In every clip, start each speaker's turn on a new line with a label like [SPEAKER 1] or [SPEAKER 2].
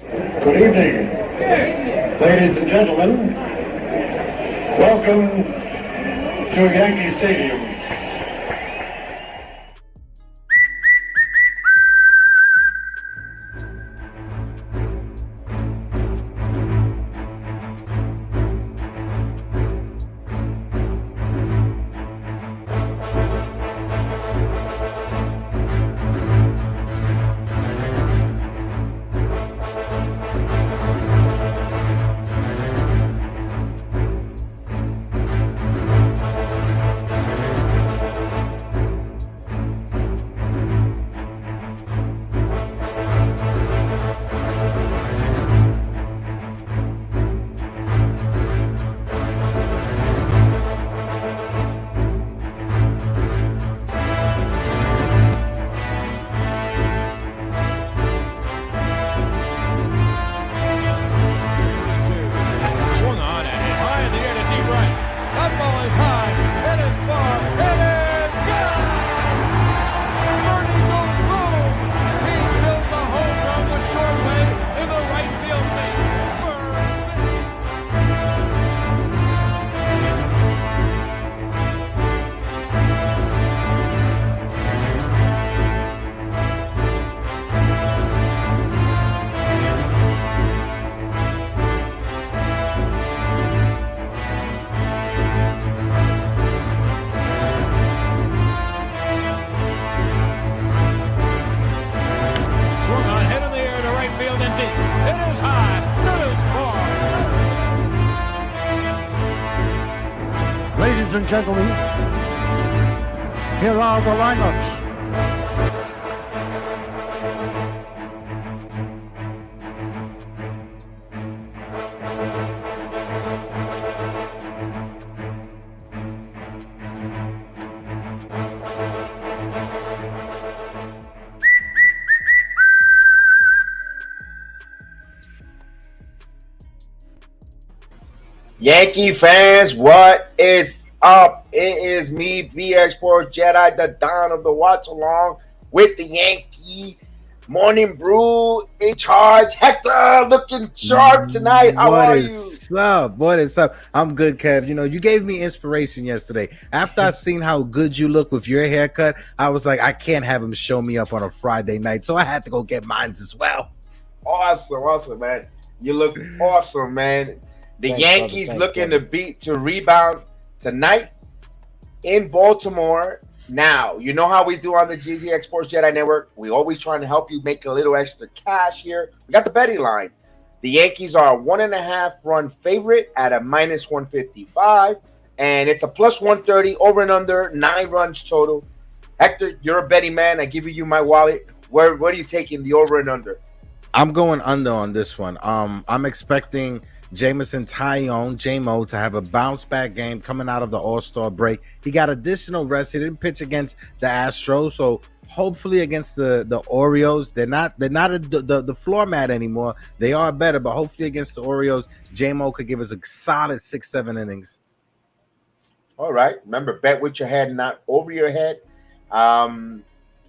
[SPEAKER 1] Good evening, ladies and gentlemen. Welcome to Yankee Stadium. Ladies and gentlemen, here are the lineups.
[SPEAKER 2] Yankee fans, what is up? It is me, BREW, JEDI, the Don of the Watch Along with the Yankee Morning Brew in charge. Hector looking sharp tonight. How are you?
[SPEAKER 3] What is up? I'm good, Kev. You know, you gave me inspiration yesterday. After I seen how good you look with your haircut, I was like, I can't have him show me up on a Friday night, so I had to go get mine as well.
[SPEAKER 2] Awesome, man. You look awesome, man. The Yankees looking to rebound tonight in Baltimore. Now, you know how we do on the GZX Sports Jedi Network. We always trying to help you make a little extra cash here. We got the betting line. The Yankees are a 1.5 run favorite at a minus 155, and it's a plus 130 over and under 9 runs total. Hector, you're a betting man. I give you my wallet. Where are you taking the over and under?
[SPEAKER 3] I'm going under on this one. I'm expecting Jameson, Taillon, J-Mo to have a bounce back game coming out of the All-Star break. He got additional rest. He didn't pitch against the Astros, so hopefully against the Orioles, they're not the floor mat anymore. They are better, but hopefully against the Orioles, J-Mo could give us a solid 6-7 innings.
[SPEAKER 2] All right. Remember, bet with your head, not over your head. I'm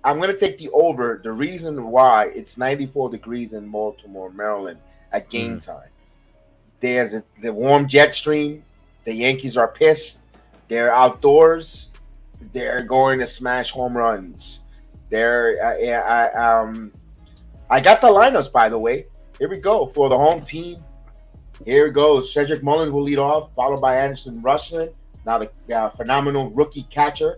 [SPEAKER 2] going to take the over. The reason why, it's 94 degrees in Baltimore, Maryland at game time. There's the warm jet stream. The Yankees are pissed. They're outdoors. They're going to smash home runs. I got the lineups, by the way. Here we go for the home team. Here it goes. Cedric Mullins will lead off, followed by Anderson Rushland. Now the phenomenal rookie catcher.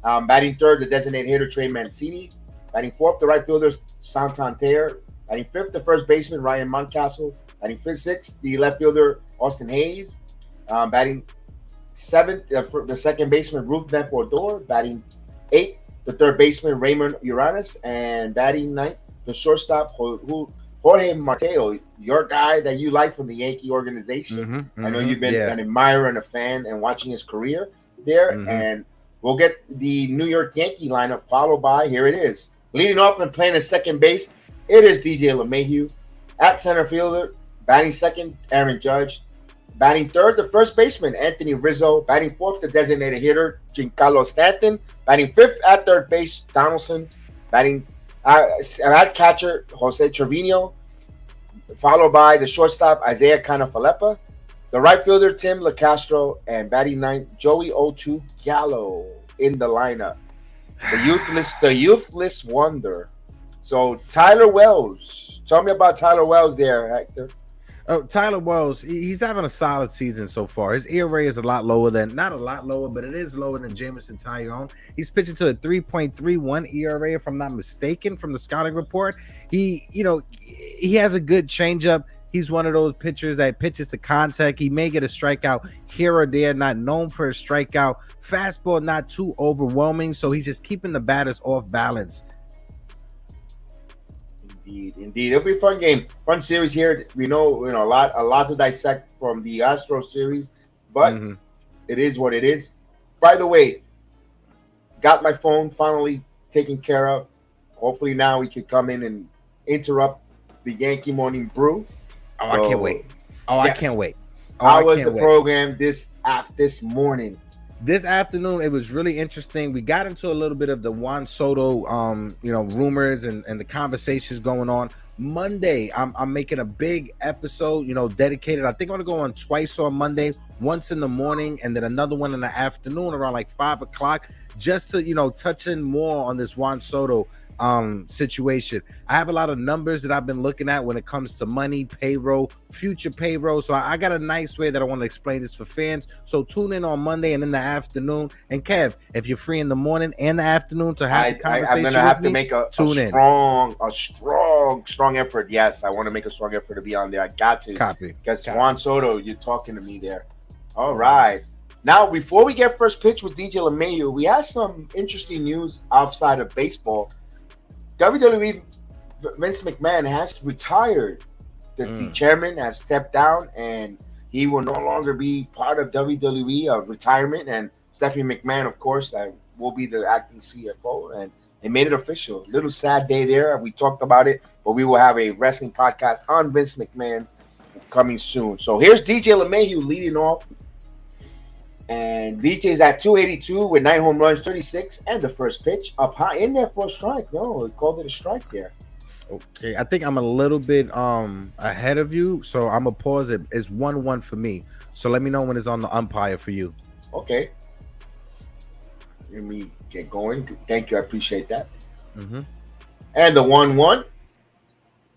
[SPEAKER 2] Batting third, the designated hitter, Trey Mancini. Batting fourth, the right fielder, Santander. Batting fifth, the first baseman, Ryan Mountcastle. Batting sixth, the left fielder, Austin Hayes. Batting seventh, the second baseman, Ruth Odor. Batting eighth, the third baseman, Raymond Uranes. And batting ninth, the shortstop, Jorge Mateo, your guy that you like from the Yankee organization. I know you've been an admirer and a fan and watching his career there. And we'll get the New York Yankee lineup followed by, here it is. Leading off and playing at second base, it is DJ LeMahieu. At center fielder, batting second, Aaron Judge. Batting third, the first baseman, Anthony Rizzo. Batting fourth, the designated hitter, Giancarlo Stanton. Batting fifth at third base, Donaldson. Batting at catcher, Jose Trevino. followed by the shortstop Isaiah Canafalepa, the right fielder Tim LaCastro, and batting ninth Joey O2 Gallo in the lineup. The youthless wonder. So Tyler Wells, tell me about Tyler Wells there, Hector.
[SPEAKER 3] Oh, Tyler Wells, he's having a solid season so far. His ERA is a lot lower than, not a lot lower, but it is lower than Jameson Taillon. He's pitching to a 3.31 ERA, if I'm not mistaken, from the scouting report. He has a good changeup. He's one of those pitchers that pitches to contact. He may get a strikeout here or there, not known for a strikeout. Fastball, not too overwhelming, so he's just keeping the batters off balance.
[SPEAKER 2] Indeed. It'll be a fun game, fun series here. We know, a lot to dissect from the Astro series, but it is what it is. By the way, got my phone finally taken care of. Hopefully now we can come in and interrupt the Yankee Morning Brew.
[SPEAKER 3] Oh, so, I can't wait. Oh, yes. I can't wait. Oh,
[SPEAKER 2] How was the program this morning?
[SPEAKER 3] This afternoon, it was really interesting. We got into a little bit of the Juan Soto, rumors and the conversations going on. Monday, I'm making a big episode, dedicated. I think I'm going to go on twice on Monday, once in the morning and then another one in the afternoon around like 5 o'clock, just to, touch in more on this Juan Soto situation. I have a lot of numbers that I've been looking at when it comes to money, payroll, future payroll. So I got a nice way that I want to explain this for fans. So tune in on Monday and in the afternoon. And Kev, if you're free in the morning and the afternoon to have the conversation,
[SPEAKER 2] I'm gonna have to make a strong effort. Yes, I want to make a strong effort to be on there. I got to
[SPEAKER 3] copy.
[SPEAKER 2] Because Juan Soto, you're talking to me there. All right. Now, before we get first pitch with DJ LeMahieu, we have some interesting news outside of baseball. WWE Vince McMahon has retired. The chairman has stepped down, and he will no longer be part of WWE retirement. And Stephanie McMahon, of course, will be the acting CFO, and they made it official. Little sad day there. We talked about it, but we will have a wrestling podcast on Vince McMahon coming soon. So here's DJ LeMahieu leading off. And DJ's at 282 with 9 home runs, 36, and the first pitch up high in there for a strike. No, he called it a strike there.
[SPEAKER 3] Okay, I think I'm a little bit ahead of you, so I'm gonna pause it. It's 1-1 for me. So let me know when it's on the umpire for you.
[SPEAKER 2] Okay. Let me get going. Thank you, I appreciate that. And the 1-1.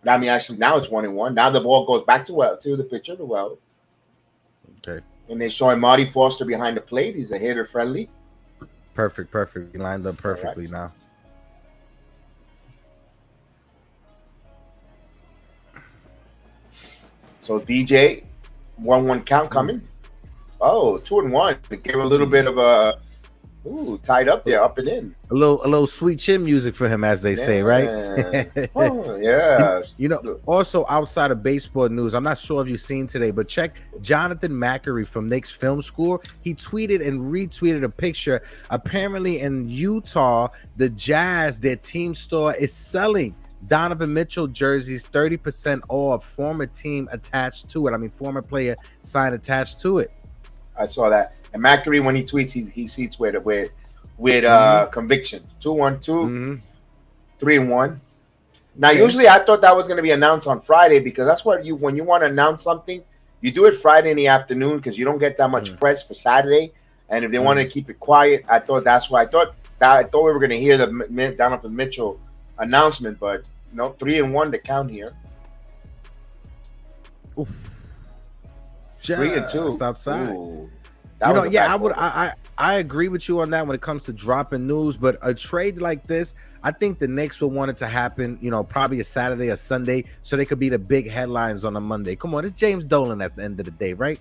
[SPEAKER 2] I mean, actually, now it's 1-1. Now the ball goes back to the pitcher, to Wells.
[SPEAKER 3] Okay.
[SPEAKER 2] And they're showing Marty Foster behind the plate. He's a hitter friendly.
[SPEAKER 3] Perfect. He lined up perfectly now.
[SPEAKER 2] So DJ, 1-1 count coming. Oh, 2-1. It gave a little bit of a tied up there, up and in. A
[SPEAKER 3] little sweet chin music for him, as they say, right?
[SPEAKER 2] Oh, yeah.
[SPEAKER 3] Also outside of baseball news, I'm not sure if you've seen today, but check Jonathan Macri from Knicks Film School. He tweeted and retweeted a picture. Apparently in Utah, the Jazz, their team store, is selling Donovan Mitchell jerseys 30% off, former team attached to it. I mean, former player sign attached to it.
[SPEAKER 2] I saw that. And Macri, when he tweets, he tweets with conviction. 2-1-2, 3-1. Now, usually I thought that was going to be announced on Friday, because that's what when you want to announce something, you do it Friday in the afternoon, because you don't get that much press for Saturday. And if they want to keep it quiet, I thought that's why I thought we were going to hear the Donovan Mitchell announcement, but 3-1 to count here.
[SPEAKER 3] Oof.
[SPEAKER 2] 3-2
[SPEAKER 3] outside.
[SPEAKER 2] Ooh.
[SPEAKER 3] I agree with you on that when it comes to dropping news, but a trade like this, I think the Knicks will want it to happen, probably a Saturday or Sunday, so they could be the big headlines on a Monday. Come on, it's James Dolan at the end of the day, right?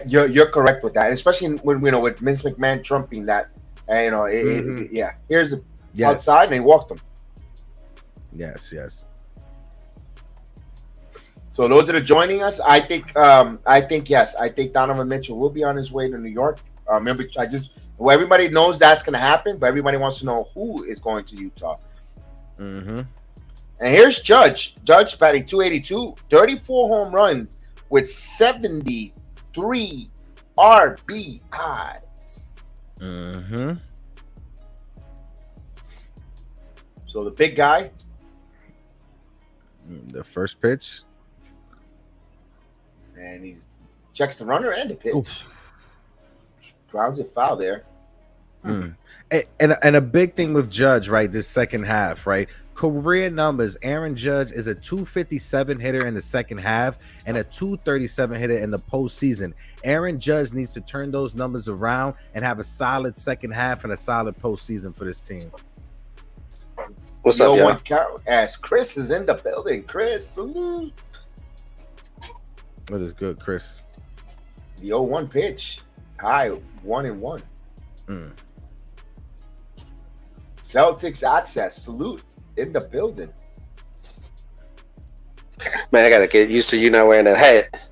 [SPEAKER 2] You're correct with that, especially when with Vince McMahon trumping that. Here's the outside, and he walked him.
[SPEAKER 3] Yes.
[SPEAKER 2] So those that are joining us, I think Donovan Mitchell will be on his way to New York. Remember, everybody knows that's going to happen, but everybody wants to know who is going to Utah. And here's Judge. Judge batting 282, 34 home runs with 73 RBIs. So the big guy.
[SPEAKER 3] The first pitch.
[SPEAKER 2] And he checks the runner and the pitch.
[SPEAKER 3] Oof.
[SPEAKER 2] Grounds it foul there.
[SPEAKER 3] And a big thing with Judge, right, this second half, right? Career numbers, Aaron Judge is a 257 hitter in the second half and a 237 hitter in the postseason. Aaron Judge needs to turn those numbers around and have a solid second half and a solid postseason for this team.
[SPEAKER 2] What's up, y'all? Count as Chris is in the building. Chris, salute.
[SPEAKER 3] That is good, Chris.
[SPEAKER 2] The 0-1 pitch. High 1-1. Celtics access. Salute in the building.
[SPEAKER 4] Man, I gotta get used to you not wearing that hat.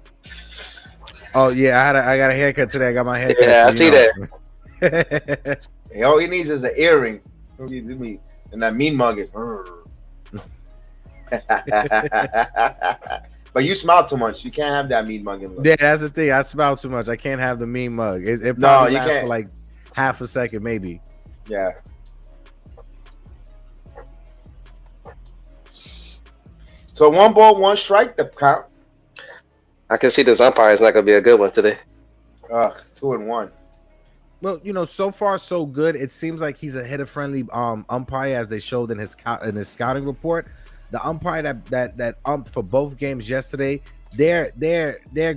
[SPEAKER 3] Oh yeah, I got a haircut today. I got my haircut.
[SPEAKER 4] Yeah,
[SPEAKER 3] so
[SPEAKER 4] I see
[SPEAKER 3] that.
[SPEAKER 2] Hey, all he needs is an earring. And that mean mugging. But you smile too much. You can't have that mean mugging look.
[SPEAKER 3] Yeah, that's the thing. I smile too much. I can't have the mean mug. It probably lasts
[SPEAKER 2] can't.
[SPEAKER 3] for like half a second, maybe.
[SPEAKER 2] Yeah. So 1 ball, 1 strike. The count.
[SPEAKER 4] I can see this umpire is not gonna be a good one today.
[SPEAKER 2] 2-1.
[SPEAKER 3] Well, so far so good. It seems like he's a hitter-friendly umpire, as they showed in his scouting report. The umpire that umped for both games yesterday, their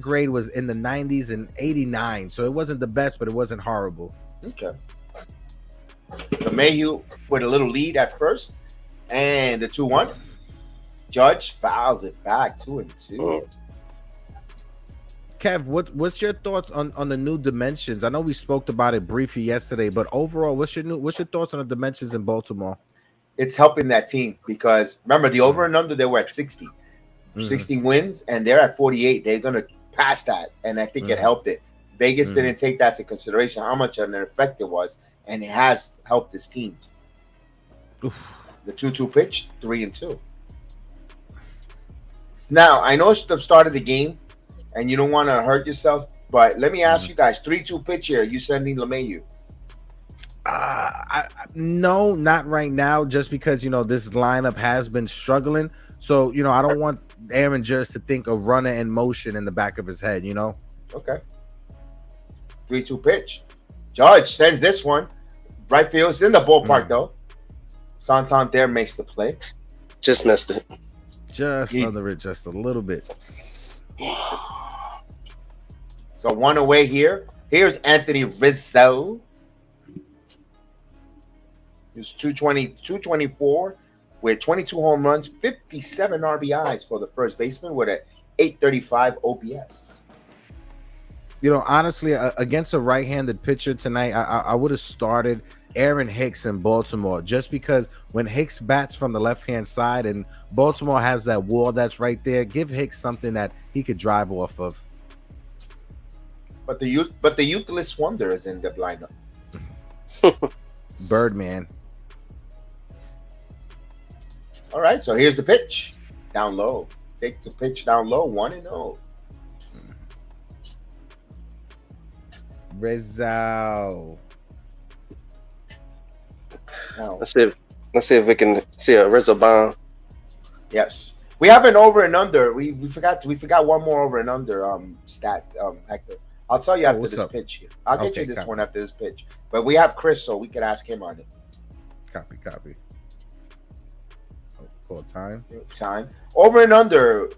[SPEAKER 3] grade was in the 90s and 89. So it wasn't the best, but it wasn't horrible.
[SPEAKER 2] Okay. Mayhew with a little lead at first, and the 2-1. Judge fouls it back 2-2.
[SPEAKER 3] Kev, what's your thoughts on the new dimensions? I know we spoke about it briefly yesterday, but overall, what's your thoughts on the dimensions in Baltimore?
[SPEAKER 2] It's helping that team because remember the over and under, they were at 60. 60 wins, and they're at 48. They're gonna pass that, and I think it helped it. Vegas didn't take that into consideration, how much of an effect it was, and it has helped this team.
[SPEAKER 3] Oof.
[SPEAKER 2] The 2-2 pitch, 3-2. Now I know it's the start of the game, and you don't want to hurt yourself, but let me ask you guys: 3-2 pitch here. You sending LeMahieu?
[SPEAKER 3] No, not right now. Just because this lineup has been struggling, so I don't want Aaron Judge to think of runner in motion in the back of his head.
[SPEAKER 2] Okay. 3-2 pitch. Judge sends this one. Right field. It's in the ballpark though. Santander makes the play.
[SPEAKER 4] Just missed it.
[SPEAKER 3] Just under it, just a little bit.
[SPEAKER 2] So 1 away here. Here's Anthony Rizzo. He's 224 with 22 home runs, 57 RBIs for the first baseman with a 835 OPS.
[SPEAKER 3] Honestly, against a right-handed pitcher tonight, I would have started Aaron Hicks in Baltimore, just because when Hicks bats from the left-hand side and Baltimore has that wall that's right there, give Hicks something that he could drive off of.
[SPEAKER 2] But the youthless wonder is in the lineup.
[SPEAKER 3] Birdman.
[SPEAKER 2] All right, so here's the pitch. Down low. Takes the pitch down low, 1-0.
[SPEAKER 3] Rizzo.
[SPEAKER 2] Now,
[SPEAKER 4] Let's see if we can see a Rizzo bomb.
[SPEAKER 2] yes. We have an over and under. We forgot one more over and under stat, Hector. I'll tell you after this pitch here. I'll get you this one after this pitch. But we have Chris, so we can ask him on it.
[SPEAKER 3] Copy. Call time.
[SPEAKER 2] Over and under.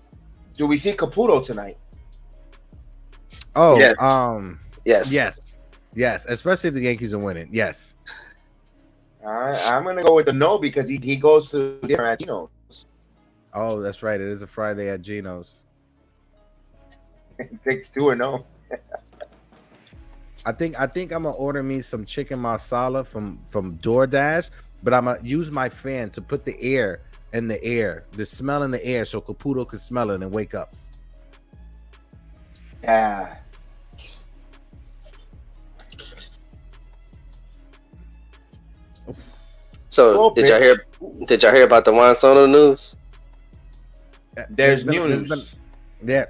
[SPEAKER 2] Do we see Caputo tonight?
[SPEAKER 3] Oh,
[SPEAKER 4] yes.
[SPEAKER 3] Yes. Especially if the Yankees are winning. Yes.
[SPEAKER 2] I'm gonna go with the no because he goes to dinner at Gino's.
[SPEAKER 3] Oh, that's right. It is a Friday at Gino's.
[SPEAKER 2] It takes 2-0.
[SPEAKER 3] I think I'm gonna order me some chicken masala from DoorDash, but I'm gonna use my fan to put the air in the air, the smell in the air, so Caputo can smell it and wake up.
[SPEAKER 2] Yeah.
[SPEAKER 4] So did y'all hear about the Juan Soto news?
[SPEAKER 2] There's news.
[SPEAKER 3] There's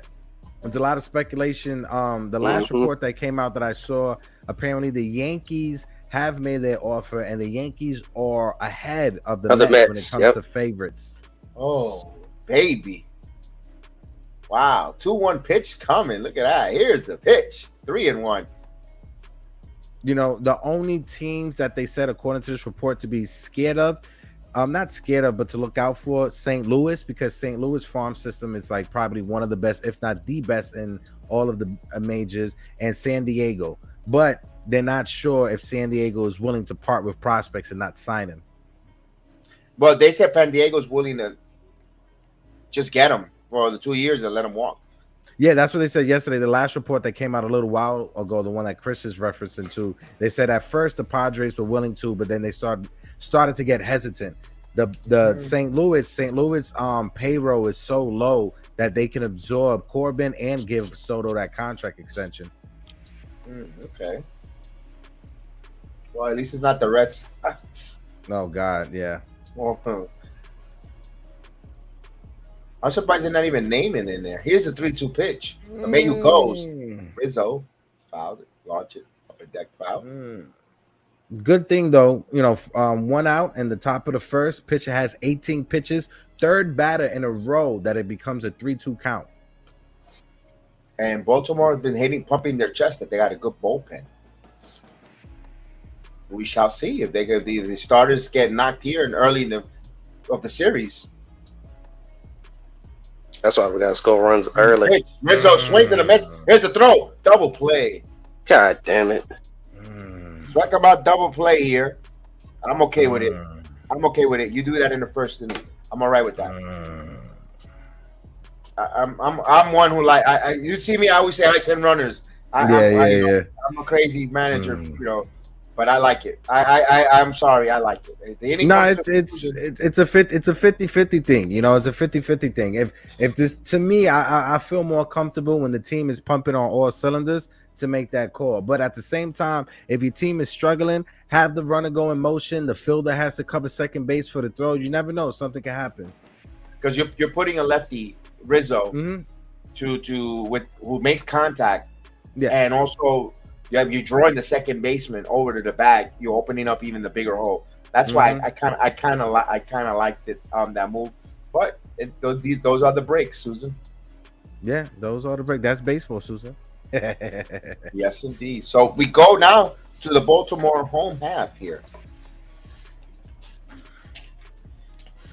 [SPEAKER 3] a lot of speculation. The last report that came out that I saw, apparently the Yankees have made their offer, and the Yankees are ahead of the Mets when it comes to favorites.
[SPEAKER 2] Oh, baby. Wow, 2-1 pitch coming. Look at that. Here's the pitch. 3-1.
[SPEAKER 3] You know, the only teams that they said, according to this report, to be scared of, not scared of, but to look out for, St. Louis, because St. Louis farm system is like probably one of the best, if not the best, in all of the majors, and San Diego. But they're not sure if San Diego is willing to part with prospects and not sign him.
[SPEAKER 2] But they said San Diego's willing to just get him for the 2 years and let him walk.
[SPEAKER 3] Yeah, that's what they said yesterday. The last report that came out a little while ago, the one that Chris is referencing to, they said at first the Padres were willing to, but then they started to get hesitant. The St. Louis payroll is so low that they can absorb Corbin and give Soto that contract extension.
[SPEAKER 2] Okay. Well, at least it's not the Red Sox.
[SPEAKER 3] Oh God, yeah.
[SPEAKER 2] Well, I'm surprised they're not even naming in there. Here's the 3-2 pitch. The Mayu goes. Rizzo fouls it, launch it, upper deck foul.
[SPEAKER 3] Good thing though, you know, 1 out in the top of the first. Pitcher has 18 pitches, third batter in a row that it becomes a 3-2 count.
[SPEAKER 2] And Baltimore has been pumping their chest that they got a good bullpen. We shall see if the starters get knocked here and early of the series.
[SPEAKER 4] That's why we got to score runs early.
[SPEAKER 2] Rizzo swings to the miss. Here's the throw. Double play.
[SPEAKER 4] God damn it.
[SPEAKER 2] Talk about double play here. I'm okay with it. I'm okay with it. You do that in the first inning. I'm all right with that. I'm one who you see me. I always say I send runners. I'm a crazy manager, you know, but I like it. I'm sorry, I like it. The inning
[SPEAKER 3] it's a 50-50 thing. You know, it's a 50-50 thing. If this, to me, I feel more comfortable when the team is pumping on all cylinders to make that call. But at the same time, if your team is struggling, have the runner go in motion. The fielder has to cover second base for the throw. You never know, something can happen.
[SPEAKER 2] Because you're putting a lefty, Rizzo, who makes contact, and also you're drawing the second baseman over to the bag. You're opening up even the bigger hole. That's why I kind of liked it that move. But those are the breaks, Susan.
[SPEAKER 3] Yeah, those are the breaks. That's baseball, Susan.
[SPEAKER 2] Yes, indeed. So we go now to the Baltimore home half here.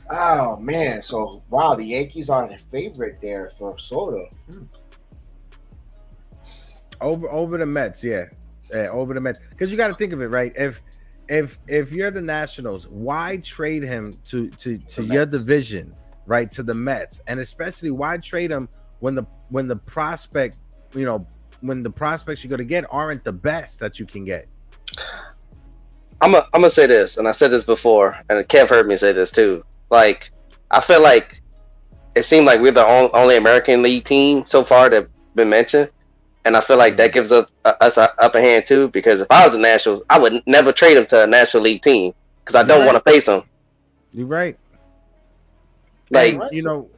[SPEAKER 2] Oh man! So wow, the Yankees are the favorite there for Soto.
[SPEAKER 3] Over the Mets, yeah, over the Mets. Because you got to think of it, right? If you're the Nationals, why trade him to your division, right? To the Mets, and especially why trade him when the prospect, you know, when the prospects you're going to get aren't the best that you can get.
[SPEAKER 4] I'm gonna say this, and I said this before, and Kev heard me say this too. Like, I feel like it seemed like we're the only American League team so far that been mentioned, and I feel like that gives us an upper hand too. Because if I was a Nationals, I would never trade him to a National League team because I don't want to face him.
[SPEAKER 3] You're right.
[SPEAKER 4] Like,
[SPEAKER 3] and, you know.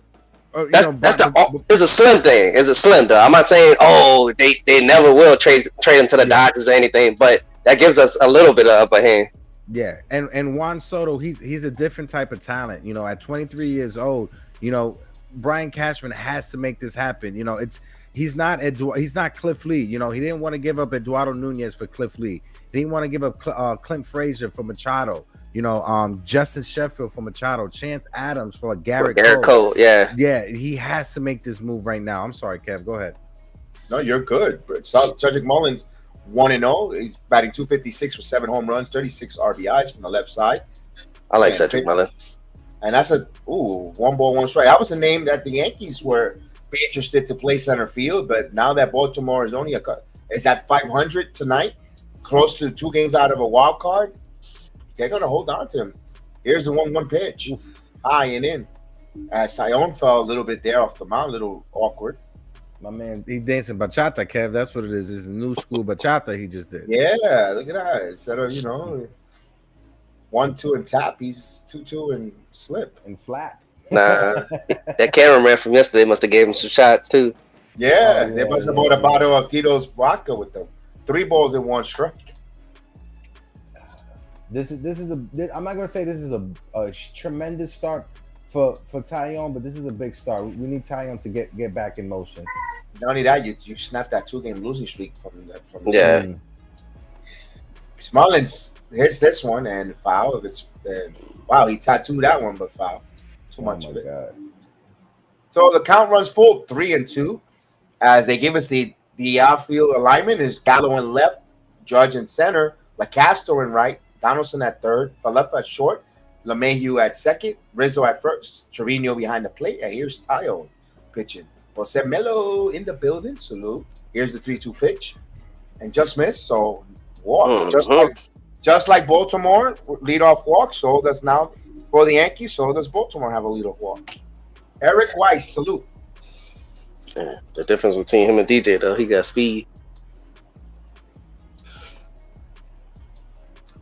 [SPEAKER 4] It's a slim thing. It's a slim though. I'm not saying they never will trade him to the Dodgers or anything, but that gives us a little bit of upper hand.
[SPEAKER 3] Yeah, and Juan Soto, he's a different type of talent. You know, at 23 years old, you know, Brian Cashman has to make this happen. You know, he's not Cliff Lee. You know, he didn't want to give up Eduardo Nunez for Cliff Lee. He didn't want to give up Clint Frazier for Machado. You know, Justin Sheffield for Machado, Chance Adams for Garrett Cole. Yeah, he has to make this move right now. I'm sorry, Kev. Go ahead.
[SPEAKER 2] No, you're good. Cedric Mullins 1-0. He's batting .256 with 7 home runs, 36 RBIs from the left side.
[SPEAKER 4] I like Cedric Mullins.
[SPEAKER 2] And that's 1 ball, 1 strike. That was a name that the Yankees were interested to play center field, but now that Baltimore is only is at 500 tonight, close to 2 games out of a wild card, they're going to hold on to him. Here's the 1-1 pitch. High and in. Taillon fell a little bit there off the mound, a little awkward.
[SPEAKER 3] My man, he dancing bachata, Kev. That's what it is. It's a new school bachata he just did.
[SPEAKER 2] Yeah, look at that. Instead of, 1-2 and tap, he's 2-2 and slip.
[SPEAKER 3] And flap.
[SPEAKER 4] Nah, that cameraman from yesterday must have gave him some shots too.
[SPEAKER 2] Yeah, they must have bought a bottle of Tito's vodka with them. 3 balls in 1 strike.
[SPEAKER 3] I'm not gonna say this is a tremendous start for Taillon, but this is a big star. We need Taillon to get back in motion.
[SPEAKER 2] Not only that, you snapped that 2-game losing streak from
[SPEAKER 4] Yeah.
[SPEAKER 2] Mullins hits this one and foul. If it's wow, he tattooed that one, but foul. Too much of it.
[SPEAKER 3] God.
[SPEAKER 2] So the count runs full 3-2 as they give us the outfield alignment is Gallo in left, Judge in center, LaCastor in right, Donaldson at third, Falefa at short, LeMahieu at second, Rizzo at first, Trevino behind the plate, and here's Taillon pitching. Jose Melo in the building, salute. Here's the 3-2 pitch, and just missed. So walk, just like Baltimore leadoff walk. So does now for the Yankees. So does Baltimore have a leadoff walk. Eric Weiss, salute.
[SPEAKER 4] Yeah, the difference between him and DJ though, he got speed.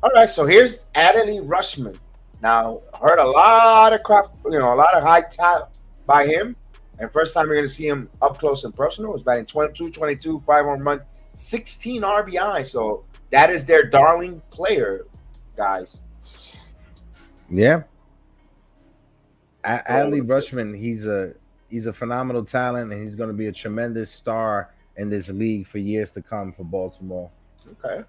[SPEAKER 2] All right, so here's Adley Rutschman. Now, heard a lot of crap, a lot of high talent by him. And first time you're going to see him up close and personal was batting 22, 5 home runs, 16 RBI. So that is their darling player, guys.
[SPEAKER 3] Yeah. Adley Rutschman, he's a phenomenal talent, and he's going to be a tremendous star in this league for years to come for Baltimore.
[SPEAKER 2] Okay.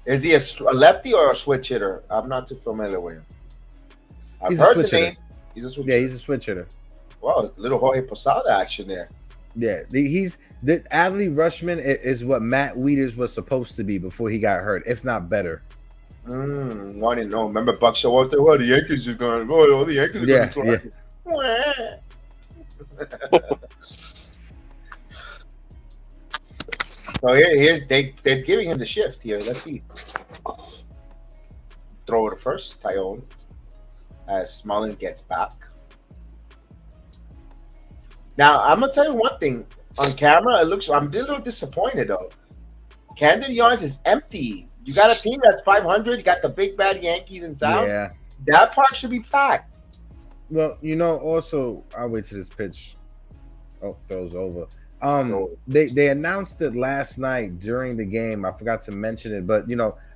[SPEAKER 2] Is he a lefty or a switch hitter? I'm not too familiar with him. I've heard the name. He's a switch hitter.
[SPEAKER 3] He's a switch hitter.
[SPEAKER 2] Wow, little Jorge Posada action there.
[SPEAKER 3] Yeah, Adley Rutschman is what Matt Wieters was supposed to be before he got hurt, if not better.
[SPEAKER 2] 1-0. Remember Buck Showalter? Well, the Yankees are going. Oh, the Yankees are going to So they're giving him the shift here. Let's see. Throw it to first, Taillon, as Mullins gets back. Now I'm gonna tell you one thing. On camera, I'm a little disappointed though. Camden Yards is empty. You got a team that's 500. You got the big bad Yankees in town.
[SPEAKER 3] Yeah,
[SPEAKER 2] that park should be packed.
[SPEAKER 3] Well, also I'll wait till this pitch. Oh, throws over. They announced it last night during the game. I forgot to mention it, but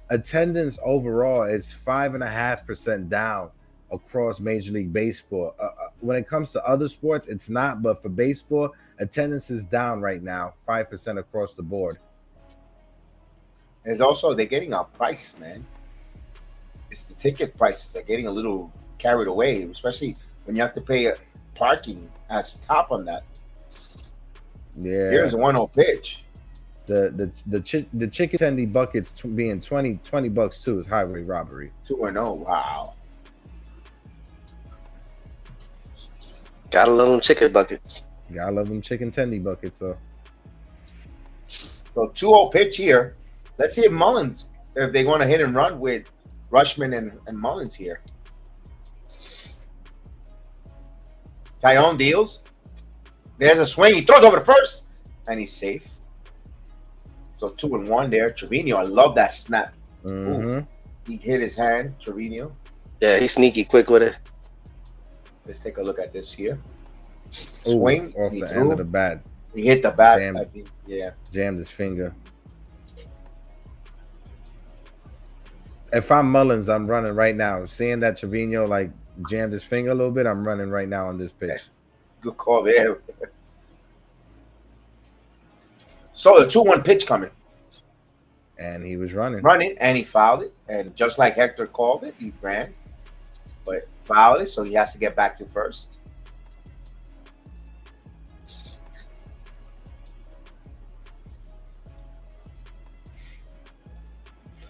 [SPEAKER 3] attendance overall is 5.5% down across Major League Baseball. When it comes to other sports, it's not, but for baseball, attendance is down right now, 5% across the board.
[SPEAKER 2] There's also they're getting our price, man. It's the ticket prices are getting a little carried away, especially when you have to pay parking as top on that.
[SPEAKER 3] Yeah.
[SPEAKER 2] Here's a 1-0 pitch.
[SPEAKER 3] The chicken tendy buckets being $20 too is highway robbery.
[SPEAKER 2] 2-0. Wow.
[SPEAKER 4] Gotta love them chicken buckets.
[SPEAKER 3] Gotta love them chicken tendy buckets though.
[SPEAKER 2] So 2-0 pitch here. Let's see if Mullins, if they want to hit and run with Rutschman and Mullins here. Taillon deals. There's a swing. He throws over the first, and he's safe. So 2-1 there. Trevino, I love that snap. He hit his hand, Trevino.
[SPEAKER 4] Yeah, he's sneaky quick with it.
[SPEAKER 2] Let's take a look at this here.
[SPEAKER 3] Swing off the end of the bat.
[SPEAKER 2] He hit the bat, I think. Yeah.
[SPEAKER 3] Jammed his finger. If I'm Mullins, I'm running right now. Seeing that Trevino jammed his finger a little bit, I'm running right now on this pitch.
[SPEAKER 2] Good call there. So the 2-1 pitch coming.
[SPEAKER 3] And he was running.
[SPEAKER 2] And he fouled it. And just like Hector called it, he ran. But fouled it, so he has to get back to first.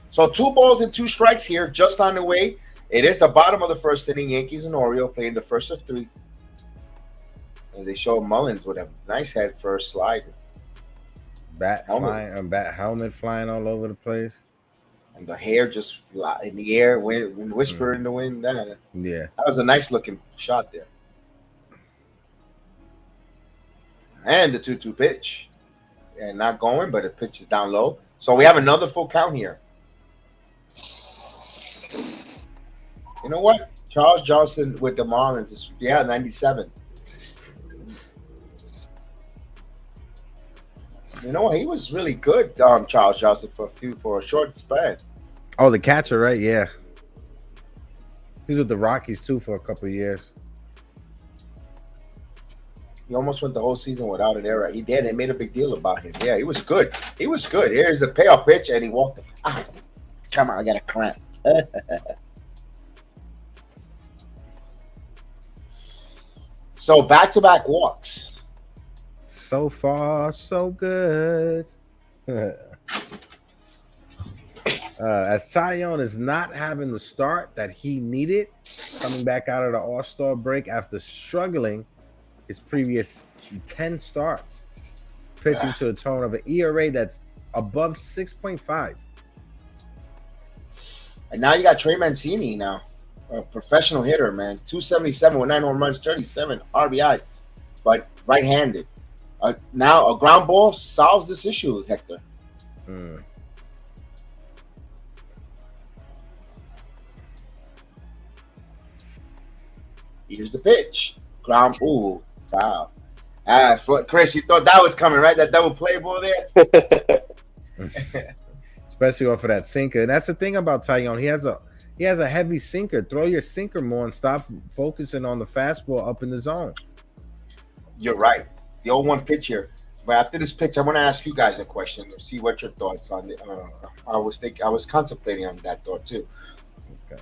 [SPEAKER 2] So 2 balls and 2 strikes here, just on the way. It is the bottom of the first inning. Yankees and Orioles playing the first of 3. And they show Mullins with a nice head first slide.
[SPEAKER 3] Bat helmet flying all over the place.
[SPEAKER 2] And the hair just fly in the air, wind whisper in the wind.
[SPEAKER 3] Yeah.
[SPEAKER 2] That was a nice looking shot there. And the 2-2 pitch. And not going, but the pitch is down low. So we have another full count here. You know what? Charles Johnson with the Marlins is 97. You know what? He was really good, Charles Johnson, for a short span.
[SPEAKER 3] Oh, the catcher, right? Yeah. He's with the Rockies too for a couple of years.
[SPEAKER 2] He almost went the whole season without an error. He did. They made a big deal about him. Yeah, he was good. He was good. Here's the payoff pitch, and he walked. Come on, I got a cramp. So back-to-back walks.
[SPEAKER 3] So far, so good. As Taillon is not having the start that he needed, coming back out of the All-Star break after struggling his previous 10 starts, pitching to a tone of an ERA that's above 6.5.
[SPEAKER 2] And now you got Trey Mancini now, a professional hitter, man. 277 with 9 home runs, 37 RBIs, but right-handed. Now a ground ball solves this issue, Hector. Here's the pitch. Ground, ooh, foul. Chris, you thought that was coming, right? That double play ball there?
[SPEAKER 3] Especially off of that sinker. And that's the thing about Taillon. He has a heavy sinker. Throw your sinker more and stop focusing on the fastball up in the zone.
[SPEAKER 2] You're right. The 0-1 pitch here. But after this pitch, I want to ask you guys a question to see what your thoughts on it. I was contemplating on that thought too.
[SPEAKER 3] Okay.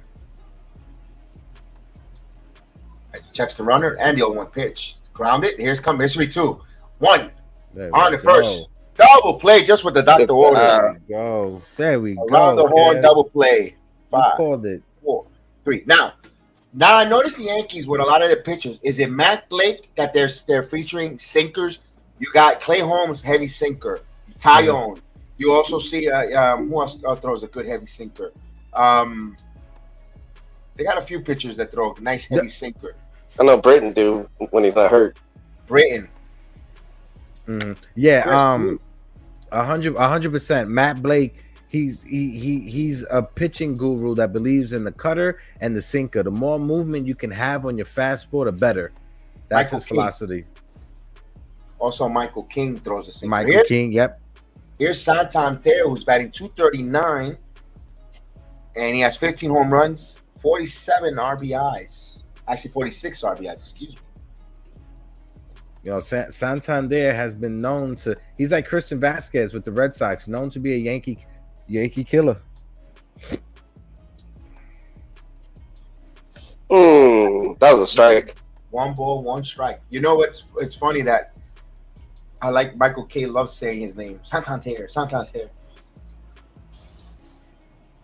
[SPEAKER 2] Checks the runner and the 0-1 pitch. Grounded. Here's 3-2. 1
[SPEAKER 3] There
[SPEAKER 2] on
[SPEAKER 3] we
[SPEAKER 2] the
[SPEAKER 3] go.
[SPEAKER 2] first. Double play just with the doctor order.
[SPEAKER 3] There we go. There we
[SPEAKER 2] Around
[SPEAKER 3] go.
[SPEAKER 2] the horn,
[SPEAKER 3] Kev.
[SPEAKER 2] double play.
[SPEAKER 3] You
[SPEAKER 2] 5,
[SPEAKER 3] called it.
[SPEAKER 2] 4, 3. Now I noticed the Yankees with a lot of their pitchers. Is it Matt Blake that they're featuring sinkers? You got Clay Holmes, heavy sinker. Taillon. You also see who else throws a good heavy sinker? They got a few pitchers that throw a nice heavy sinker.
[SPEAKER 4] I know Britton do when he's not hurt.
[SPEAKER 2] Britton.
[SPEAKER 3] Yeah, 100%. Matt Blake, he's a pitching guru that believes in the cutter and the sinker. The more movement you can have on your fastball, the better. That's his philosophy.
[SPEAKER 2] Also, Michael King throws a sinker.
[SPEAKER 3] Michael King, yep.
[SPEAKER 2] Here's Santander, who's batting 239, and he has 15 home runs, 47 RBIs. Actually, 46 RBIs, excuse me.
[SPEAKER 3] You know, Santander has been known to. He's like Christian Vasquez with the Red Sox, known to be a Yankee killer.
[SPEAKER 4] That was a strike.
[SPEAKER 2] 1 ball, 1 strike. You know what's it's funny that I like Michael K. loves saying his name. Santander.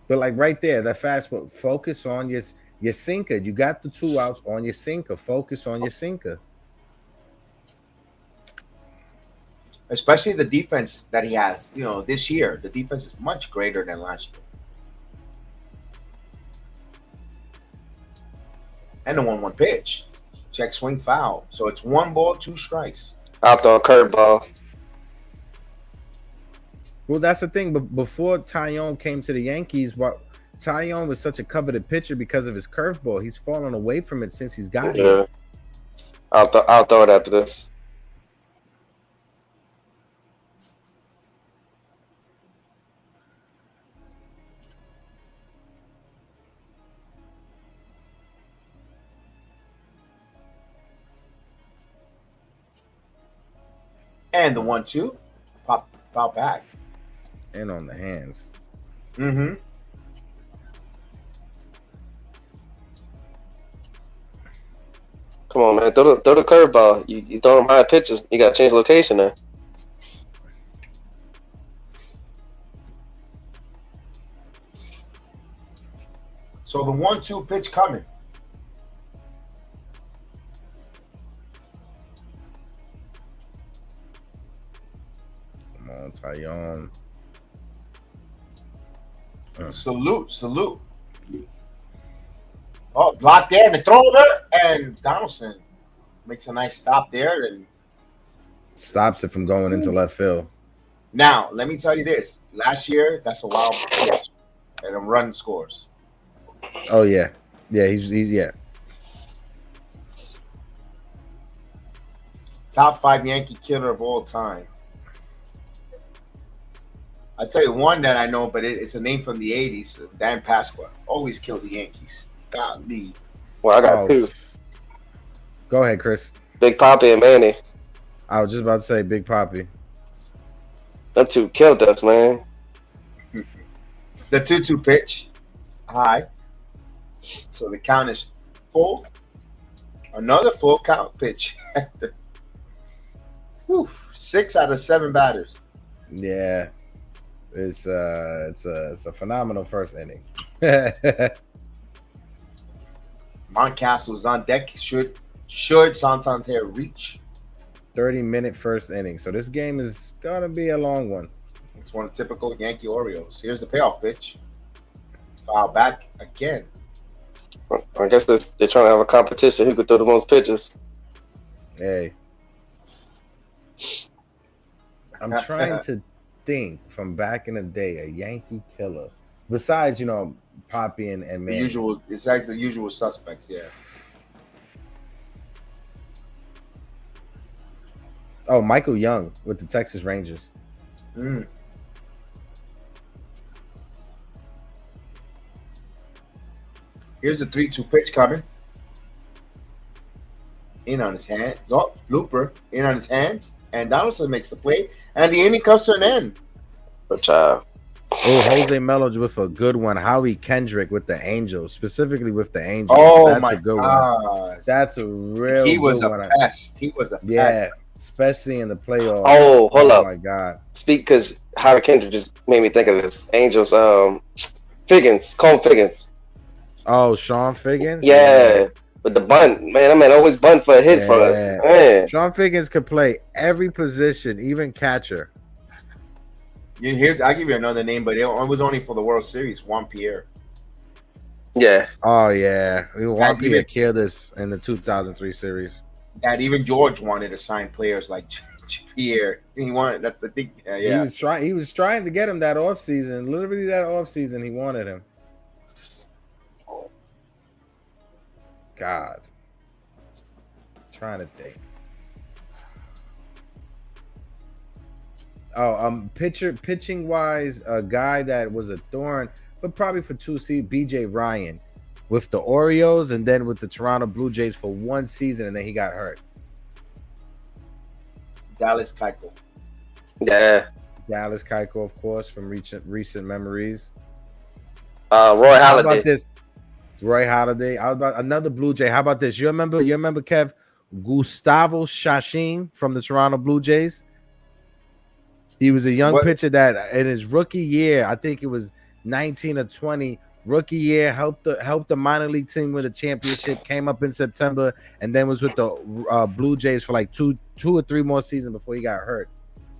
[SPEAKER 3] But like right there, that fastball. Focus on your sinker. You got the 2 outs on your sinker. Focus on your sinker.
[SPEAKER 2] Especially the defense that he has. You know, this year, the defense is much greater than last year. And the 1-1 pitch. Check swing foul. So it's 1 ball, 2 strikes.
[SPEAKER 4] Out the curveball.
[SPEAKER 3] Well, that's the thing. But before Taillon came to the Yankees, Taillon was such a coveted pitcher because of his curveball. He's fallen away from it since he's got here.
[SPEAKER 4] I'll throw it after this.
[SPEAKER 2] And the 1-2. Foul back.
[SPEAKER 3] And on the hands.
[SPEAKER 2] Mm-hmm.
[SPEAKER 4] Come on, man. Throw the curveball. You throw them high pitches. You got to change location there.
[SPEAKER 2] So the 1-2 pitch coming.
[SPEAKER 3] Come on, Taillon.
[SPEAKER 2] Salute. Oh, blocked there and the throw over, and Donaldson makes a nice stop there. And
[SPEAKER 3] Stops it from going into left field.
[SPEAKER 2] now, let me tell you this. Last year, that's a wild pitch. And a run scores.
[SPEAKER 3] Oh, yeah. Yeah, he's yeah.
[SPEAKER 2] Top 5 Yankee killer of all time. I'll tell you one that I know, but it's a name from the 80s. Dan Pasqua. Always killed the Yankees. Golly.
[SPEAKER 4] Well, I got two.
[SPEAKER 3] Go ahead, Chris.
[SPEAKER 4] Big Papi and Manny.
[SPEAKER 3] I was just about to say Big Papi.
[SPEAKER 4] Them two killed us, man.
[SPEAKER 2] The 2-2 pitch. High. So the count is full. Another full count pitch. Whew, 6 out of 7 batters.
[SPEAKER 3] Yeah. It's a phenomenal first inning.
[SPEAKER 2] Mountcastle's on deck. Should Santander reach?
[SPEAKER 3] 30-minute first inning. So this game is gonna be a long one.
[SPEAKER 2] It's one of typical Yankee Orioles. Here's the payoff pitch. Foul back again.
[SPEAKER 4] I guess they're trying to have a competition who could throw the most pitches.
[SPEAKER 3] Hey. I'm trying to think from back in the day, a Yankee killer. Besides, Papi and
[SPEAKER 2] The
[SPEAKER 3] Manny.
[SPEAKER 2] usual, it's actually the usual suspects, yeah.
[SPEAKER 3] Oh, Michael Young with the Texas Rangers.
[SPEAKER 2] Mm. Here's the 3-2 pitch coming. In on his hand. Oh, blooper. In on his hands. And Donaldson makes the play. And the inning comes to an end.
[SPEAKER 4] Good job.
[SPEAKER 3] Oh, Jose Melo with a good one. Howie Kendrick with the Angels, specifically with the Angels.
[SPEAKER 2] Oh,
[SPEAKER 3] That's
[SPEAKER 2] my
[SPEAKER 3] a good
[SPEAKER 2] God.
[SPEAKER 3] one. That's a real
[SPEAKER 2] He was
[SPEAKER 3] good
[SPEAKER 2] a
[SPEAKER 3] one.
[SPEAKER 2] pest. He was a
[SPEAKER 3] Yeah,
[SPEAKER 2] pest.
[SPEAKER 3] especially in the playoffs.
[SPEAKER 4] Oh, hold up.
[SPEAKER 3] Oh, my God.
[SPEAKER 4] Speak, because Howard Kendrick just made me think of this. Angels, Cole Figgins.
[SPEAKER 3] Oh, Sean Figgins?
[SPEAKER 4] Yeah. With the bunt. Man, that man always bunt for a hit for us. Man.
[SPEAKER 3] Sean Figgins could play every position, even catcher.
[SPEAKER 2] I'll give you another name, but it was only for the World Series. Juan Pierre.
[SPEAKER 4] Yeah.
[SPEAKER 3] Oh, yeah. We want
[SPEAKER 2] even-
[SPEAKER 3] to kill this in the 2003 series.
[SPEAKER 2] And even George wanted to sign players like Pierre. He wanted, that's the thing. Yeah.
[SPEAKER 3] He was trying to get him that offseason. Literally that offseason, he wanted him. God. Trying to think. Oh, pitching wise, a guy that was a thorn, but probably for 2 seasons, BJ Ryan with the Orioles and then with the Toronto Blue Jays for 1 season, and then he got hurt.
[SPEAKER 2] Dallas Keuchel.
[SPEAKER 4] Yeah.
[SPEAKER 3] Dallas Keuchel, of course, from recent memories.
[SPEAKER 4] Roy
[SPEAKER 3] How about
[SPEAKER 4] Halladay.
[SPEAKER 3] this? Roy Halladay. How about another Blue Jay? How about this? You remember, Kev? Gustavo Chachin from the Toronto Blue Jays. He was a young pitcher that in his rookie year, I think it was 19 or 20, rookie year, helped the minor league team with a championship, came up in September, and then was with the Blue Jays for like two or three more seasons before he got hurt.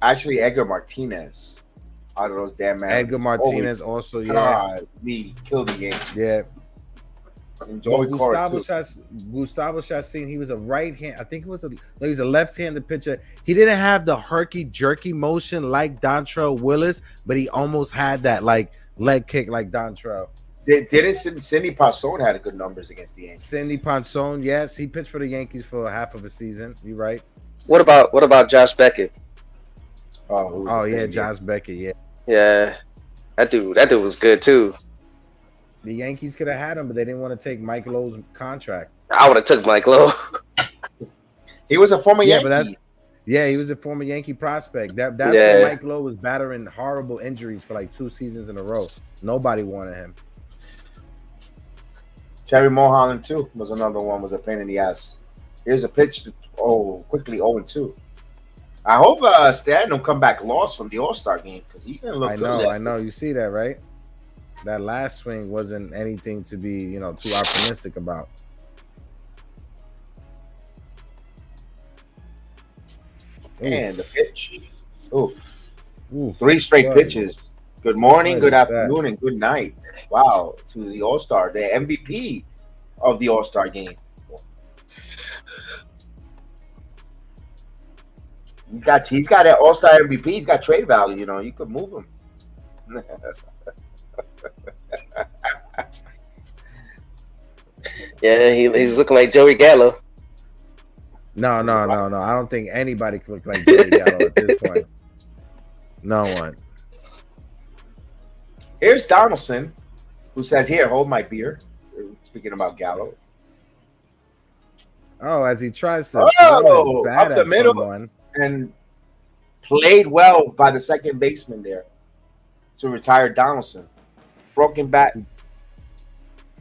[SPEAKER 2] Actually, Edgar Martinez. Out of those damn man.
[SPEAKER 3] Edgar Martinez also, yeah.
[SPEAKER 2] God, we killed the game.
[SPEAKER 3] Yeah.
[SPEAKER 2] Enjoy
[SPEAKER 3] Gustavo Chacin, he was a right hand. I think he was a left-handed pitcher. He didn't have the herky jerky motion like Dontrell Willis, but he almost had that like leg kick like Dontrell.
[SPEAKER 2] Didn't Cindy Passon had good numbers against the Yankees?
[SPEAKER 3] Cindy Ponson, yes, he pitched for the Yankees for half of a season. You're right.
[SPEAKER 4] What about Josh Beckett?
[SPEAKER 2] Oh
[SPEAKER 3] yeah, Josh Beckett, yeah.
[SPEAKER 4] Yeah. That dude was good too.
[SPEAKER 3] The Yankees could have had him, but they didn't want to take Mike Lowe's contract.
[SPEAKER 4] I would have took Mike Lowe.
[SPEAKER 2] He was a former Yankee.
[SPEAKER 3] He was a former Yankee prospect. That's when Mike Lowe was battering horrible injuries for like 2 seasons in a row. Nobody wanted him.
[SPEAKER 2] Terry Mulholland too was another one. Was a pain in the ass. Here's a pitch. Quickly 0-2. I hope Stanton don't come back lost from the All-Star game because he didn't look good.
[SPEAKER 3] I know. You see that, right? That last swing wasn't anything to be, too optimistic about.
[SPEAKER 2] And the pitch. Oof.
[SPEAKER 3] 3
[SPEAKER 2] 3 straight pitches. Good morning, good afternoon, and good night. Wow, to the All-Star, the MVP of the All-Star game. He's got an All-Star MVP. He's got trade value. You could move him.
[SPEAKER 4] Yeah, he's looking like Joey Gallo.
[SPEAKER 3] No. I don't think anybody can look like Joey Gallo at this point. No one.
[SPEAKER 2] Here's Donaldson, who says, "Here, hold my beer." Speaking about Gallo.
[SPEAKER 3] Oh, as he tries to throw his bat
[SPEAKER 2] up the
[SPEAKER 3] at
[SPEAKER 2] middle
[SPEAKER 3] someone.
[SPEAKER 2] and played well by the second baseman there to retire Donaldson. Broken bat.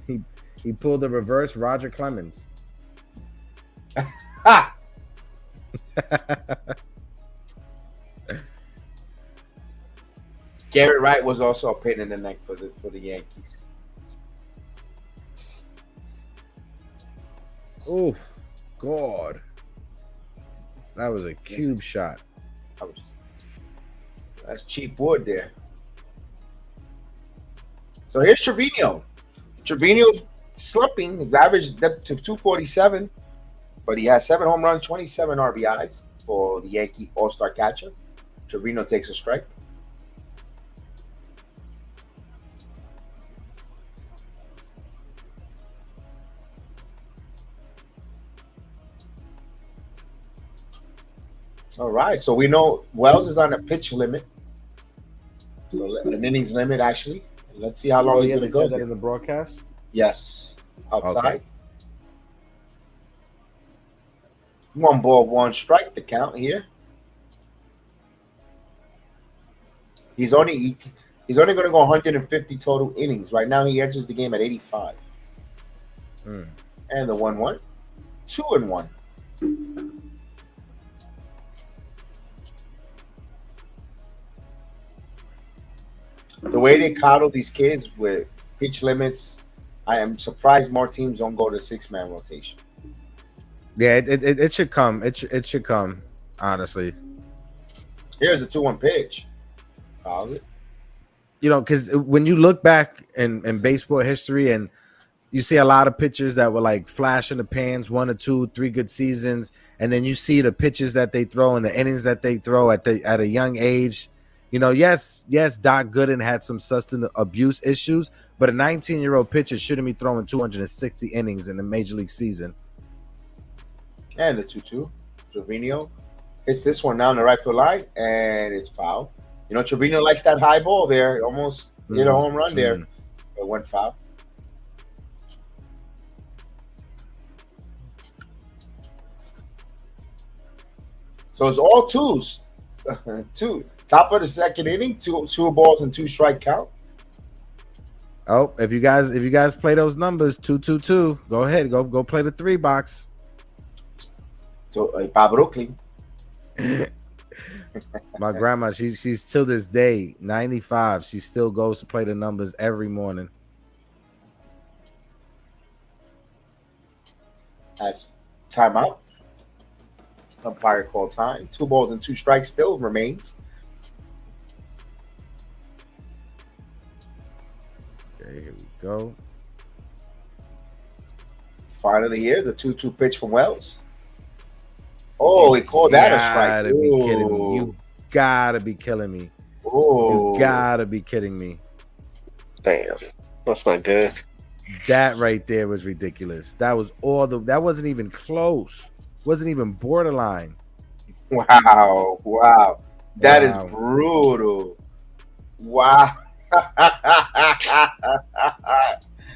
[SPEAKER 3] He pulled the reverse Roger Clemens.
[SPEAKER 2] Ha! Garrett Wright was also a pain in the neck for the Yankees.
[SPEAKER 3] Oh, God. That was a cube shot.
[SPEAKER 2] That's cheap wood there. So here's Trevino. Trevino slumping, average depth to 247, but he has 7 home runs, 27 RBIs for the Yankee All-Star catcher. Trevino takes a strike. All right, so we know Wells is on a pitch limit, so an innings limit actually. Let's see how long he's going to go.
[SPEAKER 3] That in the broadcast?
[SPEAKER 2] Yes, outside. Okay. 1 ball, 1 strike. The count here. He's only going to go 150 total innings. Right now, he enters the game at 85. And the 1-1, 2-1. The way they coddle these kids with pitch limits, I am surprised more teams don't go to 6-man rotation.
[SPEAKER 3] Yeah, it should come. It should come, honestly.
[SPEAKER 2] Here's a 2-1 pitch. Fouls it.
[SPEAKER 3] You know, because when you look back in baseball history and you see a lot of pitchers that were like flash in the pans, 1 or 2, 3 good seasons, and then you see the pitches that they throw and the innings that they throw at a young age. You know, yes, Doc Gooden had some substance abuse issues, but a 19-year-old pitcher shouldn't be throwing 260 innings in the major league season.
[SPEAKER 2] And the 2-2. Trevino hits this one down the right field line, and it's foul. You know, Trevino likes that high ball there. Almost hit a home run there. But went foul. So it's all twos. 2. Top of the second inning, 2 balls and 2 strike count.
[SPEAKER 3] Oh, if you guys play those numbers, 2-2-2, go ahead, go play the 3 box.
[SPEAKER 2] So Brooklyn.
[SPEAKER 3] My grandma, she's till this day 95. She still goes to play the numbers every morning.
[SPEAKER 2] That's timeout. Umpire call time. 2 balls and 2 strikes still remains.
[SPEAKER 3] Okay, here we go.
[SPEAKER 2] Finally here, the 2-2 pitch from Wells. Oh, he called that a strike.
[SPEAKER 3] Be kidding me. You gotta be killing me.
[SPEAKER 2] Oh,
[SPEAKER 3] you gotta be kidding me.
[SPEAKER 4] Damn, that's not good.
[SPEAKER 3] That right there was ridiculous. That was that wasn't even close. Wasn't even borderline.
[SPEAKER 2] Wow. That is brutal. Wow.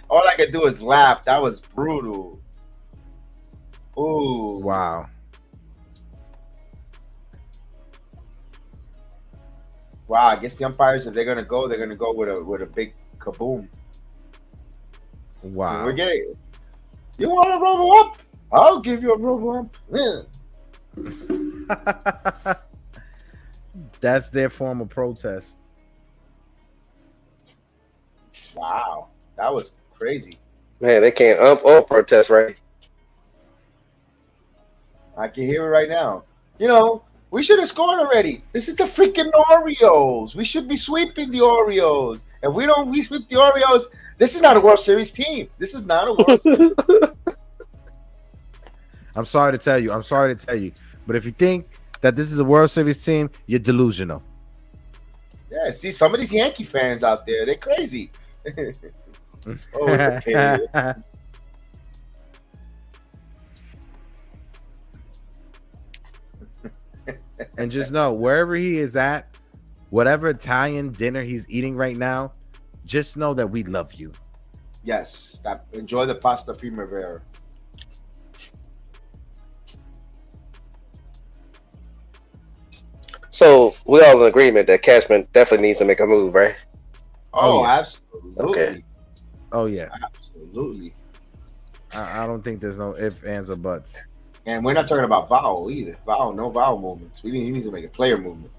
[SPEAKER 2] All I could do is laugh. That was brutal. Ooh.
[SPEAKER 3] Wow.
[SPEAKER 2] Wow, I guess the umpires, if they're gonna go with a big kaboom.
[SPEAKER 3] Wow.
[SPEAKER 2] We're getting. You want to roll up? I'll give you a roll up.
[SPEAKER 3] That's their form of protest.
[SPEAKER 2] Wow, that was crazy.
[SPEAKER 4] Man, they can't ump or protest, right?
[SPEAKER 2] I can hear it right now. You know, we should have scored already. This is the freaking Orioles. We should be sweeping the Orioles. If we don't sweep the Orioles, this is not a World Series team. This is not a World Series.
[SPEAKER 3] I'm sorry to tell you. But if you think that this is a World Series team, you're delusional.
[SPEAKER 2] Yeah, see, some of these Yankee fans out there, they're crazy. Oh, it's a
[SPEAKER 3] And just know, wherever he is at, whatever Italian dinner he's eating right now, just know that we love you.
[SPEAKER 2] Yes, that enjoy the pasta primavera.
[SPEAKER 4] So we all in agreement that Cashman definitely needs to make a move, right?
[SPEAKER 2] Oh,
[SPEAKER 3] yeah.
[SPEAKER 2] absolutely.
[SPEAKER 4] Okay.
[SPEAKER 3] Oh yeah.
[SPEAKER 2] Absolutely.
[SPEAKER 3] I don't think there's no ifs, ands, or buts.
[SPEAKER 2] And we're not talking about vowel either. Vowel, no vowel movements. He needs to make a player movement.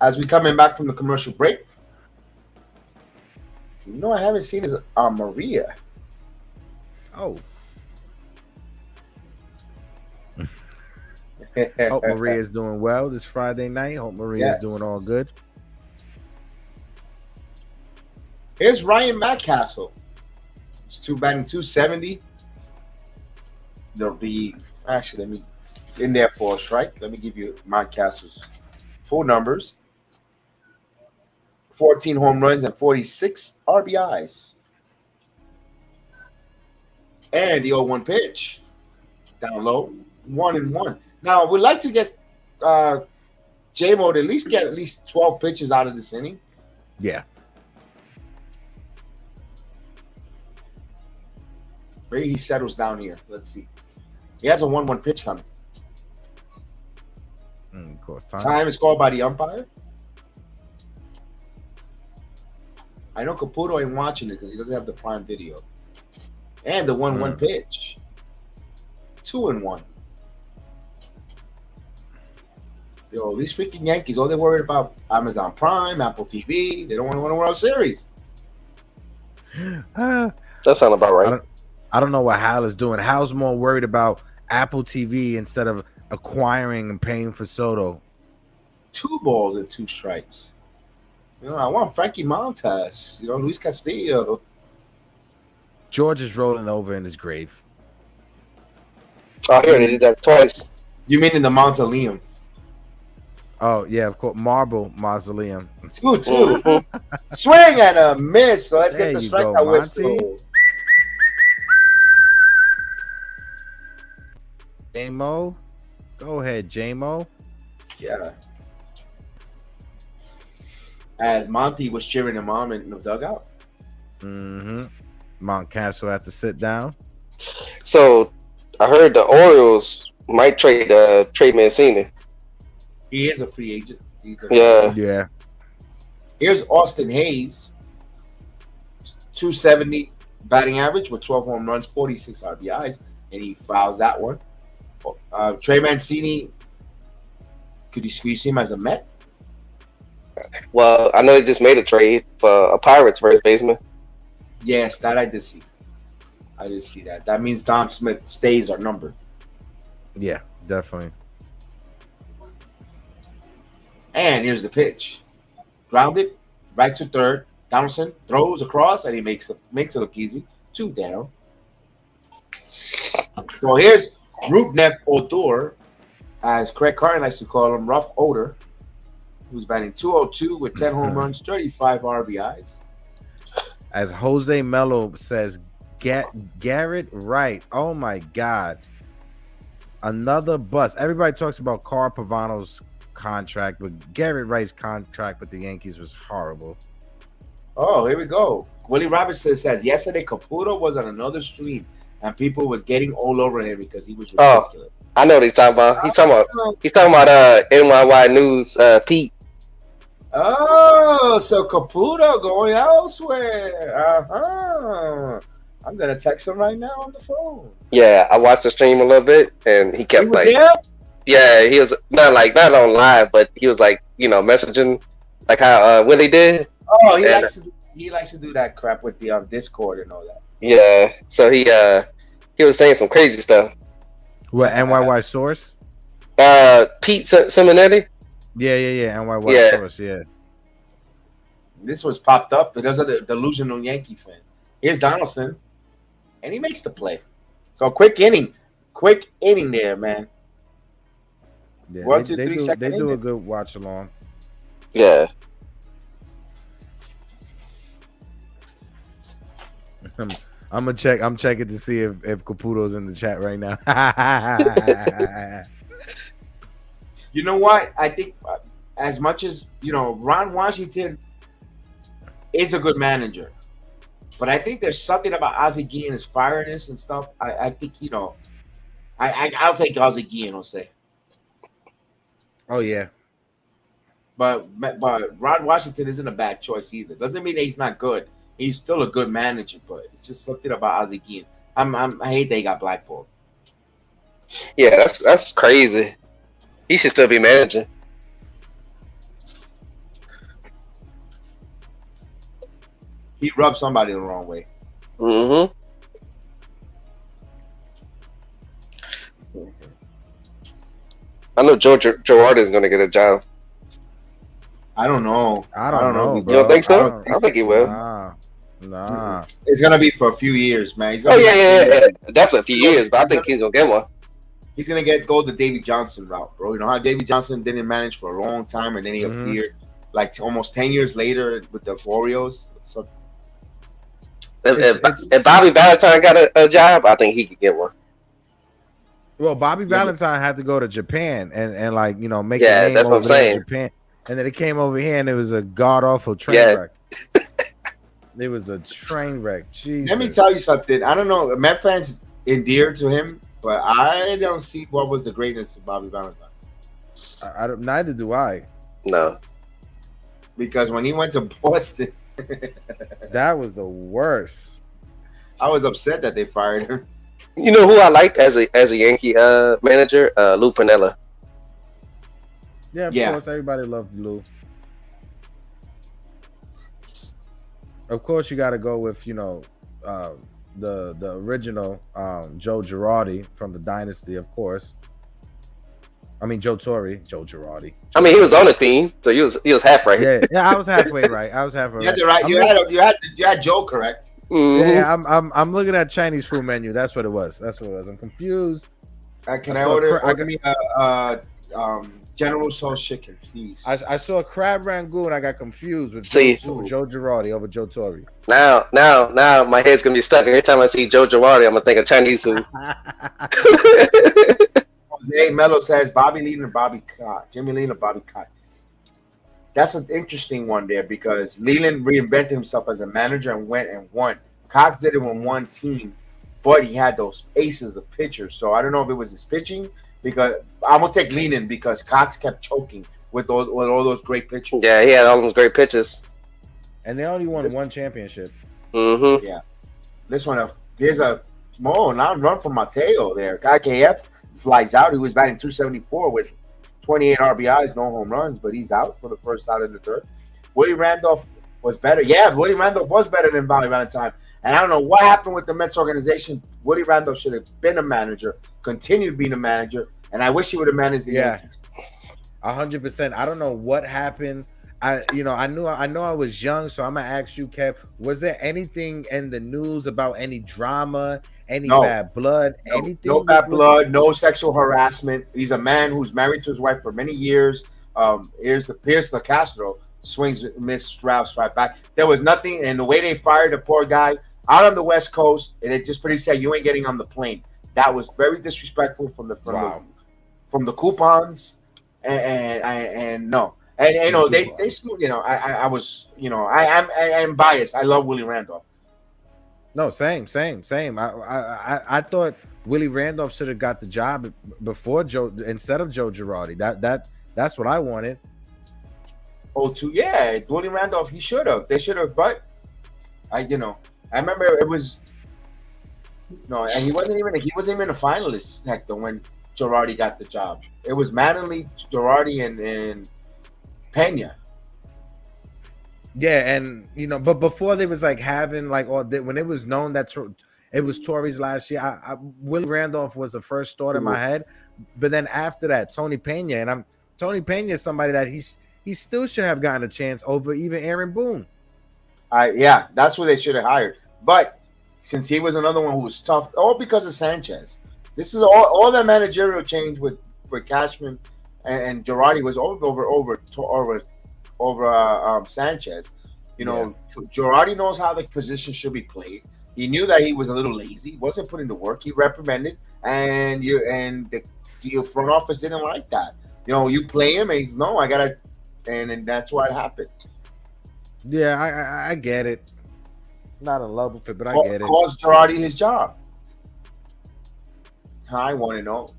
[SPEAKER 2] As we coming back from the commercial break, you know I haven't seen is Maria.
[SPEAKER 3] Oh. Hope Maria is doing well this Friday night. Hope Maria is doing all good.
[SPEAKER 2] Here's Ryan Mountcastle. It's batting 270. There'll be actually, let me in there for a strike. Let me give you Mountcastle's full numbers: 14 home runs and 46 RBIs. And the 0-1 pitch down low, 1-1. Now we'd like to get J-Mo to at least 12 pitches out of this inning.
[SPEAKER 3] Yeah.
[SPEAKER 2] Maybe he settles down here. Let's see. He has a 1-1 pitch coming.
[SPEAKER 3] Of course,
[SPEAKER 2] Time is called by the umpire. I know Caputo ain't watching it because he doesn't have the prime video. And the 1-1 pitch. 2-1. Yo, these freaking Yankees, all they're worried about Amazon Prime, Apple TV. They don't want to win a World Series.
[SPEAKER 4] That sounds about right.
[SPEAKER 3] I don't know what Hal is doing. Hal's more worried about Apple TV instead of acquiring and paying for Soto.
[SPEAKER 2] 2 balls and 2 strikes. You know, I want Frankie Montas. You know, Luis Castillo.
[SPEAKER 3] George is rolling over in his grave.
[SPEAKER 4] Oh, here they did that twice.
[SPEAKER 2] You mean in the mausoleum?
[SPEAKER 3] Oh yeah, of course. Marble Mausoleum.
[SPEAKER 2] 2-2. Swing and a miss. So let's
[SPEAKER 3] There
[SPEAKER 2] get the
[SPEAKER 3] you go,
[SPEAKER 2] strikeout
[SPEAKER 3] Monty.
[SPEAKER 2] whistle.
[SPEAKER 3] J-Mo. Go ahead, J-Mo.
[SPEAKER 2] Yeah. As Monty was cheering him on in the dugout.
[SPEAKER 3] Mountcastle had to sit down.
[SPEAKER 4] So I heard the Orioles might trade Mancini.
[SPEAKER 2] He is a free agent.
[SPEAKER 3] Yeah.
[SPEAKER 2] Here's Austin Hayes. 270 batting average with 12 home runs, 46 RBIs, and he fouls that one. Trey Mancini, could you see him as a Met?
[SPEAKER 4] Well, I know they just made a trade for a Pirates first baseman.
[SPEAKER 2] Yes, that I did see. I did see that. That means Dom Smith stays our number.
[SPEAKER 3] Yeah, definitely.
[SPEAKER 2] And here's the pitch. Grounded, right to third. Donaldson throws across, and he makes it look easy. 2 down. So here's Rubnev Odor, as Craig Carton likes to call him, Rough Odor, who's batting 202 with 10 home runs, 35 RBIs.
[SPEAKER 3] As Jose Mello says, Garrett Wright. Oh my God. Another bust. Everybody talks about Carl Pavano's contract, but Garrett Wright's contract with the Yankees was horrible.
[SPEAKER 2] Oh, here we go. Willie Robinson says, yesterday Caputo was on another stream and people was getting all over him because he was ridiculous.
[SPEAKER 4] I know what he's talking about. He's talking about NYY News Pete.
[SPEAKER 2] Oh, so Caputo going elsewhere. I'm gonna text him right now on the phone.
[SPEAKER 4] Yeah, I watched the stream a little bit and he kept
[SPEAKER 2] there?
[SPEAKER 4] Yeah, he was not on live, but he was messaging like how Willie did.
[SPEAKER 2] Oh, he likes to do that crap with the Discord and all that.
[SPEAKER 4] Yeah, so he was saying some crazy stuff.
[SPEAKER 3] What, NYY source?
[SPEAKER 4] Pete Simonetti.
[SPEAKER 3] Yeah. NYY source. Yeah.
[SPEAKER 2] This was popped up because of the delusional Yankee fan. Here's Donaldson, and he makes the play. So quick inning there, man.
[SPEAKER 3] Yeah,
[SPEAKER 2] 1, 2, 3 seconds.
[SPEAKER 3] They do a good watch along.
[SPEAKER 4] Yeah.
[SPEAKER 3] I'm gonna check. I'm checking to see if Caputo's in the chat right now.
[SPEAKER 2] You know what? I think as much as Ron Washington is a good manager, but I think there's something about Ozzie Guillen, his fireness and stuff. I think I'll take Ozzie Guillen. I'll say.
[SPEAKER 3] Oh yeah.
[SPEAKER 2] But Ron Washington isn't a bad choice either. Doesn't mean that he's not good. He's still a good manager, but it's just something about Ozzie Guillen. I hate they got blackballed.
[SPEAKER 4] Yeah, that's crazy. He should still be managing.
[SPEAKER 2] He rubbed somebody the wrong way.
[SPEAKER 4] Mm-hmm. I know Joe Girardi is going to get a job.
[SPEAKER 2] I don't know.
[SPEAKER 3] I don't know, bro.
[SPEAKER 4] You don't think so? I think he will.
[SPEAKER 3] Nah.
[SPEAKER 2] It's gonna be for a few years, man.
[SPEAKER 4] Yeah. Definitely a few years, but I think he's gonna get one.
[SPEAKER 2] He's gonna go the Davey Johnson route, bro. You know how Davey Johnson didn't manage for a long time, and then he appeared like almost 10 years later with the Orioles. So
[SPEAKER 4] if Bobby Valentine got a job, I think he could get one.
[SPEAKER 3] Well, Bobby Valentine had to go to Japan and like make a name
[SPEAKER 4] that's what I'm
[SPEAKER 3] over there
[SPEAKER 4] saying.
[SPEAKER 3] in Japan, and then it came over here and it was a god awful train wreck. It was a train wreck. Jesus.
[SPEAKER 2] Let me tell you something. I don't know. Met fans endeared to him, but I don't see what was the greatness of Bobby Valentine.
[SPEAKER 3] I don't. Neither do I.
[SPEAKER 4] No.
[SPEAKER 2] Because when he went to Boston,
[SPEAKER 3] that was the worst.
[SPEAKER 2] I was upset that they fired him.
[SPEAKER 4] You know who I liked as a Yankee manager? Lou Piniella.
[SPEAKER 3] Yeah, of course. Everybody loved Lou. Of course, you got to go with the original Joe Girardi from the Dynasty, of course. I mean Joe Girardi.
[SPEAKER 4] I mean, he was on the team, so he was half right.
[SPEAKER 3] Yeah, I was halfway right.
[SPEAKER 2] You had Joe correct.
[SPEAKER 4] Mm-hmm.
[SPEAKER 3] Yeah, I'm looking at Chinese food menu. That's what it was. I'm confused.
[SPEAKER 2] Can I order me General Tso's chicken, please?
[SPEAKER 3] I saw a crab rangoon. I got confused with Joe Girardi over Joe Torre.
[SPEAKER 4] Now my head's gonna be stuck. Every time I see Joe Girardi, I'm gonna think of Chinese food.
[SPEAKER 2] Jose Mello says Bobby Lee and Bobby Cott. Jimmy Lee and Bobby Cott. That's an interesting one there because Leland reinvented himself as a manager and went and won. Cox did it with one team, but he had those aces of pitchers. So I don't know if it was his pitching because I'm gonna take Leland because Cox kept choking with all those great pitchers.
[SPEAKER 4] Yeah, he had all those great pitches.
[SPEAKER 3] And they only won one championship.
[SPEAKER 4] Mm-hmm.
[SPEAKER 2] Yeah. This one, here's a small run from Mateo there. IKF flies out. He was batting 274 with 28 RBIs, no home runs, but he's out for the first out in the third. Willie Randolph was better. Yeah, Willie Randolph was better than Bobby Valentine. And I don't know what happened with the Mets organization. Willie Randolph should have been a manager, continued being a manager, and I wish he would have managed the Yankees.
[SPEAKER 3] 100%. I don't know what happened. I know I was young, so I'm gonna ask you, Kev. Was there anything in the news about any drama, any bad blood, anything?
[SPEAKER 2] No bad blood, no sexual harassment. He's a man who's married to his wife for many years. Here's the Pierce LaCastro swings, missed Ralph's right back. There was nothing, and the way they fired the poor guy out on the West Coast, and it just pretty said you ain't getting on the plane. That was very disrespectful from the coupons, and no. And they I was I'm biased. I love Willie Randolph.
[SPEAKER 3] No, same. I thought Willie Randolph should have got the job before Joe instead of Joe Girardi. That's what I wanted.
[SPEAKER 2] Willie Randolph. He should have. They should have. But I remember it was and he wasn't even a finalist, Hector, when Girardi got the job. It was Mattingly, Girardi, and Pena.
[SPEAKER 3] Yeah, and but before they was like having like when it was known that it was Torres last year, Willie Randolph was the first thought in my head. But then after that, Tony Pena, and Tony Pena is somebody that he still should have gotten a chance over even Aaron Boone.
[SPEAKER 2] That's who they should have hired. But since he was another one who was tough, all because of Sanchez. This is all that managerial change with Cashman and Girardi was over Sanchez. Girardi knows how the position should be played. He knew that he was a little lazy, wasn't putting the work. He reprimanded, and the front office didn't like that. You know, you play him, and he's, no, I gotta, and that's what happened.
[SPEAKER 3] Yeah, I get it. Not in love with it, but I get it.
[SPEAKER 2] Cost Girardi his job. I want to know,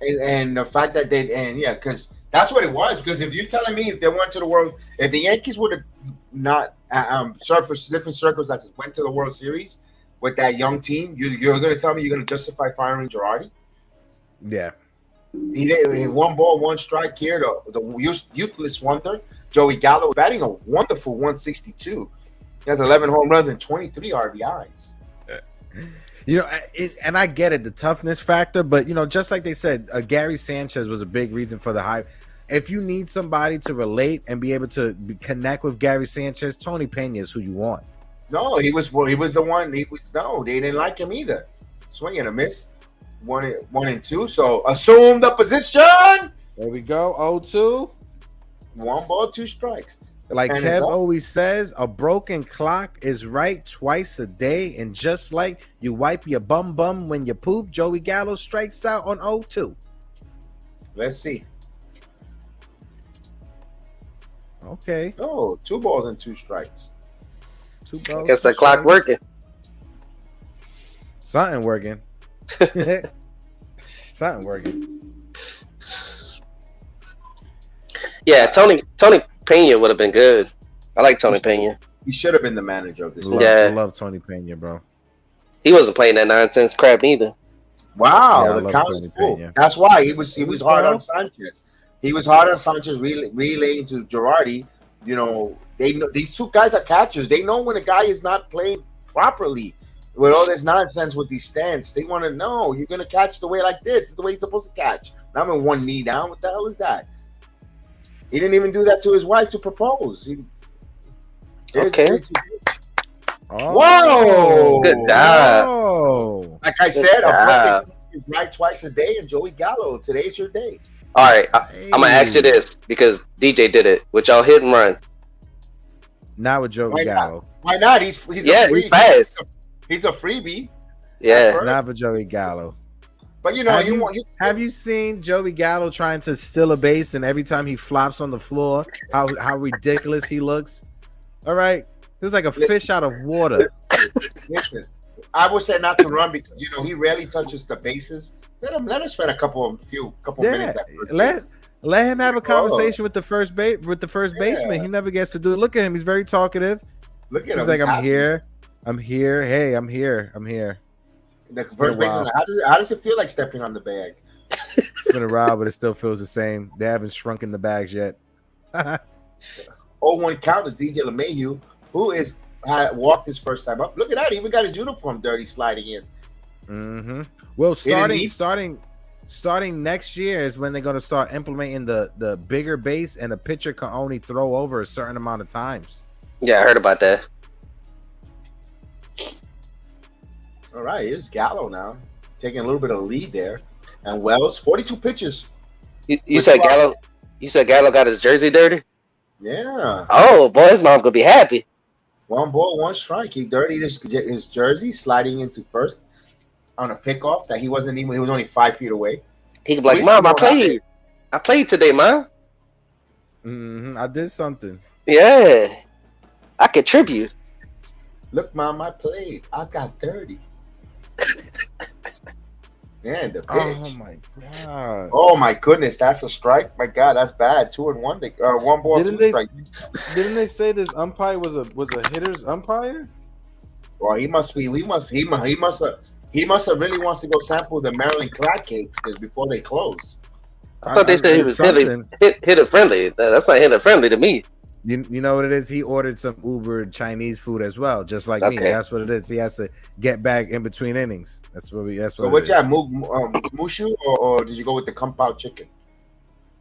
[SPEAKER 2] and the fact that because that's what it was. Because if you're telling me if they went to the World, if the Yankees would have not surfaced different circumstances, went to the World Series with that young team, you're going to tell me you're going to justify firing Girardi?
[SPEAKER 3] Yeah.
[SPEAKER 2] He 1 ball, 1 strike here. The youthless wonder, Joey Gallo, batting a wonderful 162. He has 11 home runs and 23 RBIs.
[SPEAKER 3] You know, and I get it, the toughness factor, but, you know, just like they said, Gary Sanchez was a big reason for the hype. If you need somebody to relate and be able to connect with Gary Sanchez, Tony Pena is who you want.
[SPEAKER 2] No, he was the one. They didn't like him either. Swing and a miss. 1-2. So assume the position.
[SPEAKER 3] There we go. 0-2.
[SPEAKER 2] 1 ball, 2 strikes.
[SPEAKER 3] Like
[SPEAKER 2] And
[SPEAKER 3] Kev always says, a broken clock is right twice a day. And just like you wipe your bum when you poop, Joey Gallo strikes out on 0-2.
[SPEAKER 2] Let's see.
[SPEAKER 3] Okay.
[SPEAKER 2] Oh, 2 balls and 2 strikes.
[SPEAKER 3] 2 balls.
[SPEAKER 4] I guess that clock working.
[SPEAKER 3] Something working. Something working.
[SPEAKER 4] Yeah, Tony Pena would have been good. I like Tony Pena.
[SPEAKER 2] He should have been the manager of this.
[SPEAKER 3] I love Tony Pena, bro.
[SPEAKER 4] He wasn't playing that nonsense crap either.
[SPEAKER 2] Wow,
[SPEAKER 3] Yeah,
[SPEAKER 2] the count is full.
[SPEAKER 3] Pena.
[SPEAKER 2] That's why he was hard on Sanchez. He was hard on Sanchez, relaying to Girardi. You know, they know these 2 guys are catchers. They know when a guy is not playing properly. With all this nonsense with these stance, they want to know you're gonna catch the way like this. It's the way you're supposed to catch. Now I'm in 1 knee down. What the hell is that? He didn't even do that to his wife to propose.
[SPEAKER 4] Okay.
[SPEAKER 2] Whoa!
[SPEAKER 4] Good job.
[SPEAKER 3] Whoa.
[SPEAKER 2] Like I said, a broken is right twice a day, and Joey Gallo, today's your day.
[SPEAKER 4] All right, I'm gonna ask you this because DJ did it with y'all hit and run.
[SPEAKER 3] Not with Joey Gallo.
[SPEAKER 2] Why not? He's
[SPEAKER 4] He's fast.
[SPEAKER 2] He's a freebie.
[SPEAKER 4] Yeah.
[SPEAKER 3] Not for Joey Gallo.
[SPEAKER 2] But you know,
[SPEAKER 3] have you seen Joey Gallo trying to steal a base, and every time he flops on the floor, how ridiculous he looks? All right, it's like a fish out of water.
[SPEAKER 2] Listen, I would say not to run because you know he rarely touches the bases. Let him spend a couple minutes.
[SPEAKER 3] Let him have a conversation with the first baseman. He never gets to do it. Look at him; he's very talkative.
[SPEAKER 2] Look at him.
[SPEAKER 3] He's like, I'm here. Hey, I'm here.
[SPEAKER 2] The first baseman. How does it feel like stepping on the bag?
[SPEAKER 3] It's been a while, but it still feels the same. They haven't shrunken the bags yet.
[SPEAKER 2] 0-1 count to DJ LeMahieu, who walked his first time up. Look at that. He even got his uniform dirty sliding in.
[SPEAKER 3] Mm-hmm. Well, starting next year is when they're going to start implementing the bigger base, and the pitcher can only throw over a certain amount of times.
[SPEAKER 4] Yeah, I heard about that.
[SPEAKER 2] All right, here's Gallo now, taking a little bit of lead there. And Wells, 42 pitches.
[SPEAKER 4] You said Gallo? You said Gallo got his jersey dirty?
[SPEAKER 2] Yeah.
[SPEAKER 4] Oh, boy, his mom's going to be happy.
[SPEAKER 2] 1 ball, 1 strike. He dirtied his jersey, sliding into first on a pickoff that he was only 5 feet away.
[SPEAKER 4] He could be like, Mom, I played today, Mom.
[SPEAKER 3] Mm-hmm. I did something.
[SPEAKER 4] Yeah. I contribute.
[SPEAKER 2] Look, Mom, I played. I got dirty. Man, the pitch.
[SPEAKER 3] Oh my god.
[SPEAKER 2] Oh my goodness, that's a strike. My God, that's bad. 2-1. 1 ball.
[SPEAKER 3] Didn't they say this umpire was a hitter's umpire?
[SPEAKER 2] Well, he must have really wants to go sample the Maryland crab cakes because before they close.
[SPEAKER 4] I thought they said he was hitter friendly. That's not hitter friendly to me.
[SPEAKER 3] You know what it is? He ordered some Uber Chinese food as well, just like me. That's what it is. He has to get back in between innings. So what you have, Mushu, or did you go with the Kung Pao chicken?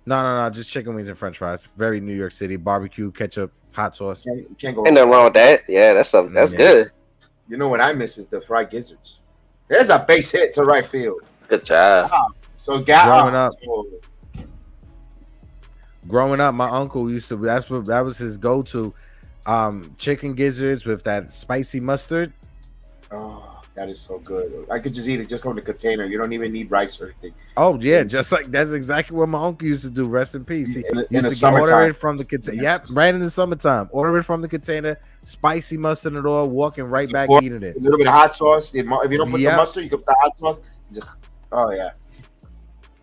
[SPEAKER 3] No, just chicken wings and French fries. Very New York City, barbecue, ketchup, hot sauce.
[SPEAKER 2] Can't go.
[SPEAKER 4] Ain't nothing wrong with that. Yeah, that's good.
[SPEAKER 2] You know what I miss is the fried gizzards. There's a base hit to right field.
[SPEAKER 4] Good job.
[SPEAKER 2] So
[SPEAKER 3] Growing up, my uncle used to. That was his go-to. Chicken gizzards with that spicy mustard.
[SPEAKER 2] Oh, that is so good. I could just eat it just on the container. You don't even need rice or anything.
[SPEAKER 3] Oh yeah, just like that's exactly what my uncle used to do. Rest in peace. He
[SPEAKER 2] In the
[SPEAKER 3] used to
[SPEAKER 2] summertime.
[SPEAKER 3] order it from the container. Yep, right in the summertime. Order it from the container, spicy mustard and all, walking right back
[SPEAKER 2] Pour
[SPEAKER 3] eating it.
[SPEAKER 2] A little bit of hot sauce. If you don't put
[SPEAKER 3] Yep.
[SPEAKER 2] the mustard, you can put the hot sauce. Just, oh yeah.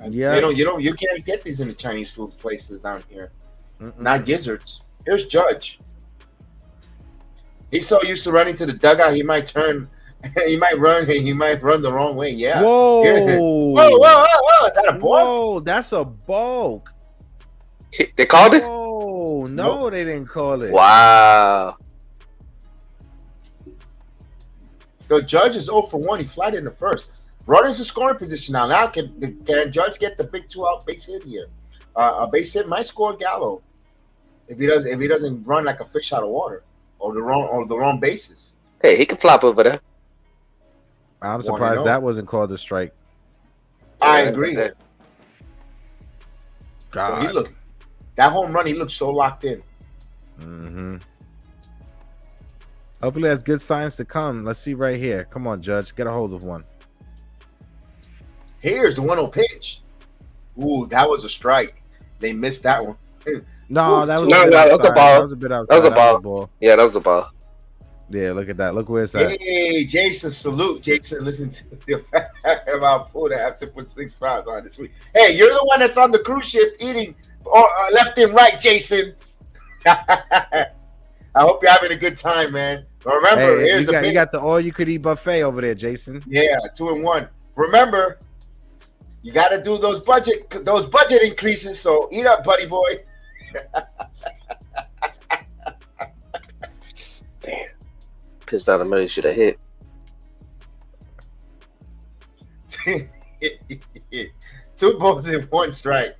[SPEAKER 3] Yeah.
[SPEAKER 2] You can't get these in the Chinese food places down here.
[SPEAKER 3] Mm-mm.
[SPEAKER 2] Not gizzards. Here's Judge. He's so used to running to the dugout, he might turn. He might run. He might run the wrong way. Yeah.
[SPEAKER 3] Whoa.
[SPEAKER 2] Whoa! Is that a ball?
[SPEAKER 3] Whoa, that's a bulk.
[SPEAKER 4] They called it?
[SPEAKER 3] Whoa, no, they didn't call it.
[SPEAKER 4] Wow.
[SPEAKER 2] The Judge is 0 for 1. He flied in the first. Runners in scoring position now. Now can Judge get the big 2-out base hit here? A base hit might score Gallo if he doesn't run like a fish out of water or the wrong bases.
[SPEAKER 4] Hey, he can flop over there.
[SPEAKER 3] I'm surprised that wasn't called a strike.
[SPEAKER 2] I agree.
[SPEAKER 3] God.
[SPEAKER 2] Well, that home run. He looked so locked in.
[SPEAKER 3] Mm-hmm. Hopefully, that's good signs to come. Let's see right here. Come on, Judge, get a hold of one.
[SPEAKER 2] Here's the 1-0 pitch. Ooh, that was a strike. They missed that one.
[SPEAKER 3] No, that was
[SPEAKER 4] that was a ball.
[SPEAKER 3] That was a bit outside.
[SPEAKER 4] That was a ball. Yeah, that was a ball.
[SPEAKER 3] Yeah, look at that. Look where it's at.
[SPEAKER 2] Hey, Jason, salute. Jason, listen to the fact about food. I have to put 6 pounds on this week. Hey, you're the one that's on the cruise ship eating left and right, Jason. I hope you're having a good time, man. Remember,
[SPEAKER 3] Hey,
[SPEAKER 2] here's
[SPEAKER 3] you got the all-you-could-eat buffet over there, Jason.
[SPEAKER 2] Yeah, 2 and 1. Remember, you got to do those budget increases. So eat up, buddy boy.
[SPEAKER 4] Damn. Pissed out a minute should have hit.
[SPEAKER 2] 2 balls and 1 strike.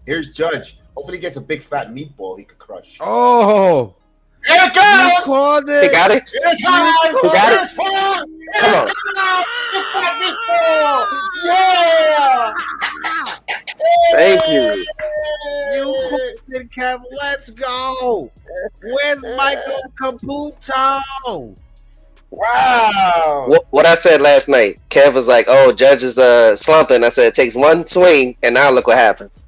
[SPEAKER 2] Here's Judge. Hopefully he gets a big fat meatball he could crush.
[SPEAKER 3] Oh,
[SPEAKER 2] Here it
[SPEAKER 3] you
[SPEAKER 2] goes!
[SPEAKER 3] called
[SPEAKER 4] He
[SPEAKER 3] it.
[SPEAKER 4] got it?
[SPEAKER 2] It's high!
[SPEAKER 4] He got it?
[SPEAKER 2] It's high!
[SPEAKER 4] Come on.
[SPEAKER 2] Yeah!
[SPEAKER 4] Thank you.
[SPEAKER 3] You called it, Kev. Let's go. Where's Michael Caputo?
[SPEAKER 2] Wow!
[SPEAKER 4] What I said last night, Kev was like, "Oh, Judge is slumping." I said, "It takes one swing, and now look what happens."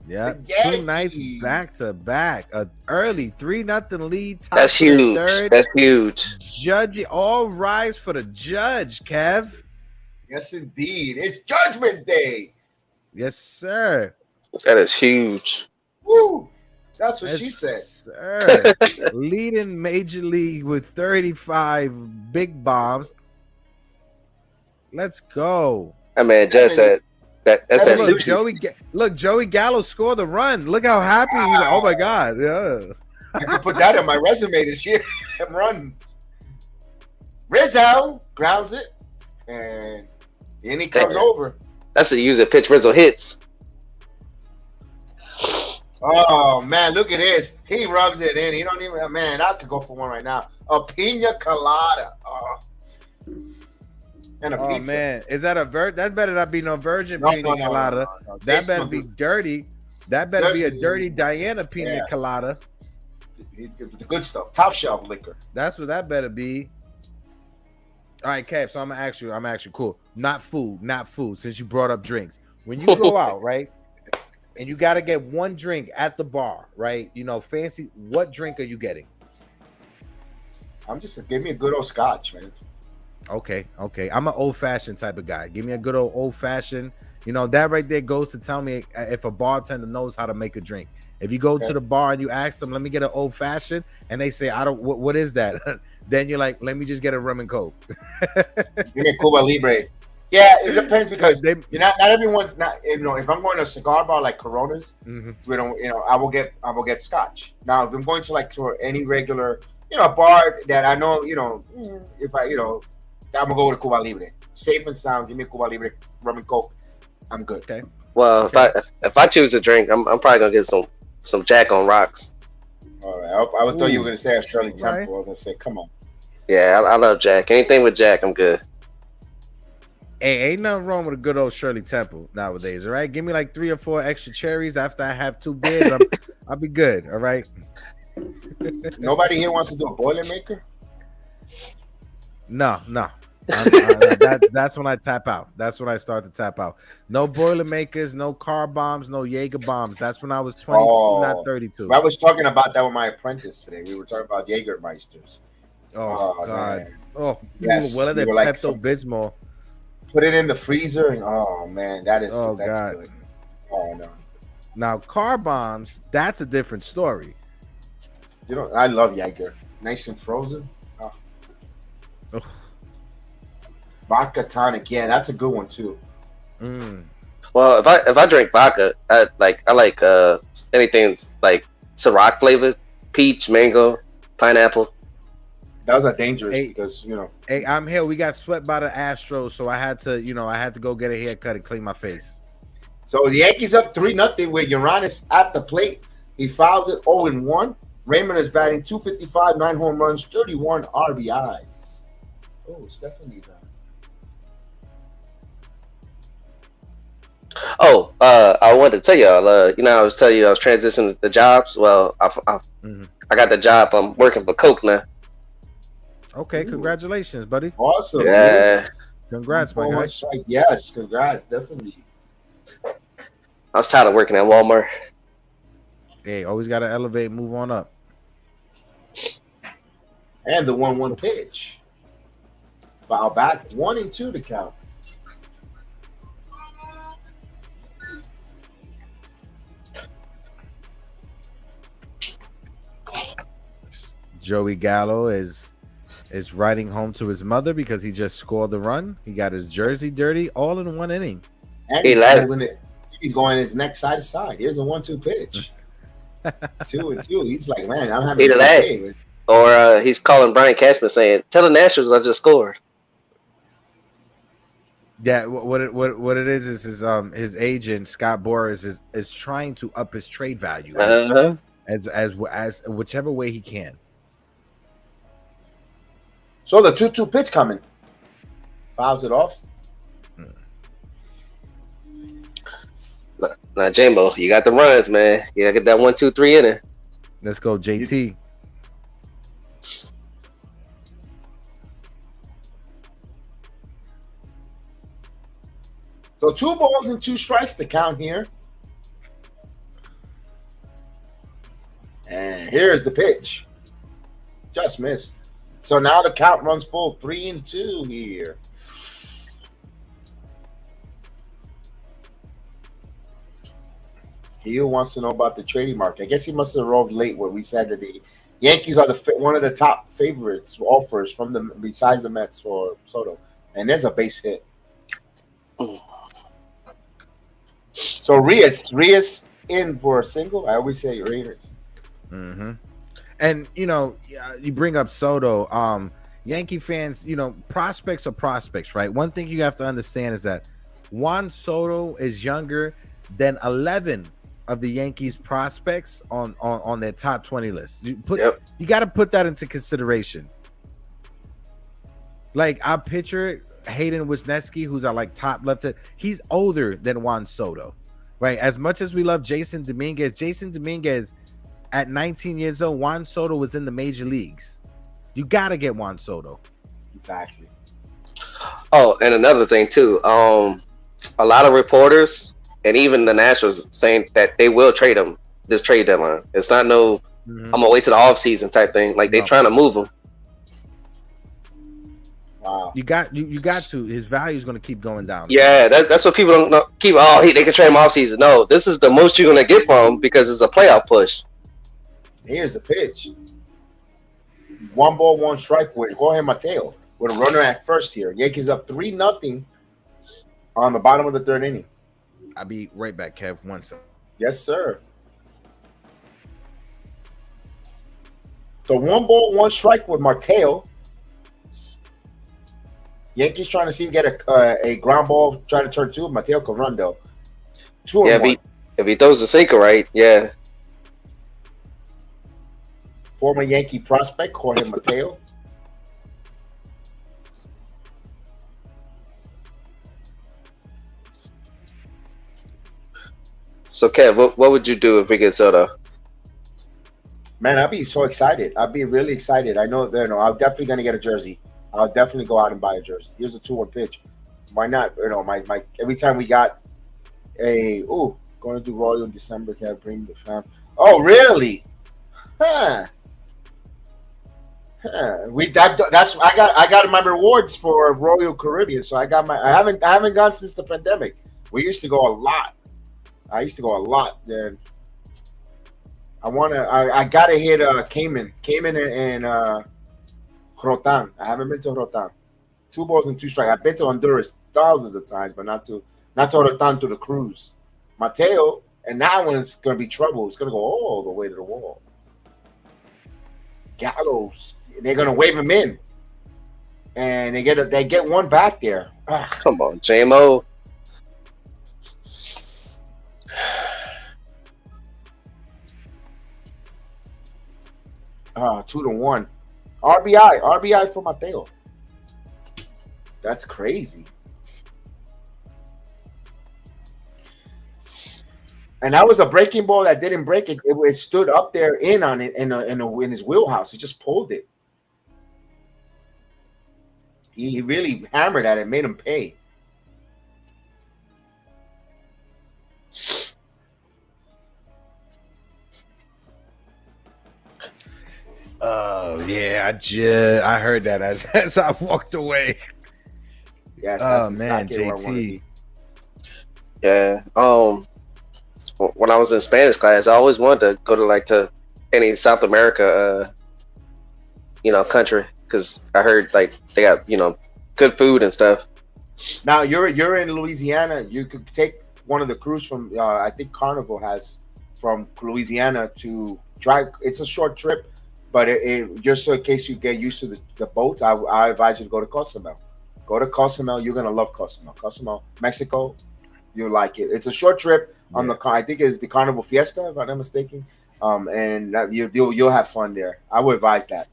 [SPEAKER 3] Yeah,
[SPEAKER 2] The
[SPEAKER 3] 2 nights
[SPEAKER 2] Yankees.
[SPEAKER 3] back to back. Early 3-0 lead. Top
[SPEAKER 4] That's
[SPEAKER 3] of the
[SPEAKER 4] huge.
[SPEAKER 3] third.
[SPEAKER 4] That's huge.
[SPEAKER 3] Judge, all rise for the Judge, Kev.
[SPEAKER 2] Yes, indeed. It's Judgment Day.
[SPEAKER 3] Yes, sir.
[SPEAKER 4] That is huge.
[SPEAKER 2] Woo! That's what
[SPEAKER 3] Yes,
[SPEAKER 2] she said.
[SPEAKER 3] sir. Leading Major League with 35 big bombs. Let's go.
[SPEAKER 4] I mean, Judge said that's
[SPEAKER 2] Hey,
[SPEAKER 4] that
[SPEAKER 3] Look,
[SPEAKER 4] sushi.
[SPEAKER 3] Joey Gallo scored the run. Look how happy he's like, oh my God. Yeah.
[SPEAKER 2] I can put that in my resume this year. Runs. Rizzo grounds it, and then he comes over.
[SPEAKER 4] That's a user pitch. Rizzo hits.
[SPEAKER 2] Oh man, look at this. He rubs it in. He don't even. Man, I could go for one right now. A pina colada. Oh. And a
[SPEAKER 3] Oh
[SPEAKER 2] pizza.
[SPEAKER 3] man, is that a that better not be no virgin
[SPEAKER 2] No,
[SPEAKER 3] pina
[SPEAKER 2] no,
[SPEAKER 3] colada.
[SPEAKER 2] no.
[SPEAKER 3] That
[SPEAKER 2] Taste
[SPEAKER 3] better
[SPEAKER 2] no
[SPEAKER 3] be
[SPEAKER 2] good.
[SPEAKER 3] dirty. That better be a
[SPEAKER 2] Dirty.
[SPEAKER 3] dirty Diana pina
[SPEAKER 2] Yeah.
[SPEAKER 3] colada.
[SPEAKER 2] He's good. The good stuff. Top shelf liquor.
[SPEAKER 3] That's what that better be. All right, Kev. So I'm gonna ask you. Cool. Not food. Since you brought up drinks, when you go out, right, and you got to get one drink at the bar, right? You know, fancy. What drink are you getting?
[SPEAKER 2] I'm just give me a good old scotch, man.
[SPEAKER 3] Okay. I'm an old fashioned type of guy. Give me a good old fashioned. You know, that right there goes to tell me if a bartender knows how to make a drink. If you go to the bar and you ask them, let me get an old fashioned, and they say, I don't, what is that? Then you're like, let me just get a rum and coke.
[SPEAKER 2] Give me a Cuba Libre. Yeah, it depends because
[SPEAKER 3] They-
[SPEAKER 2] you're not everyone's not. You know, if I'm going to a cigar bar like Coronas,
[SPEAKER 3] Mhm.
[SPEAKER 2] we don't. You know, I will get scotch. Now, if I'm going to like to any regular, a bar that I know, if I, I'm gonna go with a Cuba Libre. Safe and sound. Give me a Cuba Libre, rum and coke. I'm good.
[SPEAKER 3] Okay.
[SPEAKER 4] Well, if I choose a drink, I'm probably gonna get some Jack on rocks.
[SPEAKER 2] All right. I would thought you were gonna say a Shirley Temple.
[SPEAKER 3] Right.
[SPEAKER 2] I was gonna say, come on.
[SPEAKER 4] Yeah, I love Jack. Anything with Jack, I'm good.
[SPEAKER 3] Hey, ain't nothing wrong with a good old Shirley Temple nowadays. All right, give me like 3 or 4 extra cherries after I have 2 beers. I'll be good. All right.
[SPEAKER 2] Nobody here wants to do a Boilermaker.
[SPEAKER 3] No. That's when I tap out. That's when I start to tap out. No Boilermakers, no car bombs, no Jaeger bombs. That's when I was 22, not 32.
[SPEAKER 2] I was talking about that with my apprentice today. We were talking about Jägermeisters.
[SPEAKER 3] Oh God.
[SPEAKER 2] Man.
[SPEAKER 3] Oh,
[SPEAKER 2] Yes,
[SPEAKER 3] well,
[SPEAKER 2] we
[SPEAKER 3] that
[SPEAKER 2] were like
[SPEAKER 3] Pepto Bismol.
[SPEAKER 2] put it in the freezer, and oh man, that's
[SPEAKER 3] God.
[SPEAKER 2] good. Oh no.
[SPEAKER 3] Now car bombs, that's a different story.
[SPEAKER 2] You know, I love Jaeger. Nice and frozen. Oh.
[SPEAKER 3] Ugh.
[SPEAKER 2] Vodka tonic, yeah, that's a good one too.
[SPEAKER 4] Well, if I drink vodka, I like anything like Ciroc flavored, peach, mango, pineapple.
[SPEAKER 2] That was a dangerous because you know.
[SPEAKER 3] Hey, I'm here. We got swept by the Astros, so I had to go get a haircut and clean my face.
[SPEAKER 2] So the Yankees up 3-0 with Uranus at the plate. He fouls it 0-1. Raymond is batting .255, 9 home runs, 31 RBIs. Oh, Stephanie's on.
[SPEAKER 4] Oh, I wanted to tell y'all. I was telling you I was transitioning the jobs. Well, I got the job. I'm working for Coke now.
[SPEAKER 3] Okay, congratulations, buddy.
[SPEAKER 2] Awesome.
[SPEAKER 4] Yeah.
[SPEAKER 3] Congrats, my guy.
[SPEAKER 2] Yes, congrats, definitely.
[SPEAKER 4] I was tired of working at Walmart.
[SPEAKER 3] Hey, always got to elevate, move on up.
[SPEAKER 2] And the 1-1 pitch. Foul back, 1-2 to count.
[SPEAKER 3] Joey Gallo is riding home to his mother because he just scored the run. He got his jersey dirty all in one inning.
[SPEAKER 2] And he's going his next side to side. Here's a 1-2 pitch. 2-2. He's like, man, I'm having a good day.
[SPEAKER 4] Or he's calling Brian Cashman saying, "Tell the Nationals I just scored."
[SPEAKER 3] Yeah, what it is his agent Scott Boras is trying to up his trade value as whichever way he can.
[SPEAKER 2] So the 2-2 pitch coming. Fouls it off.
[SPEAKER 4] Now, Jambo, you got the runs, man. You gotta get that 1, 2, 3 in it.
[SPEAKER 3] Let's go, JT.
[SPEAKER 2] So 2 balls and 2 strikes to count here. And here's the pitch. Just missed. So now the count runs full, 3-2 here. He wants to know about the trading market. I guess he must have arrived late when we said that the Yankees are one of the top favorites offers from them besides the Mets for Soto. And there's a base hit. So Reyes in for a single. I always say Reyes.
[SPEAKER 3] And you bring up Soto. Yankee fans, prospects are prospects, right? One thing you have to understand is that Juan Soto is younger than 11 of the Yankees prospects on their top 20 list. You got to put that into consideration. Like I picture Hayden Wisniewski, who's our top left. He's older than Juan Soto, right? As much as we love Jason Dominguez, at 19 years old, Juan Soto was in the major leagues. You got to get Juan Soto.
[SPEAKER 2] Exactly.
[SPEAKER 4] Oh, and another thing too. A lot of reporters and even the Nationals saying that they will trade him this trade deadline. It's not I'm gonna wait till the offseason type thing. Like they're trying to move him.
[SPEAKER 2] Wow.
[SPEAKER 3] You got to. His value is going to keep going down.
[SPEAKER 4] Yeah, that's what people don't know. They can trade him off season. No, this is the most you're going to get from him because it's a playoff push.
[SPEAKER 2] Here's the pitch. 1 ball, 1 strike with Jorge Mateo with a runner at first here. Yankees up 3-0 on the bottom of the 3rd inning.
[SPEAKER 3] I'll be right back, Kev. 1 second.
[SPEAKER 2] Yes, sir. So 1 ball, 1 strike with Mateo. Yankees trying to see him get a ground ball, trying to turn 2. Mateo can run though. 2-1.
[SPEAKER 4] If he throws the sinker right, yeah.
[SPEAKER 2] Former Yankee prospect Jorge Mateo.
[SPEAKER 4] So, Kev, what would you do if we get Soto?
[SPEAKER 2] Man, I'll be so excited. I'll be really excited. I know that I'm definitely gonna get a jersey. I'll definitely go out and buy a jersey. Here's a 2-1 pitch. Why not? My every time we got going to do Royal in December, can't bring the fam. Oh, really? Huh. That's I got my rewards for Royal Caribbean, so I haven't gone since the pandemic. We used to go a lot. I used to go a lot. Then I gotta hit Cayman and Rotan. I haven't been to Rotan. 2 balls and 2 strikes. I've been to Honduras thousands of times, but not to Rotan, to the cruise. Mateo, and that one's gonna be trouble. It's gonna go all the way to the wall. Gallows. They're gonna wave him in, and they get one back there.
[SPEAKER 4] Come on, JMO.
[SPEAKER 2] 2-1. RBI for Mateo. That's crazy. And that was a breaking ball that didn't break it. It stood up there in his wheelhouse. He just pulled it. He really hammered at it, made him pay.
[SPEAKER 3] Oh yeah, I heard that as I walked away.
[SPEAKER 2] Yes.
[SPEAKER 3] Oh man, JT.
[SPEAKER 4] Yeah. When I was in Spanish class, I always wanted to go to any South America, country, because I heard like they got good food and stuff.
[SPEAKER 2] Now you're in Louisiana. You could take one of the cruise from I think Carnival has from Louisiana to drive. It's a short trip. But just in case you get used to the boats, I advise you to go to Cozumel. Go to Cozumel. You're going to love Cozumel. Cozumel, Mexico, you like it. It's a short trip on the car. I think it's the Carnival Fiesta, if I'm not mistaken. And you'll have fun there. I would advise that.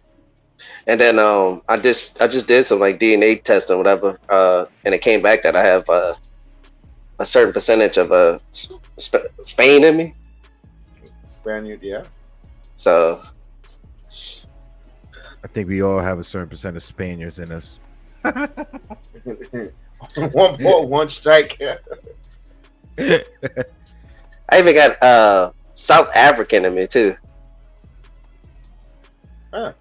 [SPEAKER 4] And then I just did some DNA testing, whatever, and it came back that I have a certain percentage of Spain in me.
[SPEAKER 2] Spaniard, yeah.
[SPEAKER 4] So
[SPEAKER 3] I think we all have a certain percent of Spaniards in us.
[SPEAKER 2] 1 ball, 1 strike.
[SPEAKER 4] I even got South African in me too.
[SPEAKER 2] Huh.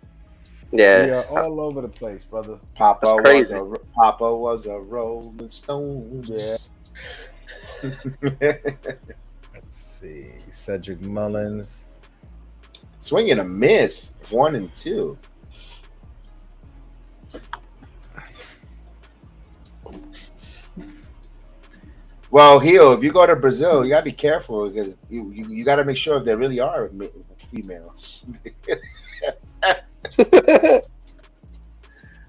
[SPEAKER 4] Yeah.
[SPEAKER 3] We are all over the place, brother.
[SPEAKER 2] Papa was a Rolling Stone.
[SPEAKER 3] Yeah. Let's see. Cedric Mullins.
[SPEAKER 2] Swing and a miss. 1 and 2. Well, Hio, if you go to Brazil, you gotta be careful because you gotta make sure if there really are females.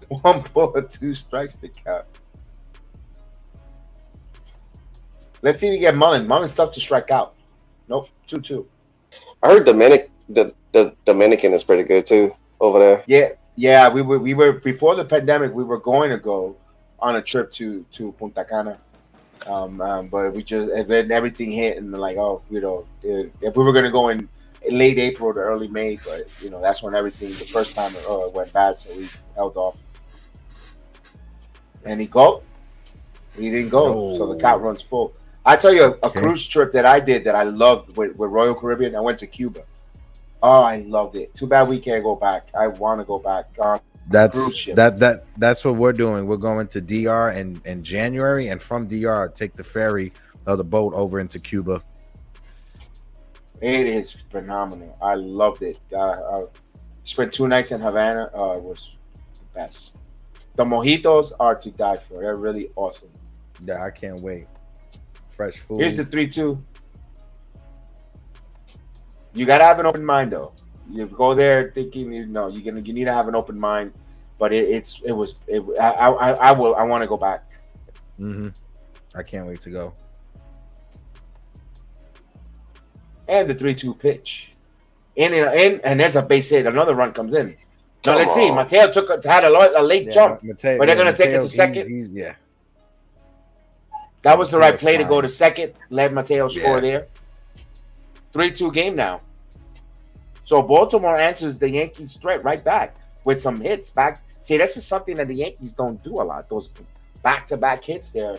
[SPEAKER 2] 1 ball, 2 strikes to count. Let's see if we get Mullen. Mullen's tough to strike out. Nope, 2-2.
[SPEAKER 4] I heard the Dominican is pretty good too over there.
[SPEAKER 2] Yeah. We were before the pandemic. We were going to go on a trip to Punta Cana. But we just then everything hit and if we were gonna go in late April to early May, but that's when everything the first time went bad, so we held off. And he didn't go, so the count runs full. I tell you a cruise trip that I did that I loved with Royal Caribbean. I went to Cuba. Oh, I loved it. Too bad we can't go back. I want to go back.
[SPEAKER 3] That's what we're doing. We're going to DR in January, and from DR take the ferry or the boat over into Cuba.
[SPEAKER 2] It is phenomenal. I loved it. I spent 2 nights in Havana. It was the best. The mojitos are to die for. They're really awesome.
[SPEAKER 3] Yeah, I can't wait. Fresh food.
[SPEAKER 2] Here's the 3-2. You gotta have an open mind though. You go there thinking you need to have an open mind, but I want to go back.
[SPEAKER 3] I can't wait to go.
[SPEAKER 2] And the 3-2 pitch, and there's a base hit. Another run comes in. Now let's see. Mateo had a late jump, but they're gonna take it to second. That was the right play to go to second. Let Mateo score there. 3-2 game now. So Baltimore answers the Yankees threat right back with some hits back. See, this is something that the Yankees don't do a lot. Those back-to-back hits there.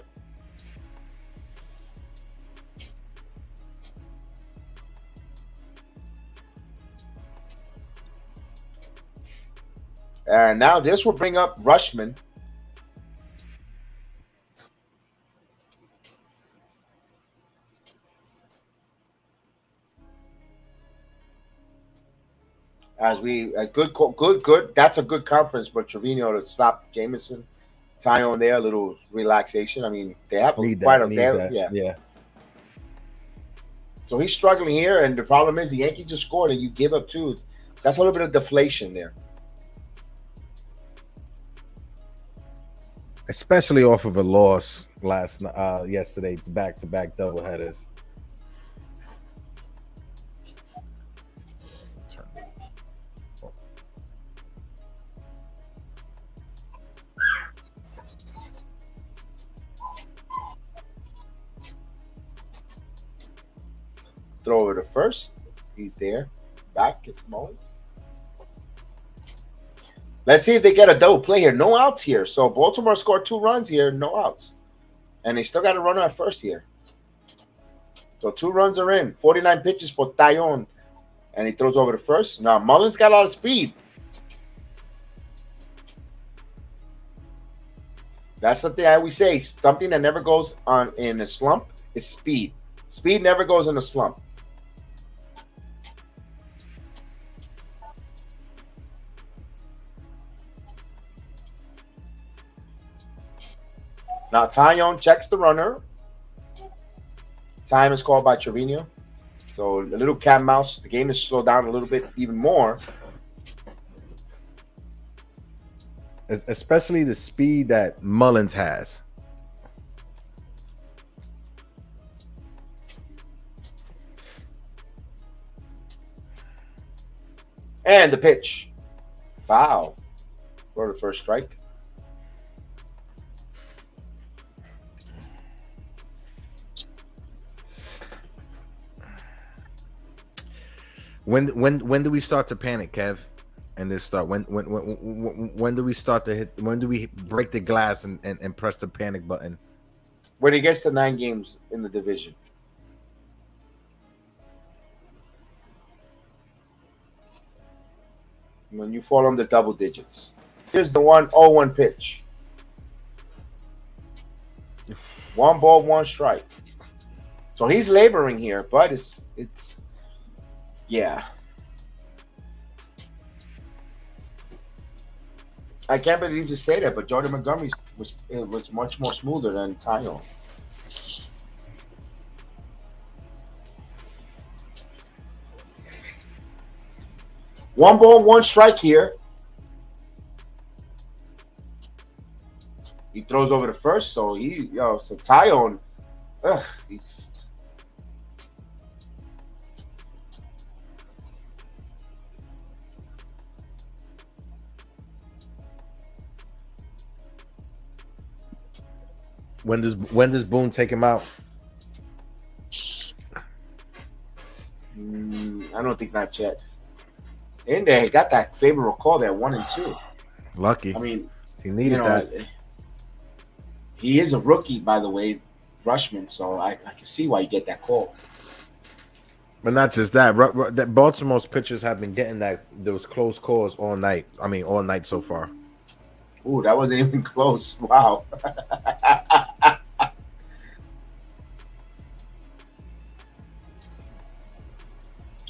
[SPEAKER 2] And now this will bring up Rushman. As we good. That's a good conference, but Trevino to stop Jameson, Taillon there, a little relaxation. I mean, they have quite a very
[SPEAKER 3] yeah.
[SPEAKER 2] So he's struggling here, and the problem is the Yankees just scored, and you give up two. That's a little bit of deflation there,
[SPEAKER 3] especially off of a loss yesterday, back-to-back doubleheaders.
[SPEAKER 2] Throw over to first. He's there. Back is Mullins. Let's see if they get a double play here. No outs here. So Baltimore scored 2 runs here, no outs. And they still got a runner at first here. So 2 runs are in. 49 pitches for Taillon. And he throws over to first. Now Mullins got a lot of speed. That's something I always say. Something that never goes on in a slump is speed. Speed never goes in a slump. Now Taillon checks the runner. Time is called by Trevino. So a little cat and mouse. The game is slowed down a little bit even more.
[SPEAKER 3] Especially the speed that Mullins has.
[SPEAKER 2] And the pitch. Foul for the first strike.
[SPEAKER 3] When do we start to panic, Kev? And this start when do we start to hit? When do we break the glass and press the panic button?
[SPEAKER 2] When he gets to 9 games in the division. When you fall under double digits. Here's the 1-0-1 pitch. 1 ball, 1 strike. So he's laboring here, but it's yeah. I can't believe you say that, but Jordan Montgomery was much more smoother than Taillon. One ball, 1 strike here. He throws over to first, so so Taillon, he's.
[SPEAKER 3] When does Boone take him out?
[SPEAKER 2] I don't think not yet. In there, he got that favorable call there, 1 and 2.
[SPEAKER 3] Lucky.
[SPEAKER 2] I mean,
[SPEAKER 3] he needed that.
[SPEAKER 2] He is a rookie, by the way, Rushman. So I can see why you get that call.
[SPEAKER 3] But not just that. That Baltimore's pitchers have been getting those close calls all night. I mean, all night so far.
[SPEAKER 2] Ooh, that wasn't even close. Wow.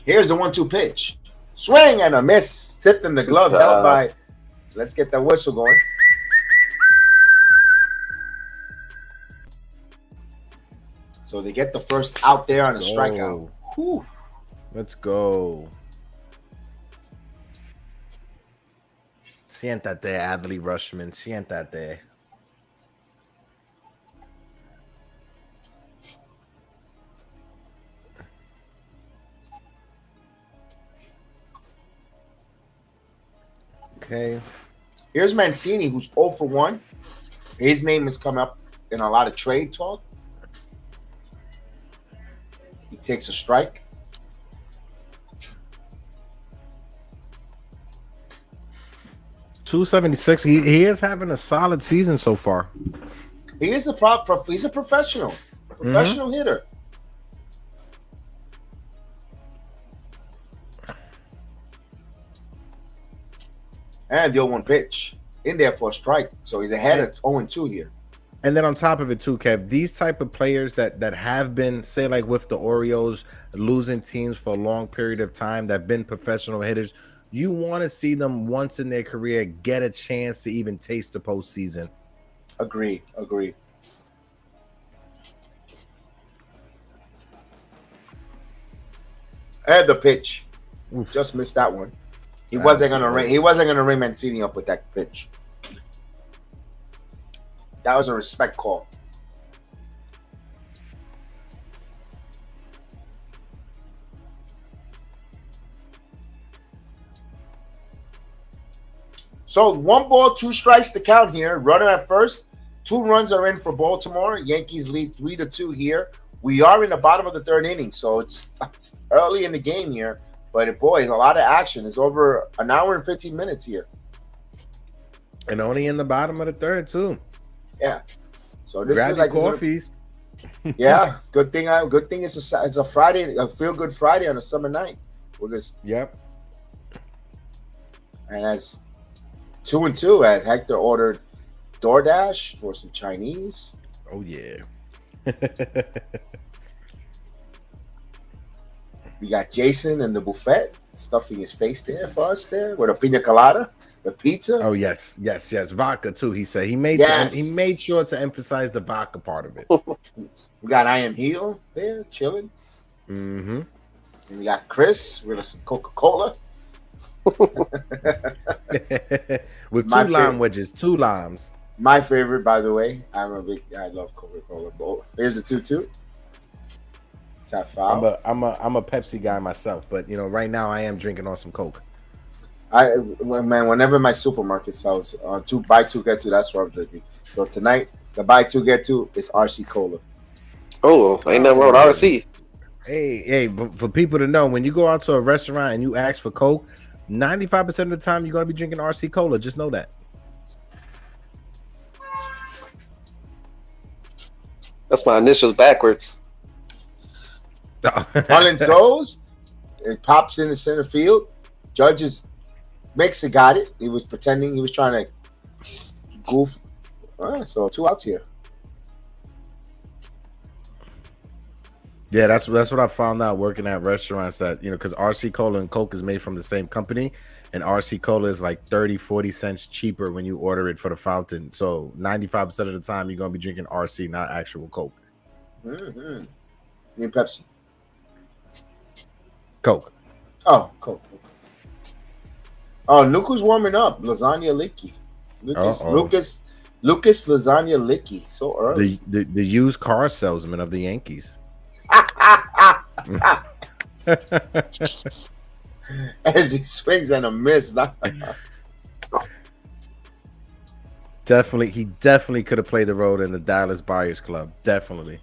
[SPEAKER 2] Here's the 1-2 pitch. Swing and a miss. Tipped in the glove. Held by. Let's get that whistle going. So they get the first out there on a strikeout. Whew.
[SPEAKER 3] Let's go. Siéntate, Adley Rushman. Siéntate. Okay.
[SPEAKER 2] Here's Mancini, who's 0 for 1. His name has come up in a lot of trade talk. He takes a strike.
[SPEAKER 3] 276. He is having a solid season so far.
[SPEAKER 2] He is he's a professional hitter. And the 0-1 pitch in there for a strike. So he's ahead of 0-2 here.
[SPEAKER 3] And then on top of it too, Kev, these type of players that have been, say like with the Orioles, losing teams for a long period of time, that have been professional hitters, you want to see them once in their career get a chance to even taste the postseason.
[SPEAKER 2] Agree. And the pitch. Oof. Just missed that one. He wasn't gonna ring Mancini up with that pitch. That was a respect call. So 1 ball, 2 strikes to count here. Runner at first. 2 runs are in for Baltimore. Yankees lead 3-2 here. We are in the bottom of the 3rd inning, so it's early in the game here. But boy, it's a lot of action. It's over an hour and 15 minutes here,
[SPEAKER 3] and only in the bottom of the 3rd too.
[SPEAKER 2] Yeah. So this
[SPEAKER 3] grab
[SPEAKER 2] is like
[SPEAKER 3] coffees.
[SPEAKER 2] Yeah. Good thing it's a Friday, a feel good Friday on a summer night. We're just And as 2-2, as Hector ordered DoorDash for some Chinese.
[SPEAKER 3] Oh yeah.
[SPEAKER 2] We got Jason in the buffet stuffing his face there for us there with a pina colada, the pizza.
[SPEAKER 3] Oh yes, vodka too. He said he made sure to emphasize the vodka part of it.
[SPEAKER 2] We got I Am Heel there chilling.
[SPEAKER 3] Mm-hmm.
[SPEAKER 2] And we got Chris with some Coca-Cola.
[SPEAKER 3] With 2 lime wedges, 2 limes.
[SPEAKER 2] My favorite, by the way. I love Coca-Cola. But here's a 2-2. Tap foul.
[SPEAKER 3] I'm a Pepsi guy myself, but right now I am drinking on some Coke.
[SPEAKER 2] Whenever my supermarket sells 2 buy 2 get 2, that's what I'm drinking. So tonight the buy 2 get 2 is RC Cola.
[SPEAKER 4] Oh, ain't nothing wrong with RC.
[SPEAKER 3] Hey, but for people to know, when you go out to a restaurant and you ask for Coke, 95% of the time you're gonna be drinking RC Cola. Just know that.
[SPEAKER 4] That's my initials backwards.
[SPEAKER 2] Mullins goes, it pops in the center field. Judges got it. He was pretending he was trying to goof. So 2 outs here.
[SPEAKER 3] Yeah, that's what I found out working at restaurants, that because RC Cola and Coke is made from the same company, and RC Cola is like 30-40 cents cheaper when you order it for the fountain. So 95% of the time you're gonna be drinking RC, not actual Coke.
[SPEAKER 2] Mm-hmm. You mean Pepsi?
[SPEAKER 3] Coke.
[SPEAKER 2] Oh, Coke. Oh, look who's warming up. Lasagna Licky. Lucas Lasagna Licky. So early.
[SPEAKER 3] The used car salesman of the Yankees.
[SPEAKER 2] As he swings and a miss.
[SPEAKER 3] He definitely could have played the role in the Dallas Buyers Club. Definitely.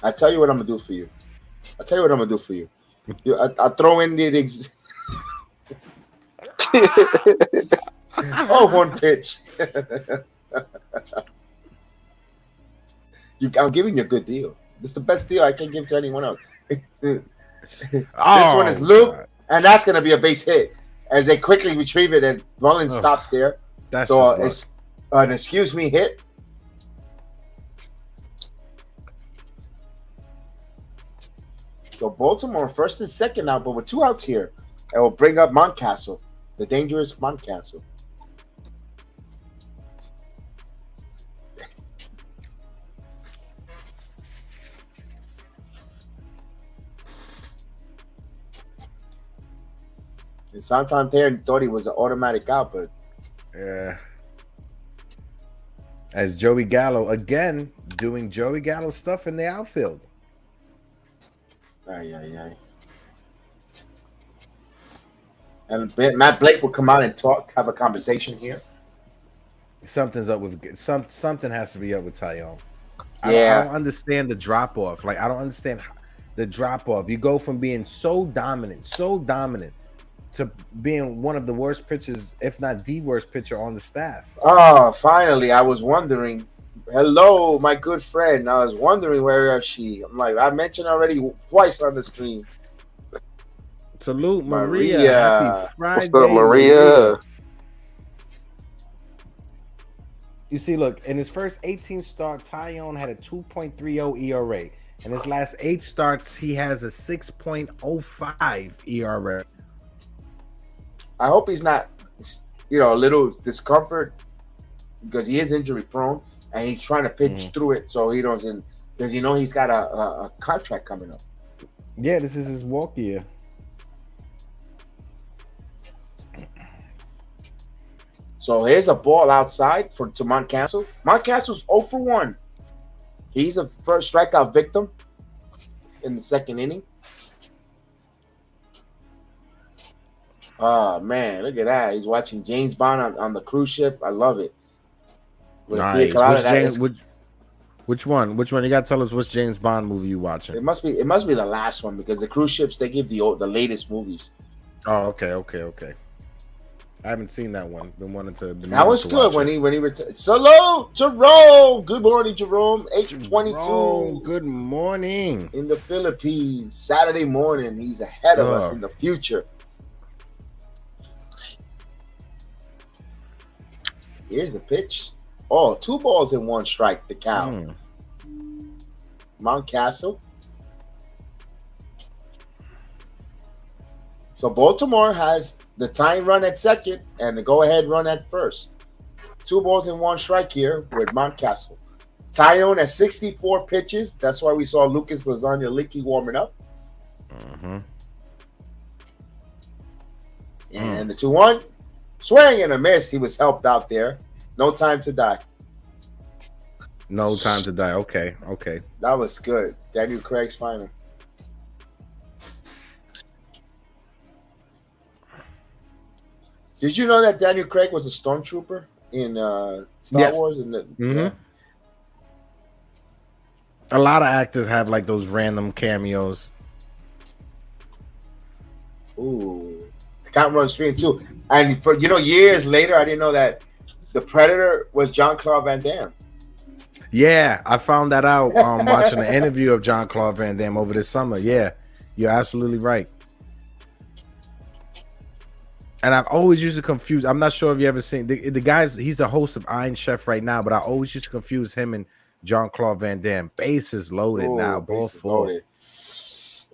[SPEAKER 2] I tell you what I'm gonna do for you. I throw in the one pitch. I'm giving you a good deal. This is the best deal I can give to anyone else. This one is Luke, and that's going to be a base hit as they quickly retrieve it, and Mullins stops there. So it's an excuse me hit. So Baltimore first and second now, but with 2 outs here, and we'll bring up Mountcastle, the dangerous Mountcastle. And Santander thought he was an automatic out, but
[SPEAKER 3] yeah. As Joey Gallo again doing Joey Gallo stuff in the outfield.
[SPEAKER 2] Aye. And Matt Blake will come out and have a conversation here.
[SPEAKER 3] Something's up with something has to be up with Taillon.
[SPEAKER 2] Yeah.
[SPEAKER 3] I don't understand the drop off. Like, I don't understand the drop off. You go from being so dominant to being one of the worst pitchers, if not the worst pitcher on the staff.
[SPEAKER 2] Oh, finally, I was wondering. Hello, my good friend. I was wondering where is she. I'm like, I mentioned already twice on the stream.
[SPEAKER 3] Salute, Maria.
[SPEAKER 2] Maria.
[SPEAKER 3] Happy Friday,
[SPEAKER 4] What's up, Maria?
[SPEAKER 3] You see, look, in his first 18 start, Taillon had a 2.30 ERA. In his last 8 starts, he has a 6.05 ERA.
[SPEAKER 2] I hope he's not, a little discomfort because he is injury prone and he's trying to pitch through it so he doesn't, because he's got a contract coming up.
[SPEAKER 3] Yeah, this is his walk year.
[SPEAKER 2] So here's a ball outside to Mountcastle. Mountcastle's 0 for 1. He's a first strikeout victim in the second inning. Oh, man, look at that. He's watching James Bond on the cruise ship. I love it.
[SPEAKER 3] Nice. Which one? Which one? You got to tell us which James Bond movie you watching.
[SPEAKER 2] It must be the last one because the cruise ships, they give the latest movies.
[SPEAKER 3] Oh, okay. I haven't seen that one. Been wanting to.
[SPEAKER 2] That was good when he retired. Salute, Jerome. Good morning, Jerome. 8:22.
[SPEAKER 3] Good morning.
[SPEAKER 2] In the Philippines, Saturday morning. He's ahead of us in the future. Here's the pitch. Oh, 2 balls and 1 strike. The count. Mountcastle. So Baltimore has the tying run at second and the go-ahead run at first. 2 balls and 1 strike here with Mountcastle. Taillon at 64 pitches. That's why we saw Lucas Lasagna Licky warming up. And the 2-1. Swing and a miss. He was helped out there. No time to die.
[SPEAKER 3] No time to die. Okay.
[SPEAKER 2] That was good. Daniel Craig's final. Did you know that Daniel Craig was a stormtrooper in Star Wars?
[SPEAKER 3] A lot of actors have like those random cameos.
[SPEAKER 2] Ooh, the count runs 3-2, and for years later, I didn't know that the Predator was Jean-Claude Van Damme.
[SPEAKER 3] Yeah, I found that out watching an interview of Jean-Claude Van Damme over this summer. Yeah, you're absolutely right. And I've always used to confuse. I'm not sure if you ever seen the guys. He's the host of Iron Chef right now, but I always used to confuse him and Jean-Claude Van Damme. Bases loaded now, ball full.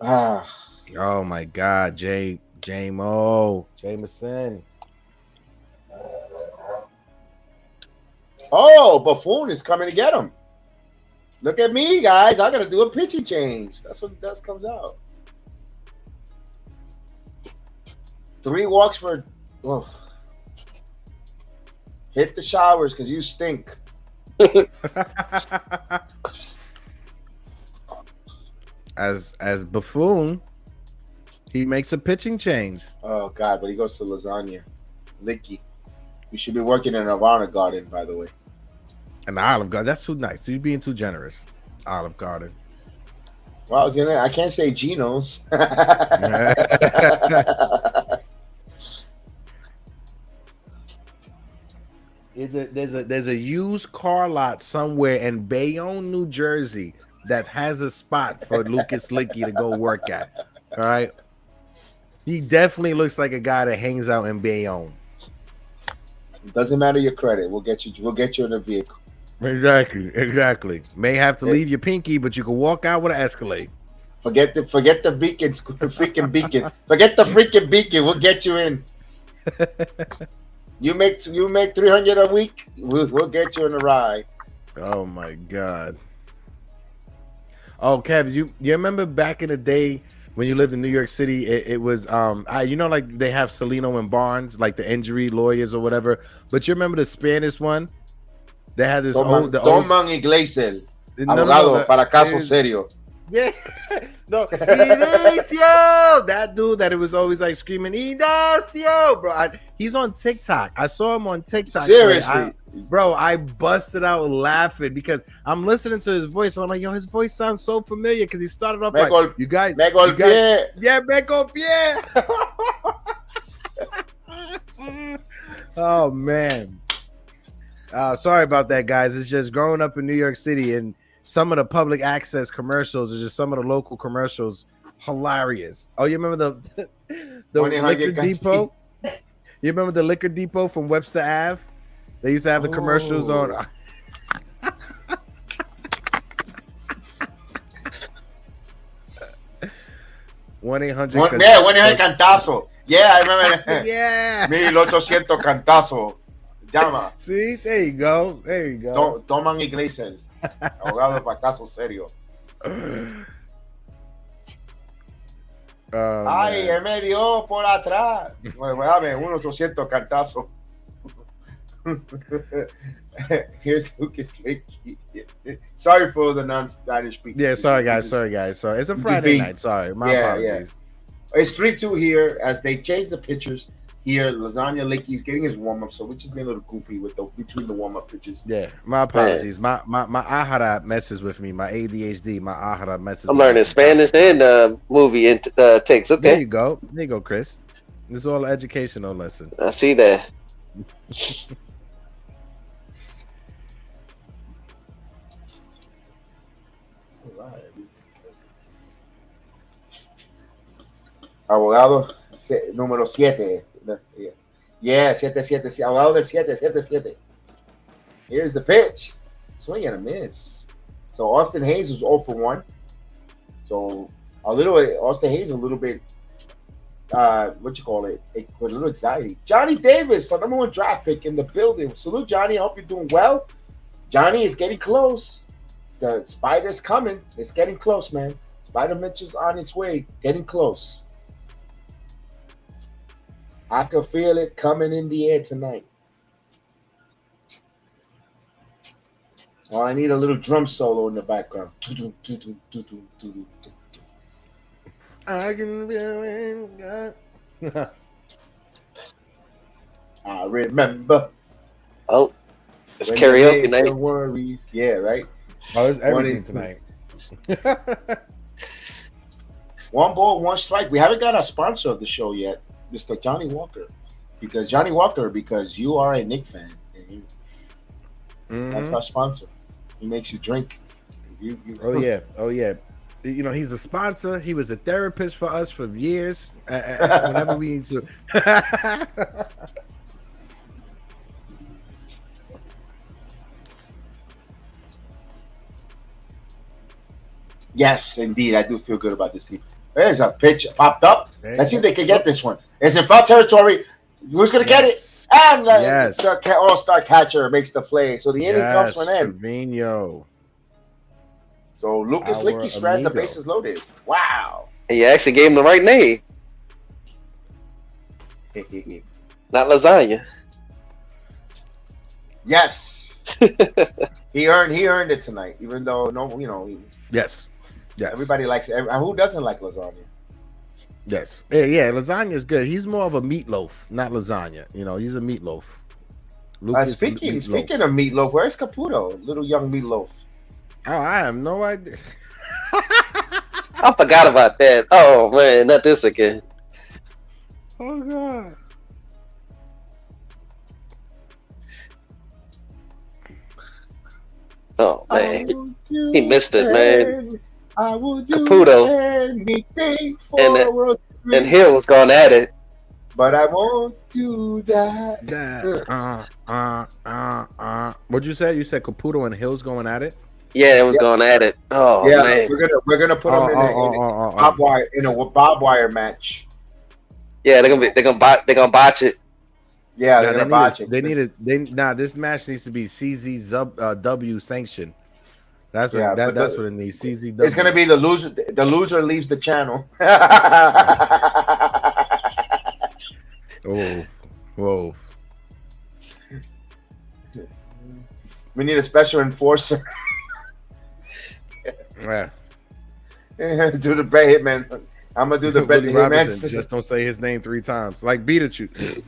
[SPEAKER 3] Oh my God, Jameson.
[SPEAKER 2] Oh, Buffoon is coming to get him. Look at me, guys. I gotta do a pitching change. That's what that comes out. 3 walks for. Oh. Hit the showers because you stink.
[SPEAKER 3] As Buffoon, he makes a pitching change.
[SPEAKER 2] Oh God, but he goes to Lasagna Licky. We should be working in an Olive Garden, by the way.
[SPEAKER 3] An Olive Garden. That's too nice. You're being too generous. Olive Garden.
[SPEAKER 2] Well, I can't say Geno's.
[SPEAKER 3] There's a used car lot somewhere in Bayonne, New Jersey that has a spot for Lucas Licky to go work at. All right. He definitely looks like a guy that hangs out in Bayonne.
[SPEAKER 2] Doesn't matter your credit. We'll get you in a vehicle.
[SPEAKER 3] Exactly. May have to leave your pinky, but you can walk out with an Escalade.
[SPEAKER 2] Forget the beacon, freaking beacon. Forget the freaking beacon. We'll get you in. You make 300 a week. We'll get you in a ride.
[SPEAKER 3] Oh my God. Oh, Kev, you remember back in the day when you lived in New York City? It was like they have Celino and Barnes, like the injury lawyers or whatever. But you remember the Spanish one? They had this
[SPEAKER 2] Toman Iglesias, abogado para caso serio.
[SPEAKER 3] Yeah, no, Ignacio, that dude that it was always like screaming Ignacio, bro. He's on TikTok. I saw him on TikTok.
[SPEAKER 2] Seriously,
[SPEAKER 3] I busted out laughing because I'm listening to his voice and I'm like, yo, his voice sounds so familiar because he started off you guys,
[SPEAKER 2] me golpeé.
[SPEAKER 3] Yeah, me golpeé. Oh man. Sorry about that, guys. It's just growing up in New York City, and some of the public access commercials are just some of the local commercials hilarious. Oh, you remember the liquor depot? You remember the liquor depot from Webster Ave? They used to have the commercials on. 1-800.
[SPEAKER 2] Yeah, 1-800 Cantazo. Yeah, I remember that.
[SPEAKER 3] Yeah.
[SPEAKER 2] 1800 Cantazo. Llama.
[SPEAKER 3] See, there you go. There you go.
[SPEAKER 2] Toman Iglesias. Abogado para caso serio. Ay, él me dio por atrás. Bueno, dame 1-800 Cantazo. Here's Lucas Leakey. Sorry for the non-Spanish speaking.
[SPEAKER 3] Yeah, sorry guys. Sorry. It's a Friday night. Sorry, my apologies.
[SPEAKER 2] Yeah. It's 3-2 here as they change the pitchers here. Lasagna Leakey's getting his warm-up, so we're just being a little goofy with between the warm-up pitches.
[SPEAKER 3] Yeah, my apologies. My ahara messes with me. My ADHD, my ahara messes.
[SPEAKER 4] I'm learning Spanish and movie takes. Okay,
[SPEAKER 3] there you go. There you go, Chris. This is all an educational lesson.
[SPEAKER 4] I see that.
[SPEAKER 2] Abogado número 7. Yeah, 7-7. Abogado del 7. Here's the pitch. Swing and a miss. So Austin Hayes was 0 for 1. So Austin Hayes a little bit with a little anxiety. Johnny Davis, our number 1 draft pick in the building. Salute, Johnny. I hope you're doing well. Johnny is getting close. The Spider's coming. It's getting close, man. Spider Mitch is on its way, getting close. I can feel it coming in the air tonight. Oh, I need a little drum solo in the background.
[SPEAKER 3] I can feel it.
[SPEAKER 2] I remember.
[SPEAKER 4] Oh, it's karaoke night.
[SPEAKER 2] Worry. Yeah, right.
[SPEAKER 3] Oh, it's everything tonight.
[SPEAKER 2] 1 ball, 1 strike. We haven't got a sponsor of the show yet, Mr. Johnny Walker. Because you are a Knicks fan. And that's our sponsor. He makes you drink.
[SPEAKER 3] Oh yeah. You know, he's a sponsor. He was a therapist for us for years. Whenever we need to.
[SPEAKER 2] Yes, indeed. I do feel good about this team. There's a pitch popped up. Let's see if they can get this one. It's in foul territory. Who's going to get it? And the all-star catcher makes the play. So the inning comes to an end.
[SPEAKER 3] Trevino.
[SPEAKER 2] So Lucas Leakey has the bases loaded. Wow.
[SPEAKER 4] You actually gave him the right name. Not lasagna.
[SPEAKER 2] Yes. he earned it tonight, even though
[SPEAKER 3] Yes.
[SPEAKER 2] Everybody likes it. Who doesn't like lasagna?
[SPEAKER 3] Yes. Yeah, lasagna is good. He's more of a meatloaf, not lasagna. You know, he's a meatloaf.
[SPEAKER 2] Speaking of meatloaf, where's Caputo? Little young meatloaf.
[SPEAKER 3] Oh, I have no idea.
[SPEAKER 4] I forgot about that. Oh man, not this again.
[SPEAKER 3] Oh god.
[SPEAKER 4] Oh man, he missed it, man.
[SPEAKER 2] I will do
[SPEAKER 4] Caputo
[SPEAKER 2] anything for
[SPEAKER 4] and Hill was going at it,
[SPEAKER 2] but I won't do that.
[SPEAKER 3] What'd you say? You said Caputo and Hill's going at it.
[SPEAKER 4] Yeah, it was going at it. Oh
[SPEAKER 2] yeah,
[SPEAKER 4] man,
[SPEAKER 2] we're gonna put them in a barbed wire match.
[SPEAKER 4] Yeah, they're gonna botch it.
[SPEAKER 2] Yeah, they're gonna botch it.
[SPEAKER 3] This match needs to be CZW sanctioned. That's what that's what it needs. CZW.
[SPEAKER 2] It's gonna be the loser. The loser leaves the channel.
[SPEAKER 3] Oh, whoa.
[SPEAKER 2] We need a special enforcer.
[SPEAKER 3] Yeah.
[SPEAKER 2] Do the Brett Hitman. I'm gonna do the Brett Hitman.
[SPEAKER 3] Just don't say his name 3 times, like Beetlejuice.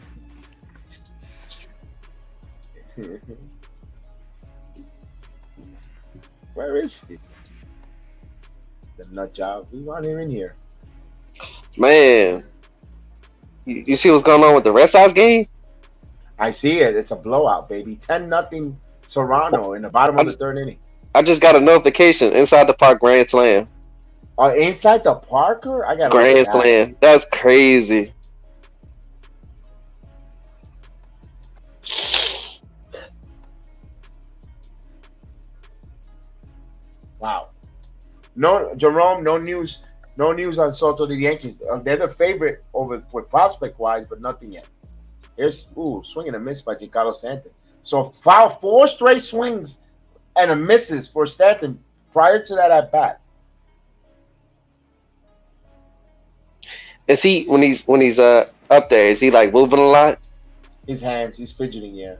[SPEAKER 2] Where is he? The nut job. We want him in here.
[SPEAKER 4] Man, you see what's going on with the Red Sox game?
[SPEAKER 2] I see it. It's a blowout, baby. 10-0 Toronto in the bottom of the third inning.
[SPEAKER 4] I just got a notification inside the park grand slam.
[SPEAKER 2] Inside the Parker? I got
[SPEAKER 4] Grand slam. That's crazy.
[SPEAKER 2] Wow. No, Jerome, no news on Soto to the Yankees. They're the favorite over with prospect wise, but nothing yet. Here's swing and a miss by Giancarlo Stanton. So foul 4 straight swings and a misses for Stanton prior to that at bat.
[SPEAKER 4] Is he when he's up there? Is he like moving a lot?
[SPEAKER 2] His hands, he's fidgeting. Yeah.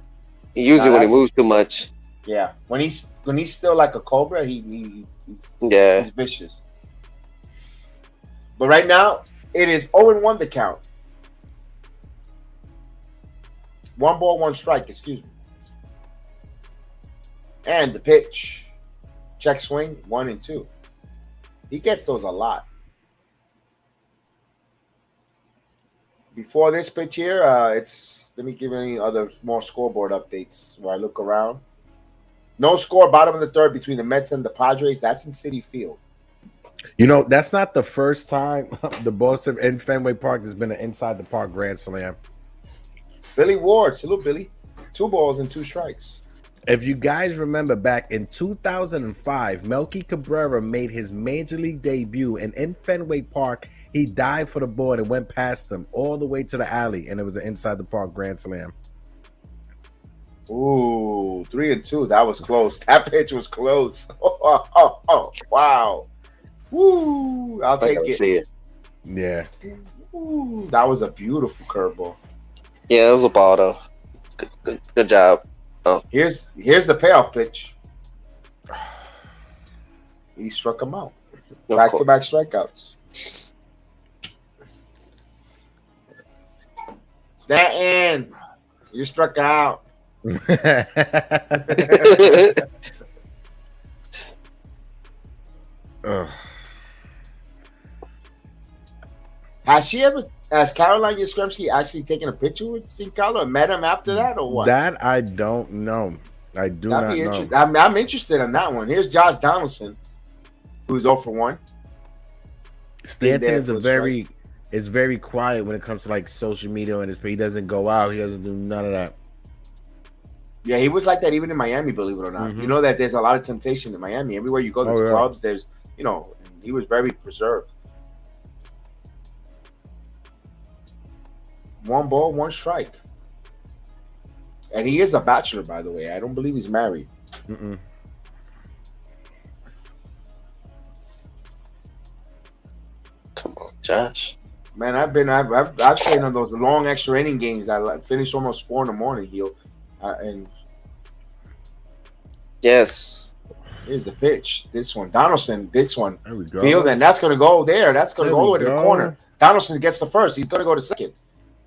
[SPEAKER 4] Usually when he moves too much.
[SPEAKER 2] Yeah, when he's still like a cobra, he's vicious. But right now, it is 0-1 the count. 1 ball, 1 strike. Excuse me. And the pitch, check swing 1 and 2. He gets those a lot. Before this pitch here, let me give you any other more scoreboard updates where I look around. No score, bottom of the third between the Mets and the Padres. That's in Citi Field.
[SPEAKER 3] You know, that's not the first time the Boston in Fenway Park has been an inside the park grand slam.
[SPEAKER 2] Billy Ward, salute Billy. 2 balls and 2 strikes.
[SPEAKER 3] If you guys remember back in 2005, Melky Cabrera made his major league debut, and in Fenway Park, he dived for the ball and went past them all the way to the alley, and it was an inside the park grand slam.
[SPEAKER 2] Ooh, 3 and 2. That was close. That pitch was close. Oh, wow. Woo! I'll take it.
[SPEAKER 4] See it.
[SPEAKER 3] Yeah.
[SPEAKER 2] Ooh, that was a beautiful curveball.
[SPEAKER 4] Yeah, it was a ball though. Good job. Oh,
[SPEAKER 2] here's the payoff pitch. He struck him out. Back-to-back strikeouts. Stanton, you struck out. Has Caroline Yastrzemski actually taken a picture with Giancarlo and met him after that, or what?
[SPEAKER 3] That I don't know. I do not know.
[SPEAKER 2] I'm interested in that one. Here's Josh Donaldson, who's 0 for 1.
[SPEAKER 3] Stanton is very quiet when it comes to like social media, and he doesn't go out. He doesn't do none of that.
[SPEAKER 2] Yeah, he was like that even in Miami, believe it or not.
[SPEAKER 3] Mm-hmm.
[SPEAKER 2] You know that there's a lot of temptation in Miami. Everywhere you go, there's clubs. There's, he was very preserved. 1 ball, 1 strike. And he is a bachelor, by the way. I don't believe he's married.
[SPEAKER 3] Mm-mm.
[SPEAKER 4] Come on, Josh.
[SPEAKER 2] Man, I've stayed on those long extra inning games. I finished almost 4 in the morning, Heel. And
[SPEAKER 4] yes,
[SPEAKER 2] here's the pitch. This one, Donaldson. This one,
[SPEAKER 3] there we go.
[SPEAKER 2] Field, and that's going to go there. That's going to go all the way to the corner. Donaldson gets the first. He's going to go to second.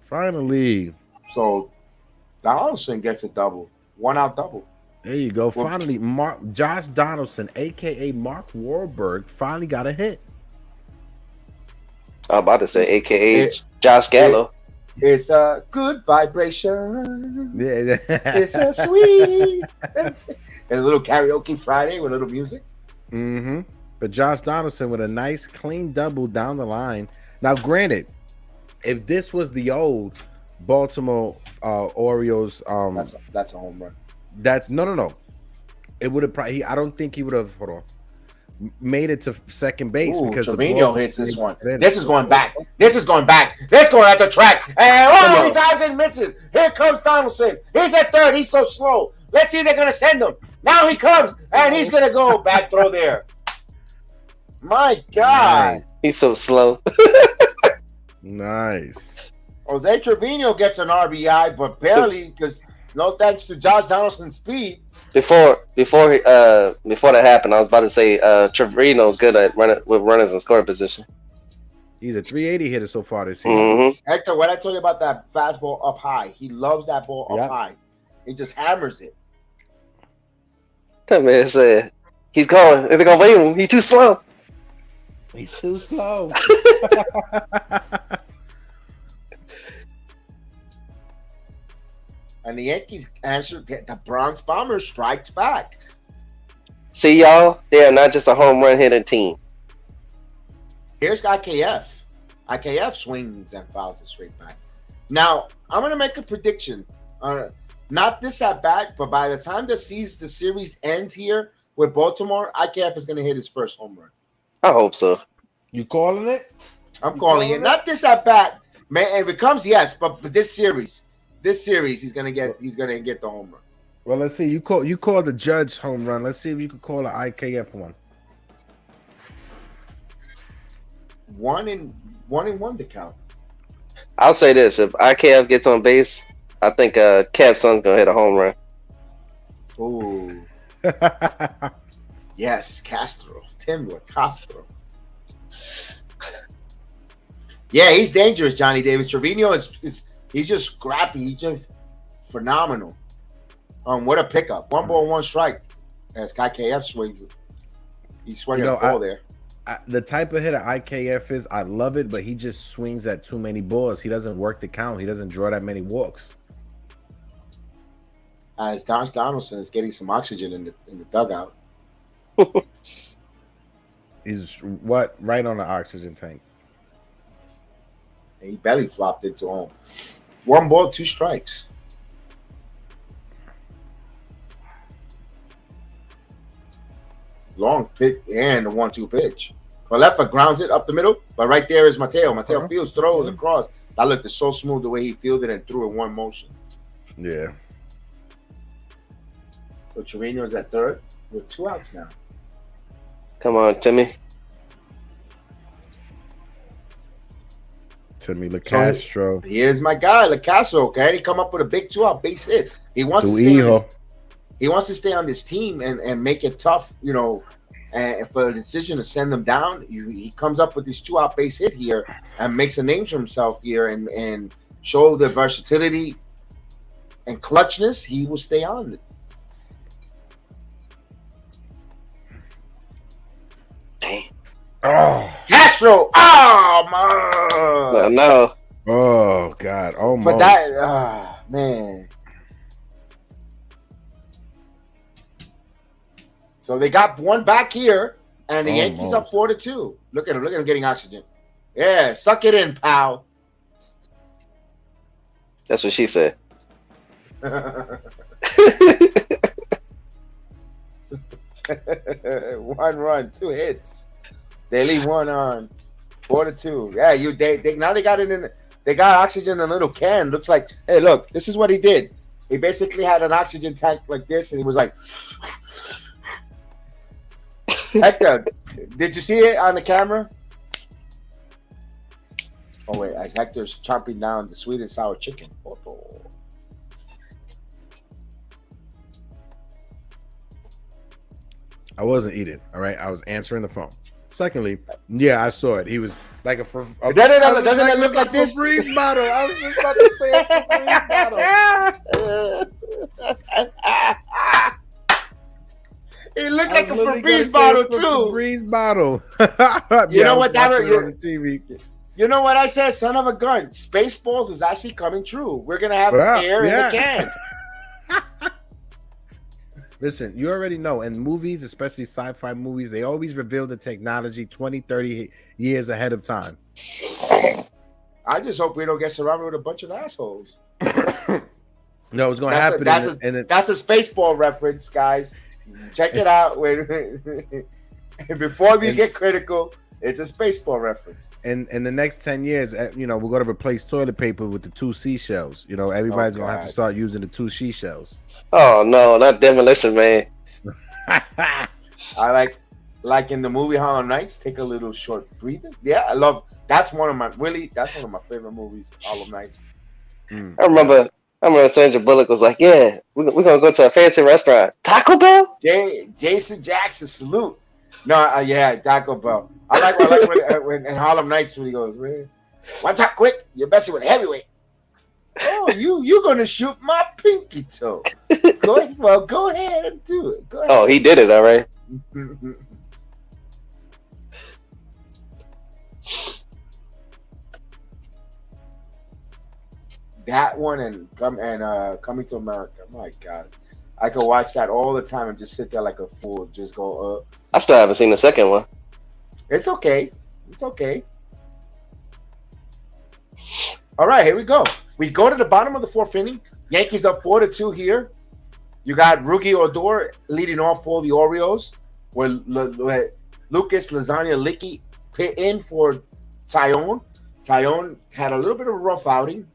[SPEAKER 3] Finally.
[SPEAKER 2] So Donaldson gets a double. 1 out double.
[SPEAKER 3] There you go. Finally, Josh Donaldson, a.k.a. Mark Wahlberg, finally got a hit.
[SPEAKER 4] I was about to say a.k.a. Josh Gallo.
[SPEAKER 2] It's a good vibration.
[SPEAKER 3] Yeah.
[SPEAKER 2] It's a sweet. And a little karaoke Friday with a little music.
[SPEAKER 3] Mm-hmm. But Josh Donaldson with a nice, clean double down the line. Now, granted, if this was the old Baltimore Orioles,
[SPEAKER 2] that's a home run.
[SPEAKER 3] That's no. It would have probably. I don't think he would have. Hold on. Made it to second base because
[SPEAKER 2] Trevino hits this one. This is going back. This is going at the track. And he dives and misses. Here comes Donaldson. He's at third. He's so slow. Let's see if they're going to send him. Now he comes, and he's going to go back throw there. My God.
[SPEAKER 3] Nice.
[SPEAKER 4] He's so slow.
[SPEAKER 3] Nice.
[SPEAKER 2] Jose Trevino gets an RBI, but barely because no thanks to Josh Donaldson's speed.
[SPEAKER 4] Before that happened, I was about to say Trevino's good at with runners in scoring position.
[SPEAKER 3] He's a 380 hitter so far this season.
[SPEAKER 4] Mm-hmm.
[SPEAKER 2] Hector, what I told you about that fastball up high, he loves that ball up high. He just hammers it.
[SPEAKER 4] That man said he's going. They're gonna wait him. He's too slow.
[SPEAKER 3] He's too slow.
[SPEAKER 2] And the Yankees answered. The Bronx Bombers strikes back.
[SPEAKER 4] See, y'all, they are not just a home run hitting team.
[SPEAKER 2] Here's IKF. IKF swings and fouls it straight back. Now, I'm going to make a prediction. Not this at bat, but by the time the series ends here with Baltimore, IKF is going to hit his first home run.
[SPEAKER 4] I hope so.
[SPEAKER 3] You calling it?
[SPEAKER 2] I'm calling it. Not this at bat, man. If it comes, yes, but this series, he's going to get the home run.
[SPEAKER 3] Well, let's see. You call the Judge home run. Let's see if you could call an IKF one.
[SPEAKER 2] 1-1 to count.
[SPEAKER 4] I'll say this: if IKF gets on base, I think Cavs Son's gonna hit a home run.
[SPEAKER 2] Ooh. Yes, Castro. Tim Castro. Yeah, he's dangerous, Johnny Davis. Trevino he's just scrappy. He's just phenomenal. What a pickup. 1 ball, 1 strike. As IKF swings. He's swinging the ball there.
[SPEAKER 3] The type of hitter IKF is, I love it, but he just swings at too many balls. He doesn't work the count. He doesn't draw that many walks.
[SPEAKER 2] As Don Donaldson is getting some oxygen in the dugout.
[SPEAKER 3] He's right on the oxygen tank.
[SPEAKER 2] And he belly flopped into home. 1 ball, 2 strikes. Long pitch and the 1-2 pitch. Colefa grounds it up the middle, but right there is Mateo. Mateo fields, throws across. That looked so smooth the way he fielded and threw in one motion.
[SPEAKER 3] Yeah.
[SPEAKER 2] So Trevino is at third with 2 outs now.
[SPEAKER 4] Come on, Timmy.
[SPEAKER 3] Timmy LaCastro.
[SPEAKER 2] Here's my guy, LaCastro. Okay, he come up with a big 2-out base hit. He wants to stay on this team and make it tough, and for a decision to send them down. He comes up with this 2-out base hit here and makes a name for himself here and show the versatility and clutchness. He will stay on.
[SPEAKER 4] Damn.
[SPEAKER 2] Oh, Castro! Oh man!
[SPEAKER 4] No.
[SPEAKER 3] Oh God! Almost.
[SPEAKER 2] But that, man. So they got 1 back here, and the Yankees up 4-2. Look at him getting oxygen. Yeah, suck it in, pal.
[SPEAKER 4] That's what she said.
[SPEAKER 2] 1 run, 2 hits. They leave 1 on. 4-2. Yeah, now they got it in. They got oxygen in a little can. Looks like, hey, look, this is what he did. He basically had an oxygen tank like this, and he was like. Hector, did you see it on the camera? Oh wait, as Hector's chomping down the sweet and sour chicken.
[SPEAKER 3] I wasn't eating. All right, I was answering the phone. Secondly, yeah, I saw it. He was like a
[SPEAKER 2] doesn't it look like this?
[SPEAKER 3] Febreze bottle. I was just about to say a Febreze bottle.
[SPEAKER 2] It looked like a Febreze bottle too.
[SPEAKER 3] Febreze bottle.
[SPEAKER 2] You know what that
[SPEAKER 3] on the TV.
[SPEAKER 2] You know what I said? Son of a gun. Spaceballs is actually coming true. We're gonna have air in the can.
[SPEAKER 3] Listen, you already know in movies, especially sci-fi movies, they always reveal the technology 20, 30 years ahead of time.
[SPEAKER 2] I just hope we don't get surrounded with a bunch of assholes.
[SPEAKER 3] No, it's going to happen.
[SPEAKER 2] That's a Spaceball reference, guys. Check it out. Before we get critical, it's a Spaceball reference.
[SPEAKER 3] In the next 10 years, we're going to replace toilet paper with the 2 seashells. Everybody's going to have to start using the 2 seashells.
[SPEAKER 4] Oh, no, not Demolition Man.
[SPEAKER 2] I like in the movie Hollow Knights, take a little short breather. Yeah, I love that's one of my favorite movies, Hollow Knights.
[SPEAKER 4] I remember Sandra Bullock was like, yeah, we're going to go to a fancy restaurant. Taco Bell?
[SPEAKER 2] Jason Jackson, salute. No, Taco Bell. I like when in Harlem Nights when he goes, man, watch out quick, you're messing with a heavyweight. Oh, you're gonna shoot my pinky toe. Go ahead and do it. Go ahead.
[SPEAKER 4] Oh, he did it, all right.
[SPEAKER 2] That one and Coming to America. My God, I could watch that all the time and just sit there like a fool, just go.
[SPEAKER 4] I still haven't seen the second one.
[SPEAKER 2] It's okay. It's okay. All right, here we go. We go to the bottom of the fourth inning. Yankees up 4-2 here. You got Rugi Odor leading off for the Orioles, where Lucas Lasagna Licky pit in for Taillon. Taillon had a little bit of a rough outing.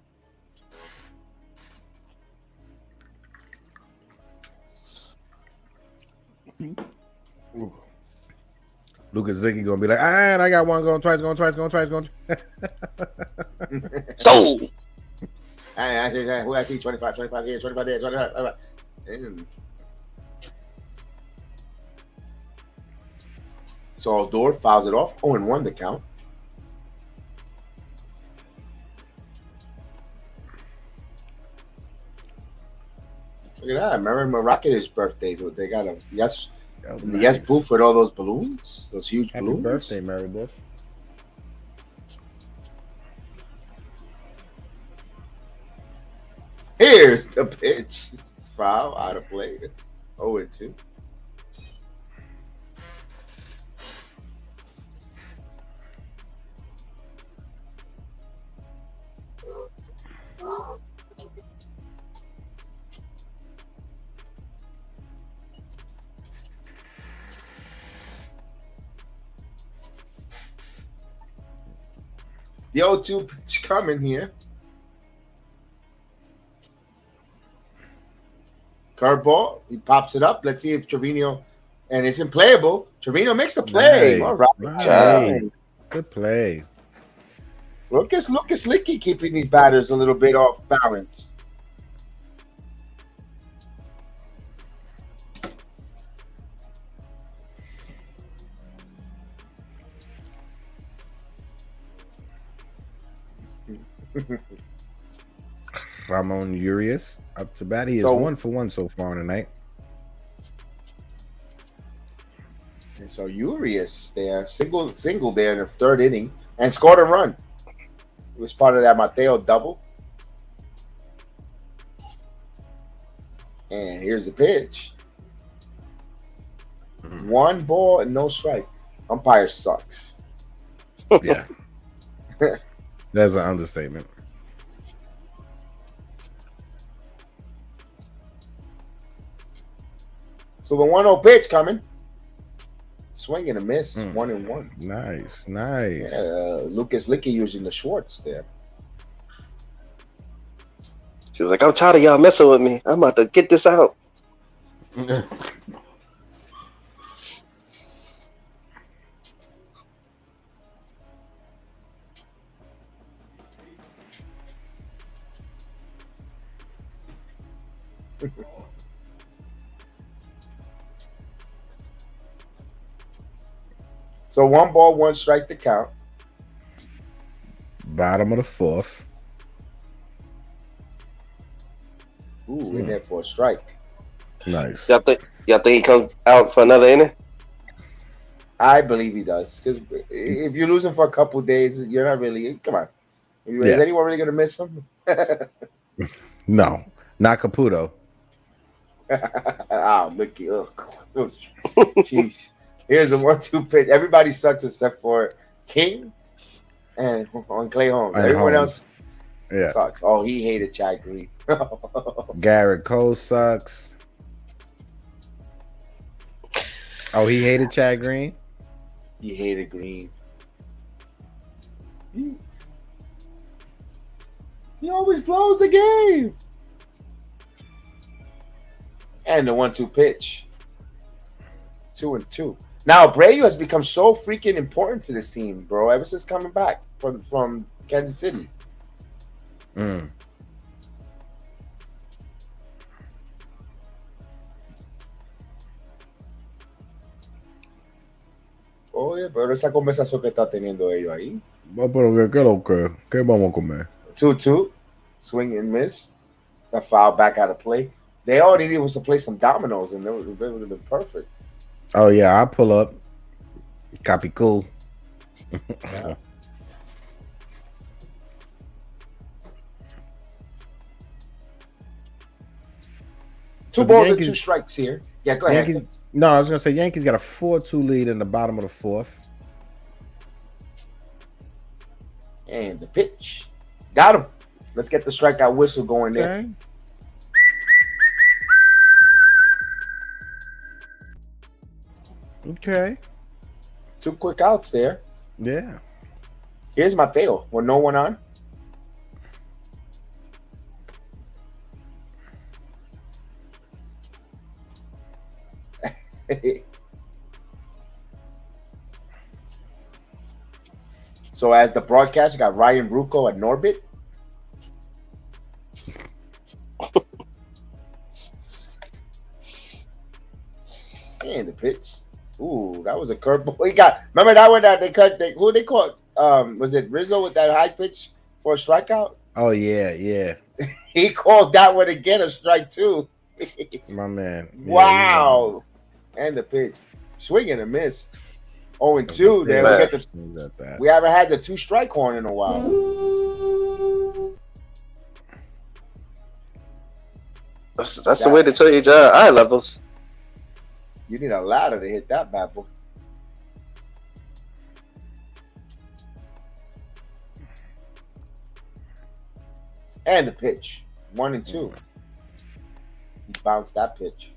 [SPEAKER 3] Lucas Licky gonna be like, and I got one going twice.
[SPEAKER 4] So
[SPEAKER 2] Who I see 25 here, 25 there, 25. So Odor fouls it off. 0-1 the count. Look at that. Remember Maraki's birthday. They got a yes. The yes booth with all those balloons, those huge
[SPEAKER 3] Happy
[SPEAKER 2] balloons.
[SPEAKER 3] birthday, Meredith.
[SPEAKER 2] Here's the pitch. Foul out of play. 0-2. The 0-2 pitch coming here. Curveball. He pops it up. Let's see if Trevino, and it's unplayable. Trevino makes the play.
[SPEAKER 3] Nice.
[SPEAKER 2] All right.
[SPEAKER 3] Nice. Good play.
[SPEAKER 2] Lucas Licky keeping these batters a little bit off balance.
[SPEAKER 3] Ramon Urias up to bat. He is
[SPEAKER 2] So-
[SPEAKER 3] 1 for 1 so far tonight.
[SPEAKER 2] And so Urias there, single there in the third inning, and scored a run. It was part of that Mateo double. And here's the pitch. 1 ball and no strike. Umpire sucks.
[SPEAKER 3] Yeah. That's an understatement.
[SPEAKER 2] So the 1-0 pitch coming. Swing and a miss. 1-1.
[SPEAKER 3] Nice.
[SPEAKER 2] Lucas Licky using the shorts there.
[SPEAKER 4] she's like, I'm tired of y'all messing with me. I'm about to get this out.
[SPEAKER 2] So 1 ball, 1 strike to count.
[SPEAKER 3] Bottom of the fourth.
[SPEAKER 2] Ooh, in there for a strike.
[SPEAKER 3] Nice.
[SPEAKER 4] Y'all think he comes out for another inning?
[SPEAKER 2] I believe he does. Because if you're losing for a couple days, you're not really. Come on. Is
[SPEAKER 3] Yeah.
[SPEAKER 2] anyone really going to miss him?
[SPEAKER 3] No, not Caputo.
[SPEAKER 2] Oh, Mickey. Ugh. Jeez. Here's a 1-2 pitch. Everybody sucks except for King and on Clay Holmes.
[SPEAKER 3] And
[SPEAKER 2] Everyone
[SPEAKER 3] Holmes.
[SPEAKER 2] else sucks. Oh, he hated Chad Green.
[SPEAKER 3] Garrett Cole sucks. Oh, he hated Chad Green?
[SPEAKER 2] He hated Green. He always blows the game. And the 1-2 pitch. 2-2. Now, BREW has become so freaking important to this team, bro, ever since coming back from Kansas City. Oye, pero esa conversación que está teniendo ellos ahí.
[SPEAKER 3] Pero ¿qué vamos a comer?
[SPEAKER 2] 2-2. Swing and miss. A foul back out of play. They all needed was to play some dominoes, and they would have been perfect.
[SPEAKER 3] Oh, yeah, I'll pull up. Copy cool.
[SPEAKER 2] Yeah. 2
[SPEAKER 3] But the
[SPEAKER 2] balls and
[SPEAKER 3] Yankees-
[SPEAKER 2] 2 strikes here. Yeah, go ahead.
[SPEAKER 3] Yankees. No, I was gonna say Yankees got a 4-2 lead in the bottom of the 4th.
[SPEAKER 2] And the pitch. Got him. Let's get the strikeout whistle going there.
[SPEAKER 3] Okay. Okay.
[SPEAKER 2] 2 quick outs there.
[SPEAKER 3] Yeah.
[SPEAKER 2] Here's Mateo with no one on. So as the broadcast, you got Ryan Rucco and Norbit. And the pitch. Ooh, that was a curveball. He got. Remember that one that they cut? Who they caught? Was it Rizzo with that high pitch for a strikeout?
[SPEAKER 3] Oh yeah, yeah.
[SPEAKER 2] He called that one again a strike too.
[SPEAKER 3] My man. Yeah,
[SPEAKER 2] Wow. And the pitch. Swing and a miss. 0-2. There we get the. We haven't had the 2-strike horn in a while.
[SPEAKER 4] That's the way to tell your eye levels.
[SPEAKER 2] You need a ladder to hit that bad boy. And the pitch. 1-2. He bounced that pitch.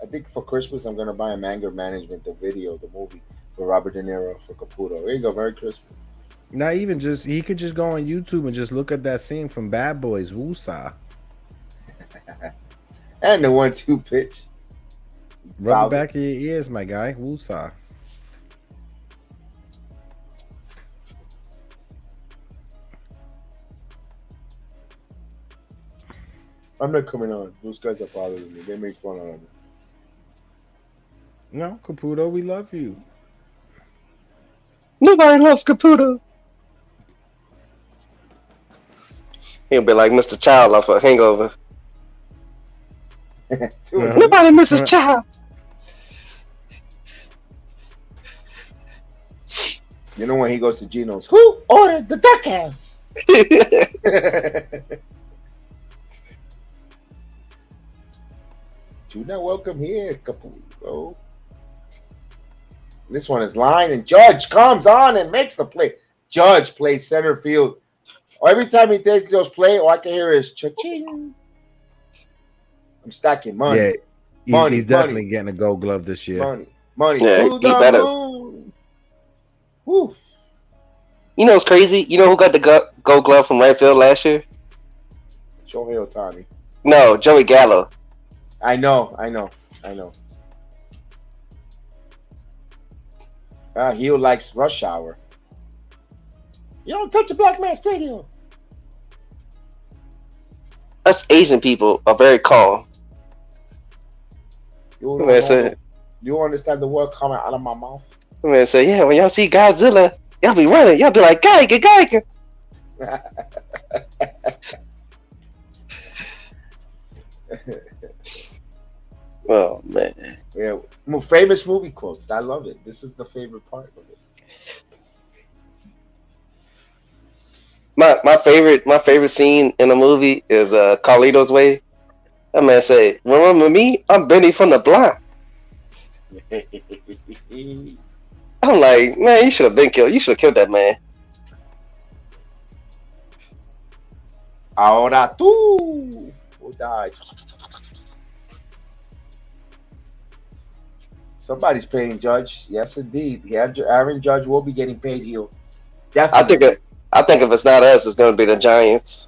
[SPEAKER 2] I think for Christmas I'm gonna buy him Anger Management, the video, the movie for Robert De Niro for Caputo. There you go, Merry Christmas.
[SPEAKER 3] Not even just he could just go on YouTube and just look at that scene from Bad Boys, Woosah.
[SPEAKER 2] And the 1-2 pitch.
[SPEAKER 3] Rub the back of your ears, my guy. Woosah.
[SPEAKER 2] I'm not coming on. Those guys are bothering me. They make fun of me.
[SPEAKER 3] No, Caputo, we love you.
[SPEAKER 4] Nobody loves Caputo. He'll be like Mr. Child off a Hangover. Nobody misses Child.
[SPEAKER 2] You know when he goes to Gino's, who ordered the duck house? You're not welcome here, Caputo. This one is line, and Judge comes on and makes the play. Judge plays center field. Every time he takes those play, all I can hear is cha-ching. I'm stacking money.
[SPEAKER 3] Yeah, he's definitely getting a Gold Glove this year.
[SPEAKER 2] Money.
[SPEAKER 4] Yeah,
[SPEAKER 2] To the moon. Woo.
[SPEAKER 4] You know what's crazy? You know who got the Gold Glove from right field last year?
[SPEAKER 2] Shohei Ohtani.
[SPEAKER 4] No, Joey Gallo.
[SPEAKER 2] I know. He likes Rush Hour. You don't touch a black man stadium.
[SPEAKER 4] Us Asian people are very calm.
[SPEAKER 2] You understand the word coming out of my mouth?
[SPEAKER 4] Man say, yeah, when y'all see Godzilla, y'all be running. Y'all be like, Geiger. Oh, man.
[SPEAKER 2] Yeah, famous movie quotes. I love it. This is the favorite part of it.
[SPEAKER 4] My favorite scene in a movie is Carlito's Way. That man say, remember me? I'm Benny from the block. I'm like, man, you should have been killed. You should have killed that man.
[SPEAKER 2] Ahora tú will die. Somebody's paying Judge. Yes, indeed. Aaron Judge will be getting paid here. Definitely.
[SPEAKER 4] I think if it's not us, it's going to be the Giants.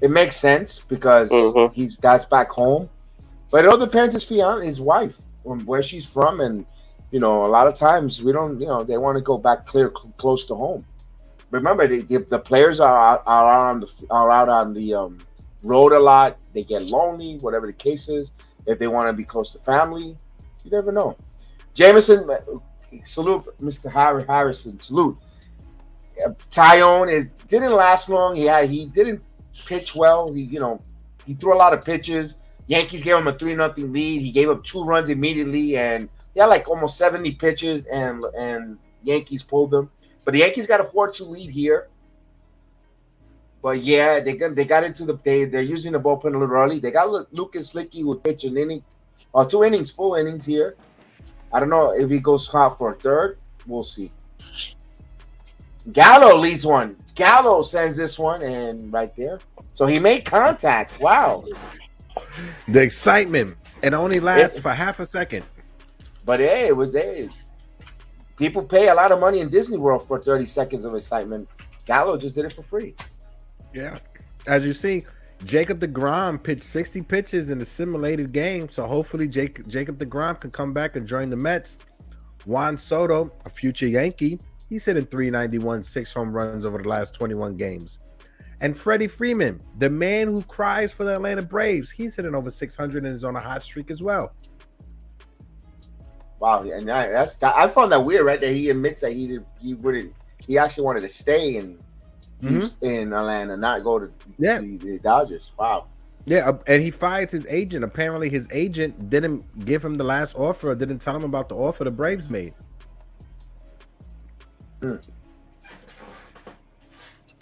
[SPEAKER 2] It makes sense because that's back home. But it all depends his wife, where she's from. And, a lot of times we don't, they want to go back close to home. Remember, the players are out on the road a lot. They get lonely, whatever the case is. If they want to be close to family, you never know. Jameson, salute, Mr. Harrison, salute. Taillon didn't last long. He didn't pitch well. He threw a lot of pitches. Yankees gave him a 3-0 lead. He gave up 2 runs immediately, and He had like almost 70 pitches, and Yankees pulled them. But the Yankees got a 4-2 lead here. But yeah, they got into they're using the bullpen a little early. They got Lucas Licky who pitch an inning, or 2 innings, full innings here. I don't know if he goes out for a third. We'll see. Gallo leads one. Gallo sends this one, and right there. So he made contact. Wow.
[SPEAKER 3] The excitement. It only lasts for half a second.
[SPEAKER 2] But hey, it was there. People pay a lot of money in Disney World for 30 seconds of excitement. Gallo just did it for free.
[SPEAKER 3] Yeah. As you see, Jacob deGrom pitched 60 pitches in the simulated game. So hopefully Jacob deGrom can come back and join the Mets. Juan Soto, a future Yankee, he's hitting .391, 6 home runs over the last 21 games. And Freddie Freeman, the man who cries for the Atlanta Braves, he's hitting over 600 and is on a hot streak as well.
[SPEAKER 2] Wow, and I found that weird, right? That he admits that he actually wanted to stay in Atlanta, not go to the Dodgers. Wow.
[SPEAKER 3] Yeah, and he fired his agent. Apparently, his agent didn't give him the last offer, or didn't tell him about the offer the Braves made.
[SPEAKER 4] But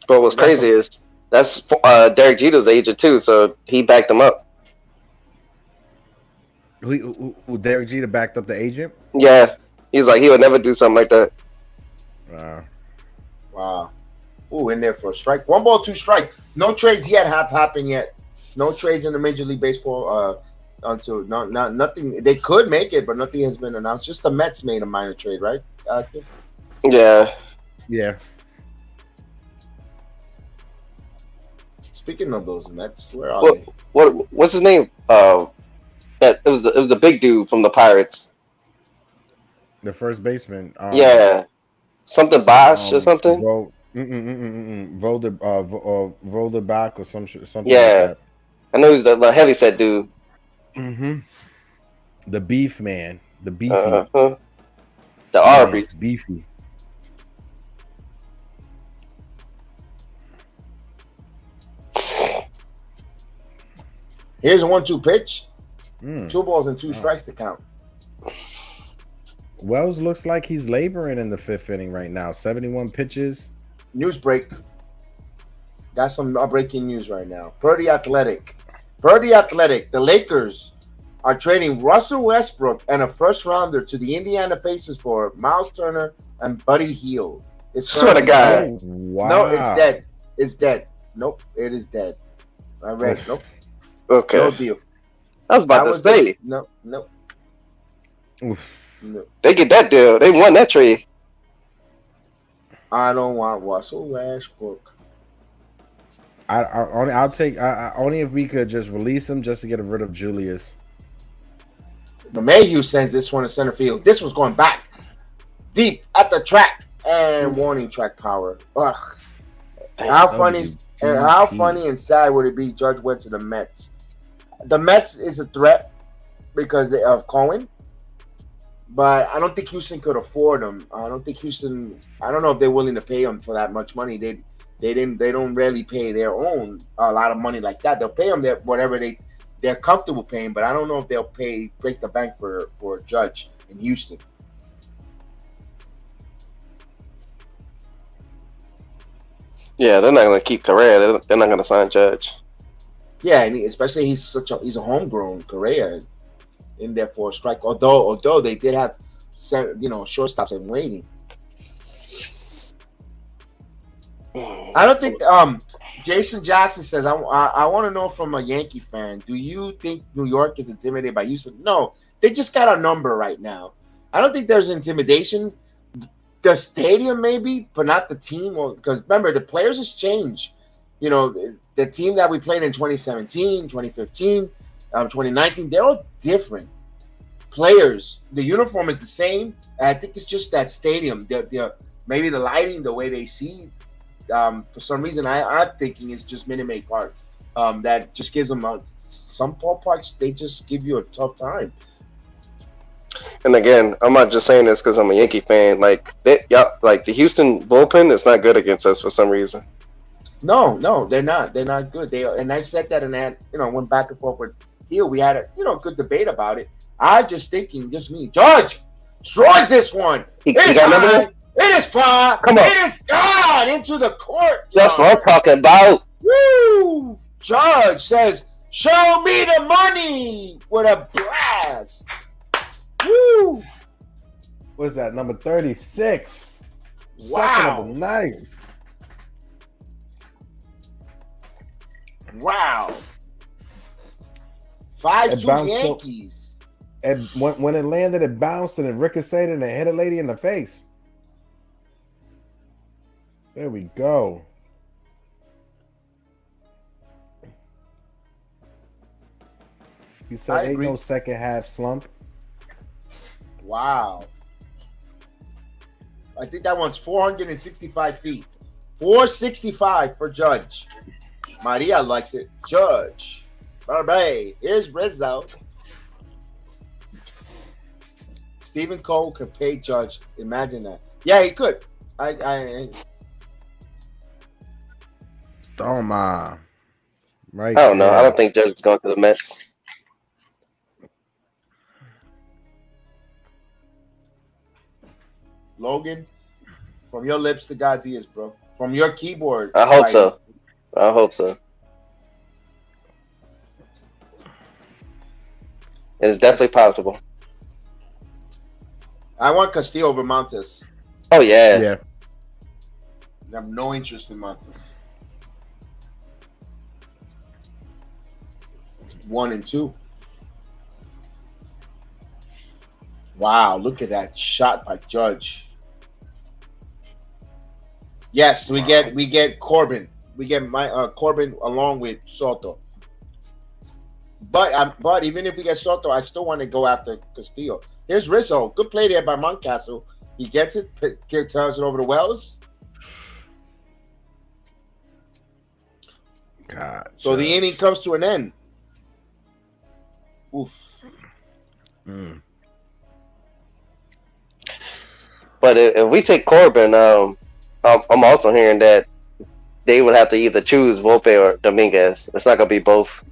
[SPEAKER 4] what's crazy is that's Derek Jeter's agent too, so he backed him up.
[SPEAKER 3] Who Derek Jeter backed up the agent?
[SPEAKER 4] Yeah, he's like he would never do something like that.
[SPEAKER 2] Wow. Ooh, in there for a strike. 1 ball, 2 strikes. No trades yet have happened yet. No trades in the Major League Baseball until nothing. They could make it, but nothing has been announced. Just the Mets made a minor trade, right? I think.
[SPEAKER 4] Yeah.
[SPEAKER 2] Speaking of those Mets, where are they?
[SPEAKER 4] What's his name? It was the big dude from the Pirates.
[SPEAKER 3] The first baseman.
[SPEAKER 4] Something Bosch or something.
[SPEAKER 3] Voldebach or something.
[SPEAKER 4] Yeah,
[SPEAKER 3] like that.
[SPEAKER 4] I know he's the heavyset dude.
[SPEAKER 3] The beef man. The beefy.
[SPEAKER 4] The Arby's.
[SPEAKER 3] Beefy.
[SPEAKER 2] Here's a 1-2 pitch. 2 balls and 2 strikes to count.
[SPEAKER 3] Wells looks like he's laboring in the 5th inning right now. 71 pitches.
[SPEAKER 2] News break. Got some breaking news right now. Per the Athletic, the Lakers are trading Russell Westbrook and a first-rounder to the Indiana Pacers for Miles Turner and Buddy Hield.
[SPEAKER 4] Swear to God.
[SPEAKER 3] Wow.
[SPEAKER 2] No, it's dead. It's dead. Nope, it is dead. I read. Nope.
[SPEAKER 4] Okay.
[SPEAKER 2] No deal.
[SPEAKER 4] I was about to say.
[SPEAKER 2] No.
[SPEAKER 4] They get that deal. They won that trade.
[SPEAKER 2] I don't want Russell Westbrook.
[SPEAKER 3] I'll take only if we could just release him just to get rid of Julius.
[SPEAKER 2] The Mayhew sends this one to center field. This one's going back deep at the track and warning track power. Ugh. How funny and sad would it be? Judge went to the Mets. The Mets is a threat because they have Cohen, but I don't think Houston could afford him. I don't know if they're willing to pay him for that much money. They don't really pay their own a lot of money like that. They'll pay them whatever they're comfortable paying, but I don't know if they'll break the bank for a Judge in Houston.
[SPEAKER 4] Yeah, they're not going to keep Correa. They're not going to sign Judge.
[SPEAKER 2] Yeah, and especially he's a homegrown Correa in there for a strike. Although they did have shortstops in waiting. I don't think Jason Jackson says I want to know from a Yankee fan, do you think New York is intimidated by Houston? No, they just got a number right now. I don't think there's intimidation. The stadium maybe, but not the team. Because remember, the players has changed. You know, the team that we played in 2017, 2015, 2019, they're all different players. The uniform is the same. I think it's just that stadium. Maybe the lighting, the way they see. For some reason, I'm thinking it's just Minute Maid Park. That just gives them some ballparks. They just give you a tough time.
[SPEAKER 4] And again, I'm not just saying this because I'm a Yankee fan. Like the Houston bullpen is not good against us for some reason.
[SPEAKER 2] No, they're not. They're not good. And I've said that, and that went back and forth with Hill. We had a good debate about it. I'm just thinking, just me. Judge destroys this one.
[SPEAKER 4] He
[SPEAKER 2] It is
[SPEAKER 4] got another
[SPEAKER 2] high.
[SPEAKER 4] one?
[SPEAKER 2] It is far.
[SPEAKER 4] Come on.
[SPEAKER 2] It is gone into the court.
[SPEAKER 4] That's what I'm talking about.
[SPEAKER 2] Woo! Judge says, "Show me the money" with a blast. Woo!
[SPEAKER 3] What's that? Number 36.
[SPEAKER 2] Wow.
[SPEAKER 3] Second of the night.
[SPEAKER 2] Wow. 5-2
[SPEAKER 3] It bounced so-
[SPEAKER 2] Yankees.
[SPEAKER 3] And when it landed, it bounced and it ricocheted and it hit a lady in the face. There we go. You said
[SPEAKER 2] I
[SPEAKER 3] ain't
[SPEAKER 2] agree.
[SPEAKER 3] no second half slump.
[SPEAKER 2] Wow. I think that one's 465 feet. 465 for Judge. Maria likes it. Judge. Bye-bye. Here's Rizzo. Stephen Cole could pay Judge. Imagine that. Yeah, he could.
[SPEAKER 3] Toma. Right.
[SPEAKER 4] I don't know.
[SPEAKER 3] there.
[SPEAKER 4] I don't think Judge is going to the Mets.
[SPEAKER 2] Logan, from your lips to God's ears, bro. From your keyboard.
[SPEAKER 4] I hope so. I hope so. It's definitely possible.
[SPEAKER 2] I want Castillo over Montes.
[SPEAKER 4] Oh yeah.
[SPEAKER 3] Yeah.
[SPEAKER 2] I have no interest in Montes. It's 1 and 2. Wow, look at that shot by Judge. Yes, we get Corbin. We get Corbin along with Soto. But even if we get Soto, I still want to go after Castillo. Here's Rizzo. Good play there by Mountcastle. He gets it, turns it over to Wells.
[SPEAKER 3] God.
[SPEAKER 2] So the inning comes to an end. Oof.
[SPEAKER 3] Mm.
[SPEAKER 4] But if we take Corbin, I'm also hearing that they would have to either choose Volpe or Dominguez. It's not gonna be both.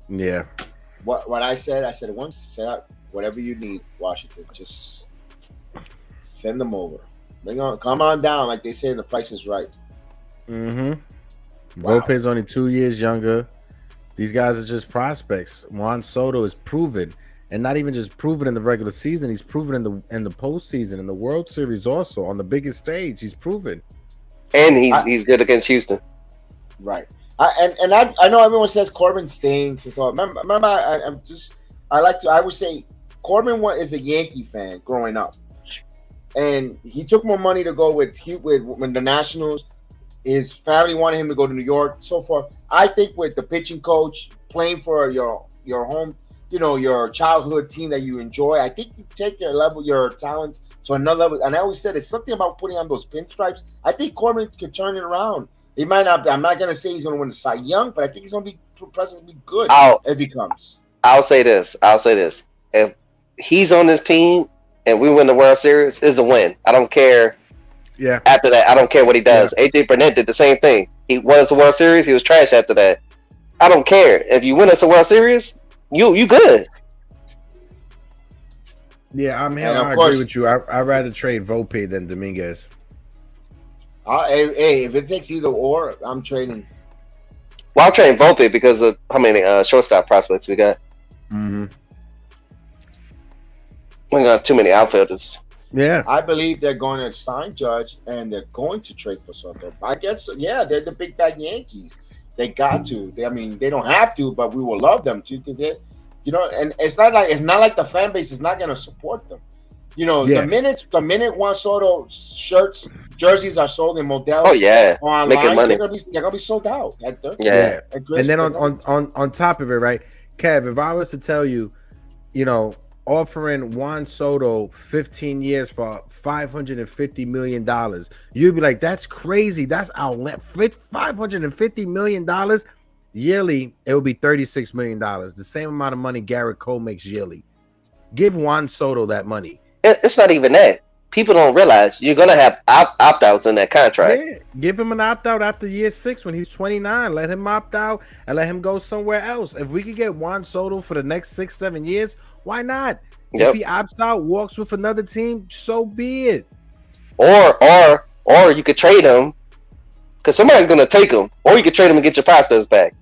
[SPEAKER 3] Yeah.
[SPEAKER 2] What I said it once. Said out whatever you need, Washington. Just send them over. Bring on, come on down, like they say. The Price is Right.
[SPEAKER 3] Mm-hmm.
[SPEAKER 2] Wow.
[SPEAKER 3] Volpe's only 2 years younger. These guys are just prospects. Juan Soto is proven, and not even just proven in the regular season. He's proven in the postseason, in the World Series, also on the biggest stage. He's proven,
[SPEAKER 4] And he's good against Houston.
[SPEAKER 2] Right. I know everyone says Corbin stinks and stuff. Remember I would say Corbin is a Yankee fan growing up, and he took more money to go with when the Nationals. His family wanted him to go to New York, so forth. I think with the pitching coach playing for your home, your childhood team that you enjoy, I think you take your talents to another level. And I always said it's something about putting on those pinstripes. I think Corbin could turn it around. He might not. I'm not gonna say he's gonna win the Cy Young, but I think he's gonna be presently good if he comes.
[SPEAKER 4] I'll say this. If he's on this team and we win the World Series, it's a win. I don't care.
[SPEAKER 3] Yeah.
[SPEAKER 4] After that, I don't care what he does.
[SPEAKER 3] Yeah.
[SPEAKER 4] AJ Burnett did the same thing. He won us the World Series. He was trash after that. I don't care. If you win us the World Series, you good.
[SPEAKER 3] Yeah, I'm here.
[SPEAKER 2] And of
[SPEAKER 3] I
[SPEAKER 2] course-
[SPEAKER 3] agree with you. I'd rather trade Volpe than Dominguez.
[SPEAKER 2] Hey, if it takes either or, I'm trading.
[SPEAKER 4] Well, I'm trading Volpe because of how many shortstop prospects we got.
[SPEAKER 3] Mm-hmm.
[SPEAKER 4] We got too many outfielders.
[SPEAKER 3] Yeah.
[SPEAKER 2] I believe they're going to sign Judge and they're going to trade for Soto. I guess, yeah, they're the big bag Yankees. They got to. They don't have to, but we will love them too because and it's not like the fan base is not going to support them.
[SPEAKER 3] Yeah.
[SPEAKER 2] The minute Juan Soto jerseys are sold in Modelo.
[SPEAKER 4] Oh yeah,
[SPEAKER 2] Online,
[SPEAKER 4] making money.
[SPEAKER 2] they're gonna be sold out.
[SPEAKER 4] Yeah.
[SPEAKER 3] And then on top of it, right, Kev, if I was to tell you, offering Juan Soto 15 years for $550 million, you'd be like, that's crazy. That's outlet. $550 million yearly, it would be $36 million. The same amount of money Garrett Cole makes yearly. Give Juan Soto that money.
[SPEAKER 4] It's not even that. people don't realize you're gonna have opt outs in that contract.
[SPEAKER 3] Yeah, give him an opt out after year 6 when he's 29. Let him opt out and let him go somewhere else. If we could get Juan Soto for the next 6-7 years, why not? If
[SPEAKER 4] Yep.
[SPEAKER 3] he opts out, walks with another team, so be it.
[SPEAKER 4] Or you could trade him because somebody's gonna take him, or you could trade him and get your prospects back.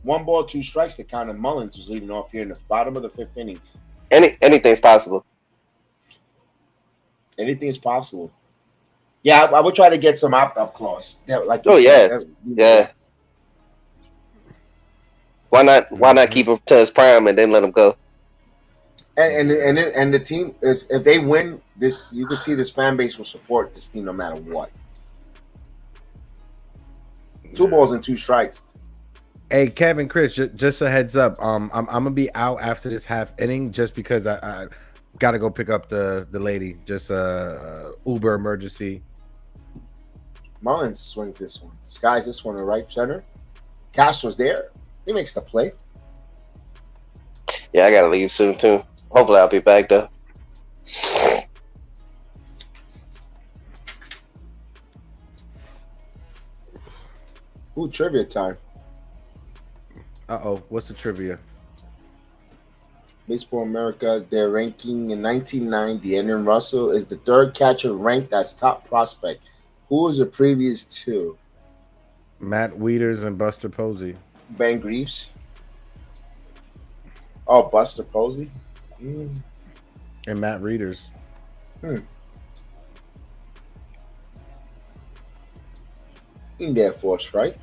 [SPEAKER 2] 1 ball, 2 strikes to count, and Mullins was leading off here in the bottom of the 5th inning.
[SPEAKER 4] Anything's possible.
[SPEAKER 2] Anything is possible. Yeah, I would try to get some opt-out clause. Yeah, like you
[SPEAKER 4] said. Yeah. Why not keep him to his prime and then let him go?
[SPEAKER 2] And the team is, if they win this, you can see this fan base will support this team no matter what. 2 balls and 2 strikes.
[SPEAKER 3] Hey, Kevin, Chris, just a heads up. I'm gonna be out after this half inning just because I gotta go pick up the lady. Just Uber emergency.
[SPEAKER 2] Mullins swings this one. Skies this one to right center. Castro's there. He makes the play.
[SPEAKER 4] Yeah, I gotta leave soon too. Hopefully, I'll be back though.
[SPEAKER 2] Ooh, trivia time.
[SPEAKER 3] What's the trivia?
[SPEAKER 2] Baseball America, their ranking in 1990. Andrew Russell is the 3rd catcher ranked as top prospect. Who was the previous 2?
[SPEAKER 3] Matt Wieters and Buster Posey.
[SPEAKER 2] Ben Greaves. Oh, Buster Posey.
[SPEAKER 3] And Matt Reeders.
[SPEAKER 2] In there for a strike.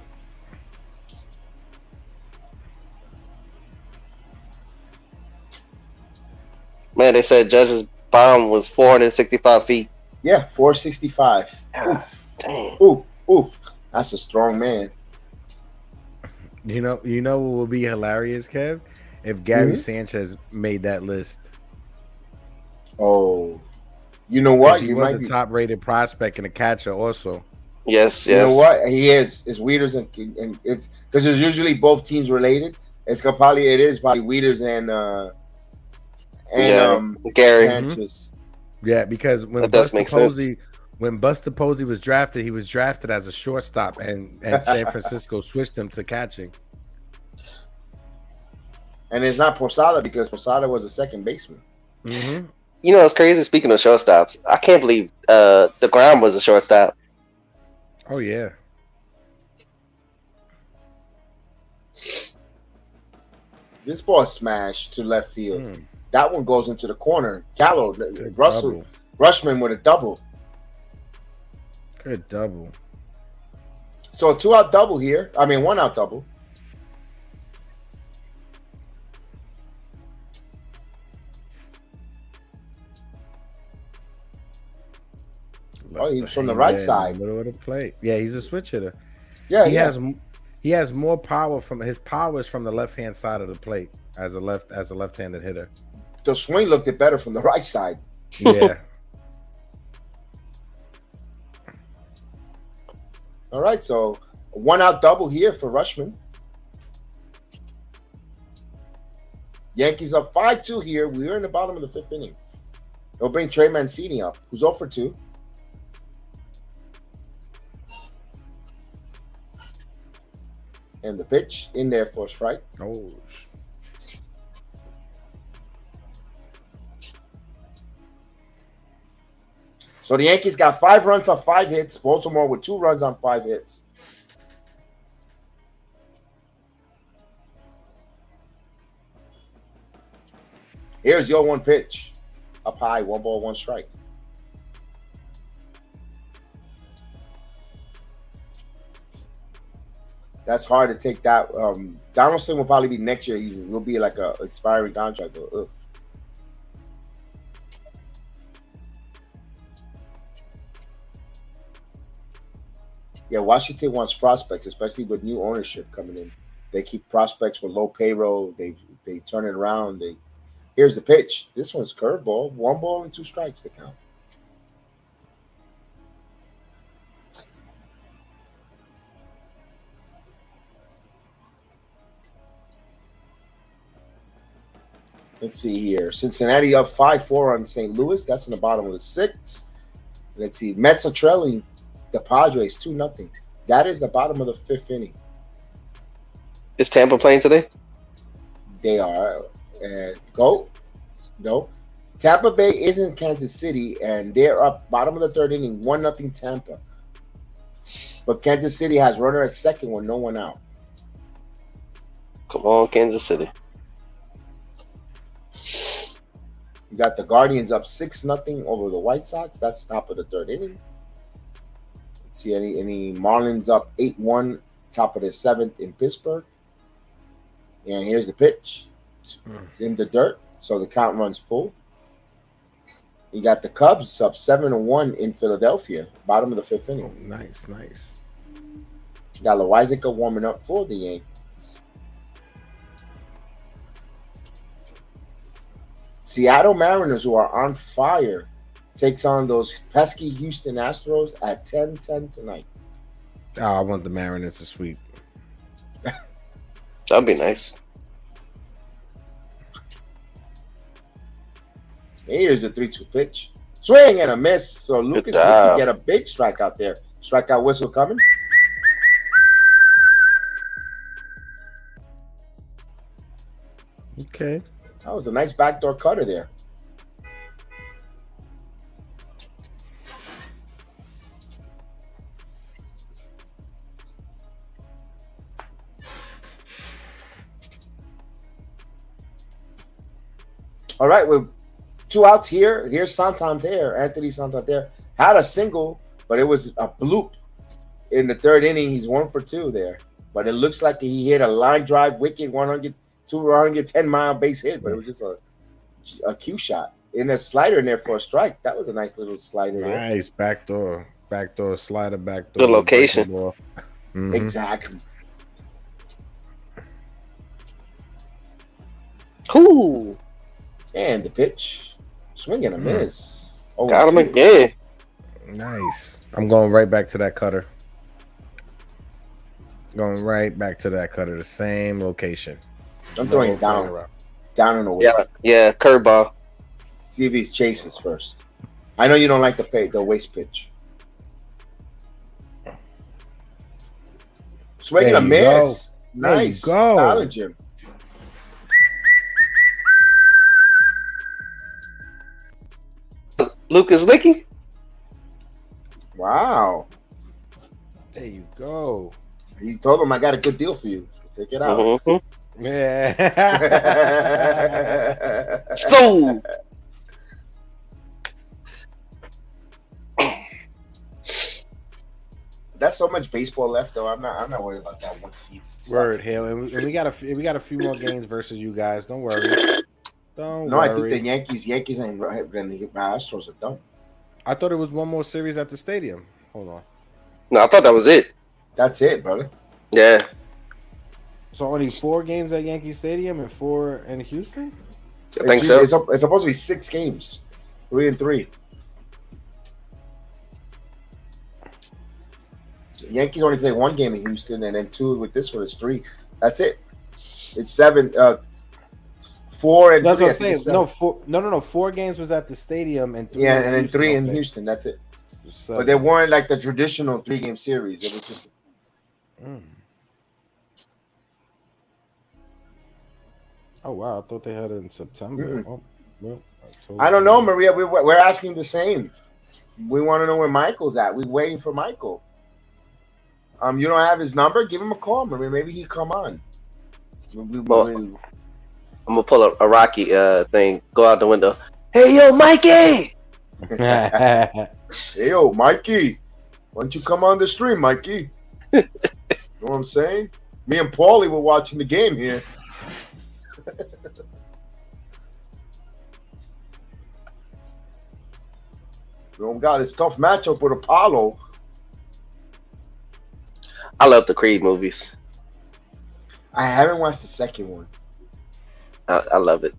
[SPEAKER 4] Man, they said Judge's bomb was 465 feet.
[SPEAKER 2] Yeah, 465.
[SPEAKER 4] Oof. Damn.
[SPEAKER 2] Oof. That's a strong man.
[SPEAKER 3] You know what would be hilarious, Kev? If Gary Sanchez made that list.
[SPEAKER 2] Oh, you know what?
[SPEAKER 3] He was a top-rated prospect and a catcher also.
[SPEAKER 4] Yes.
[SPEAKER 2] You know what? He is. It's Wieters and it's because there's usually both teams related. It is probably Wieters and
[SPEAKER 4] Gary
[SPEAKER 2] Sanchez.
[SPEAKER 3] Yeah, because when Buster Posey was drafted, he was drafted as a shortstop, and San Francisco switched him to catching.
[SPEAKER 2] And it's not Posada because Posada was a second baseman.
[SPEAKER 3] Mm-hmm.
[SPEAKER 4] You know, it's crazy. Speaking of shortstops, I can't believe DeGrom was a shortstop.
[SPEAKER 3] Oh yeah.
[SPEAKER 2] This ball smashed to left field. That one goes into the corner. Rushman with a double.
[SPEAKER 3] Good double.
[SPEAKER 2] So a 2-out double here. I mean, 1-out double. Oh, he's from the right side.
[SPEAKER 3] Middle of the plate. Yeah, he's a switch hitter.
[SPEAKER 2] Yeah,
[SPEAKER 3] he has more power from his power is from the left hand side of the plate as a left-handed hitter.
[SPEAKER 2] The swing looked better from the right side.
[SPEAKER 3] Yeah.
[SPEAKER 2] All right, so a 1-out double here for Rushman. Yankees up 5-2 here. We're in the bottom of the 5th inning. They'll bring Trey Mancini up, who's 0 for 2. And the pitch in there for a strike.
[SPEAKER 3] Oh.
[SPEAKER 2] So the Yankees got 5 runs on 5 hits. Baltimore with 2 runs on 5 hits. Here's your 1 pitch. Up high, 1 ball, 1 strike. That's hard to take that. Donaldson will probably be next year. Will be like a expiring contract. Ugh. Yeah, Washington wants prospects, especially with new ownership coming in. They keep prospects with low payroll. They turn it around. Here's the pitch. This one's curveball. 1 ball and 2 strikes to count. Let's see here. Cincinnati up 5-4 on St. Louis. That's in the bottom of the 6th. Let's see. Mets are trailing the Padres 2-0. That is the bottom of the 5th inning.
[SPEAKER 4] Is Tampa playing today?
[SPEAKER 2] They are. Go. No. Tampa Bay is in Kansas City, and they're up bottom of the 3rd inning, 1-0 Tampa. But Kansas City has runner at second with no one out.
[SPEAKER 4] Come on, Kansas City.
[SPEAKER 2] You got the Guardians up 6-0 over the White Sox. That's top of the 3rd inning. Let's see any Marlins up 8-1, top of the 7th in Pittsburgh. And here's the pitch. It's in the dirt, so the count runs full. You got the Cubs up 7-1 in Philadelphia, bottom of the 5th inning.
[SPEAKER 3] Oh, nice.
[SPEAKER 2] You got Loizica warming up for the Yankees. Seattle Mariners, who are on fire, takes on those pesky Houston Astros at 10-10 tonight.
[SPEAKER 3] Oh, I want the Mariners to sweep.
[SPEAKER 4] That'd be nice.
[SPEAKER 2] Here's a 3-2 pitch. Swing and a miss. So Lucas can get a big strikeout there. Strikeout whistle coming.
[SPEAKER 3] Okay.
[SPEAKER 2] That was a nice backdoor cutter there. All right, we're 2 outs here. Here's Santander. Anthony Santander had a single, but it was a bloop in the 3rd inning. He's 1 for 2 there. But it looks like he hit a line drive wicket, 210-mile base hit, but it was just a cue shot. And a slider in there for a strike. That was a nice little slider.
[SPEAKER 3] Nice backdoor slider, backdoor.
[SPEAKER 4] Good location.
[SPEAKER 3] Mm-hmm.
[SPEAKER 2] Exactly.
[SPEAKER 4] Ooh.
[SPEAKER 2] And the pitch. Swing and a miss. Oh,
[SPEAKER 4] Got him again.
[SPEAKER 3] Nice. I'm going right back to that cutter. Going right back to that cutter. The same location.
[SPEAKER 2] I'm throwing it down and away.
[SPEAKER 4] Yeah, curveball.
[SPEAKER 2] See if he chases first. I know you don't like the waist pitch. Swing and a miss. Nice.
[SPEAKER 3] Go.
[SPEAKER 2] Challenge him.
[SPEAKER 4] Lucas Licky.
[SPEAKER 2] Wow.
[SPEAKER 3] There you go.
[SPEAKER 2] He told him, I got a good deal for you. Take it out.
[SPEAKER 4] Mm-hmm.
[SPEAKER 3] Yeah.
[SPEAKER 4] So.
[SPEAKER 2] That's so much baseball left, though. I'm not worried about that one seed.
[SPEAKER 3] Word, hell, and we got a few more games versus you guys. Don't worry. Don't
[SPEAKER 2] No,
[SPEAKER 3] worry.
[SPEAKER 2] I think the Yankees and the Astros are done.
[SPEAKER 3] I thought it was one more series at the stadium. Hold on.
[SPEAKER 4] No, I thought that was it.
[SPEAKER 2] That's it, brother.
[SPEAKER 4] Yeah.
[SPEAKER 3] So only 4 games at Yankee Stadium and 4 in Houston?
[SPEAKER 4] I think so.
[SPEAKER 2] It's supposed to be 6 games. 3 and 3. The Yankees only play 1 game in Houston, and then 2 with this one is 3. That's it. It's 7, 4 and
[SPEAKER 3] That's
[SPEAKER 2] 3.
[SPEAKER 3] what I'm saying. No. 4 games was at the stadium and 3
[SPEAKER 2] and then 3 in Houston. That's it.
[SPEAKER 3] So,
[SPEAKER 2] but they weren't like the traditional 3-game series. It was just.
[SPEAKER 3] Oh wow! I thought they had it in September. Oh, well,
[SPEAKER 2] I don't know, Maria. We're asking the same. We want to know where Michael's at. We're waiting for Michael. You don't have his number? Give him a call, Maria. Maybe he come on.
[SPEAKER 4] I'm gonna pull a Rocky thing. Go out the window. Hey yo, Mikey!
[SPEAKER 2] Hey yo, Mikey! Why don't you come on the stream, Mikey? You know what I'm saying? Me and Paulie were watching the game here. Oh God, it's a tough matchup with Apollo.
[SPEAKER 4] I love the Creed movies.
[SPEAKER 2] I haven't watched the second one.
[SPEAKER 4] I love it.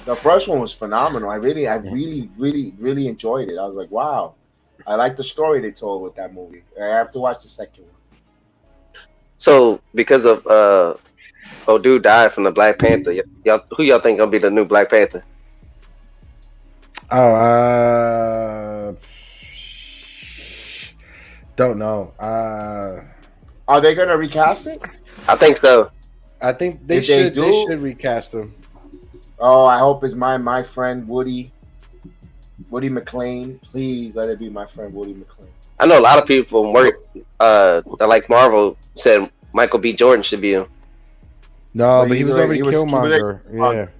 [SPEAKER 2] The first one was phenomenal. I really enjoyed it. I was like, wow. I like the story they told with that movie. I have to watch the second one.
[SPEAKER 4] So because of dude died from the Black Panther, who y'all think gonna be the new Black Panther?
[SPEAKER 3] Oh, don't know.
[SPEAKER 2] Are they gonna recast it?
[SPEAKER 4] I think so.
[SPEAKER 3] I think they
[SPEAKER 2] If
[SPEAKER 3] should.
[SPEAKER 2] they
[SPEAKER 3] They
[SPEAKER 2] do-
[SPEAKER 3] should recast him.
[SPEAKER 2] Oh, I hope it's my friend Woody McClain. Please let it be my friend Woody McClain.
[SPEAKER 4] I know a lot of people from work that like Marvel said Michael B. Jordan should be him.
[SPEAKER 3] No,
[SPEAKER 2] But
[SPEAKER 3] but he was already Killmonger. Yeah.
[SPEAKER 2] You gotta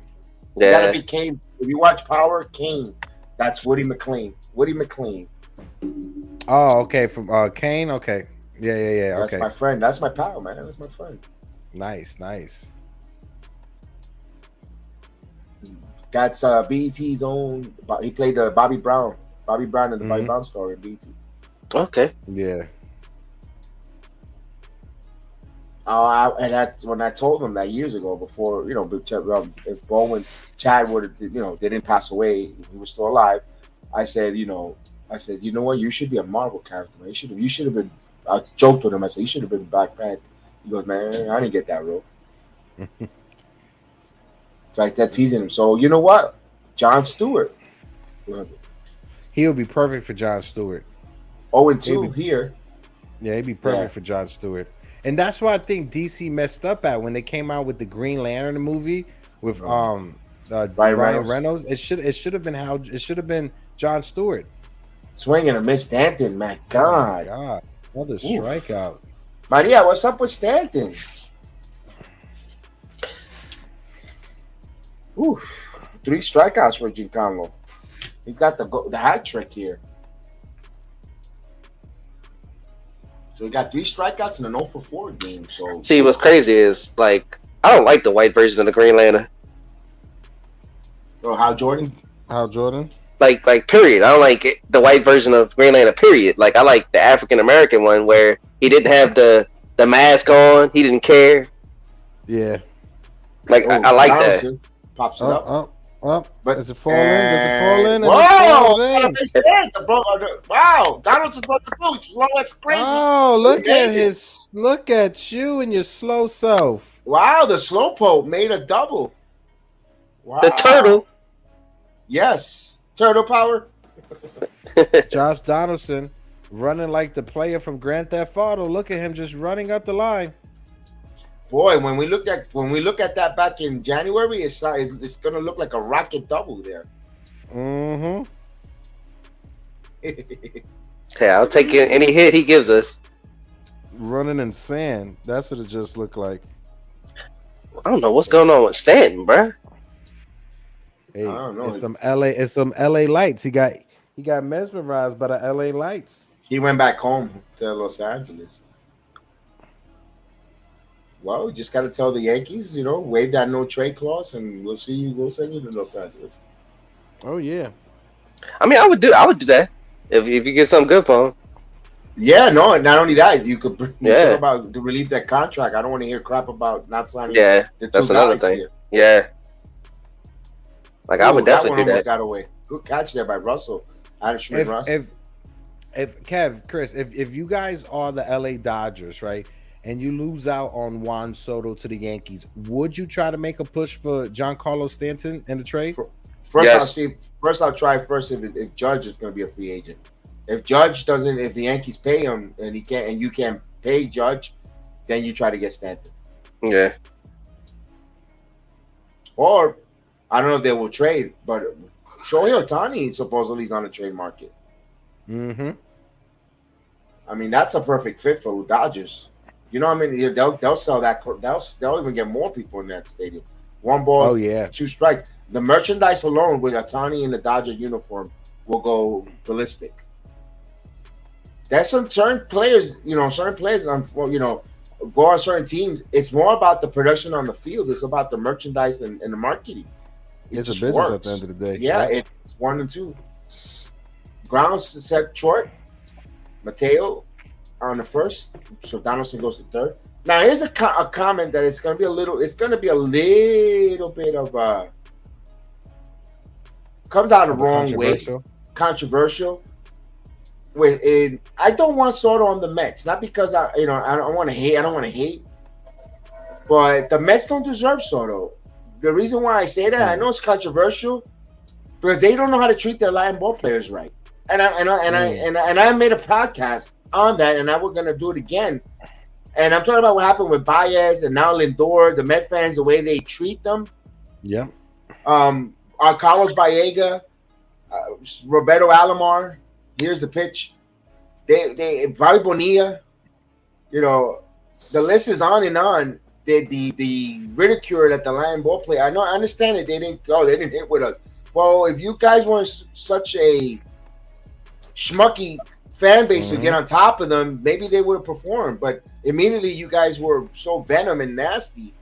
[SPEAKER 4] Yeah,
[SPEAKER 2] be Kane. If you watch Power, Kane. That's Woody McClain. Woody McClain.
[SPEAKER 3] Oh, okay. From Kane. Okay. Yeah.
[SPEAKER 2] That's
[SPEAKER 3] Okay.
[SPEAKER 2] my friend. That's my pal, man. That's my friend.
[SPEAKER 3] Nice.
[SPEAKER 2] That's BET's own. He played the Bobby Brown in the Bobby
[SPEAKER 3] Mhm.
[SPEAKER 2] Brown story in BET.
[SPEAKER 4] okay.
[SPEAKER 3] Yeah.
[SPEAKER 2] And that's when I told him that years ago, before if Bo and Chad would have, they didn't pass away, he was still alive. I said, you know what, you should be a Marvel character, man. You should have been. I joked with him. I said, you should have been Black Panther. He goes, man, I didn't get that role. So I said, teasing him. So you know what, Jon Stewart.
[SPEAKER 3] He would be perfect for Jon Stewart.
[SPEAKER 2] 0-2
[SPEAKER 3] Maybe.
[SPEAKER 2] here.
[SPEAKER 3] Yeah, he'd be perfect
[SPEAKER 2] Yeah.
[SPEAKER 3] for Jon Stewart. And that's why I think DC messed up at when they came out with the Green Lantern movie with Ryan Reynolds. It should have been Jon Stewart.
[SPEAKER 2] Swinging and miss Stanton, my
[SPEAKER 3] Oh
[SPEAKER 2] God.
[SPEAKER 3] my God. Another strikeout.
[SPEAKER 2] Maria, what's up with Stanton? Oof. 3 strikeouts for Giancarlo. He's got the hat trick here. So we got 3 strikeouts and an 0 for 4 game. So
[SPEAKER 4] See, what's crazy is like I don't like the white version of the Green Lantern.
[SPEAKER 2] So Hal Jordan?
[SPEAKER 3] Hal Jordan?
[SPEAKER 4] Like period. I don't like the white version of Green Lantern. Period. Like I like the African American one where he didn't have the mask on. He didn't care.
[SPEAKER 3] Yeah.
[SPEAKER 4] Like I like that.
[SPEAKER 2] Donaldson pops it up.
[SPEAKER 3] Up.
[SPEAKER 2] But
[SPEAKER 3] Does it fall in? Does it fall in?
[SPEAKER 2] Whoa!
[SPEAKER 3] Does it fall in?
[SPEAKER 2] Wow! Donaldson's about to do. Slow. That's crazy.
[SPEAKER 3] Oh,
[SPEAKER 2] He
[SPEAKER 3] look at you and your slow self.
[SPEAKER 2] Wow! The slowpoke made a double. Wow.
[SPEAKER 4] The turtle.
[SPEAKER 2] Yes. Turtle power.
[SPEAKER 3] Josh Donaldson running like the player from Grand Theft Auto. Look at him just running up the line.
[SPEAKER 2] Boy, when we look at that back in January, it's gonna look like a rocket double there.
[SPEAKER 3] Mm-hmm.
[SPEAKER 4] Hey, I'll take any hit he gives us.
[SPEAKER 3] Running in sand. That's what it just looked like.
[SPEAKER 4] I don't know what's going on with Stanton, bruh.
[SPEAKER 3] Hey,
[SPEAKER 2] I don't know.
[SPEAKER 3] It's some LA lights. He got mesmerized by the LA lights.
[SPEAKER 2] He went back home to Los Angeles. Well, we just got to tell the Yankees, waive that no trade clause, and we'll see you. We'll send you to Los Angeles.
[SPEAKER 3] Oh yeah.
[SPEAKER 4] I mean, I would do that if you get something good for him.
[SPEAKER 2] Yeah, no, not only that, you could talk
[SPEAKER 4] Yeah.
[SPEAKER 2] about to relieve that contract. I don't want to hear crap about not signing.
[SPEAKER 4] Yeah,
[SPEAKER 2] the 2
[SPEAKER 4] that's another
[SPEAKER 2] guys
[SPEAKER 4] thing.
[SPEAKER 2] here.
[SPEAKER 4] Yeah. Like I would
[SPEAKER 2] Ooh, that
[SPEAKER 4] definitely
[SPEAKER 2] one
[SPEAKER 4] do
[SPEAKER 2] almost
[SPEAKER 4] that.
[SPEAKER 2] got away. Good catch there by Russell. Adam Schmidt Russell.
[SPEAKER 3] If Kev, Chris, if you guys are the LA Dodgers, right, and you lose out on Juan Soto to the Yankees, would you try to make a push for Giancarlo Stanton in the trade?
[SPEAKER 2] First,
[SPEAKER 4] Yes.
[SPEAKER 2] I'll try if Judge is going to be a free agent. If Judge doesn't, if the Yankees pay him and you can't pay Judge, then you try to get Stanton.
[SPEAKER 4] Yeah.
[SPEAKER 2] Or I don't know if they will trade, but Shohei Ohtani supposedly is on the trade market.
[SPEAKER 3] Mm-hmm.
[SPEAKER 2] I mean, that's a perfect fit for the Dodgers. You know what I mean? They'll sell that. They'll even get more people in that stadium. 1 ball,
[SPEAKER 3] Oh yeah.
[SPEAKER 2] 2 strikes. The merchandise alone with Ohtani in the Dodger uniform will go ballistic. There's some certain players, go on certain teams. It's more about the production on the field. It's about the merchandise and the marketing.
[SPEAKER 3] It's a
[SPEAKER 2] just
[SPEAKER 3] business at
[SPEAKER 2] works.
[SPEAKER 3] the end of the day.
[SPEAKER 2] Yeah, it's 1 and 2. Grounds set short. Mateo on the first, so Donaldson goes to third. Now here's a comment that it's going to be a little bit of comes out the wrong way, controversial. I don't want Soto on the Mets, not because I don't want to hate, but the Mets don't deserve Soto. The reason why I say that, I know it's controversial, because they don't know how to treat their Latin ball players right. And I made a podcast on that, and we're gonna do it again. And I'm talking about what happened with Baez and now Lindor, the Met fans, the way they treat them.
[SPEAKER 3] Yeah.
[SPEAKER 2] Carlos Baega, Roberto Alomar. Here's the pitch. They Bobby Bonilla. The list is on and on. The ridicule at the Lion ball player. I understand it. They didn't hit with us. Well, if you guys weren't such a schmucky fan base to get on top of them, maybe they would have performed. But immediately you guys were so venom and nasty.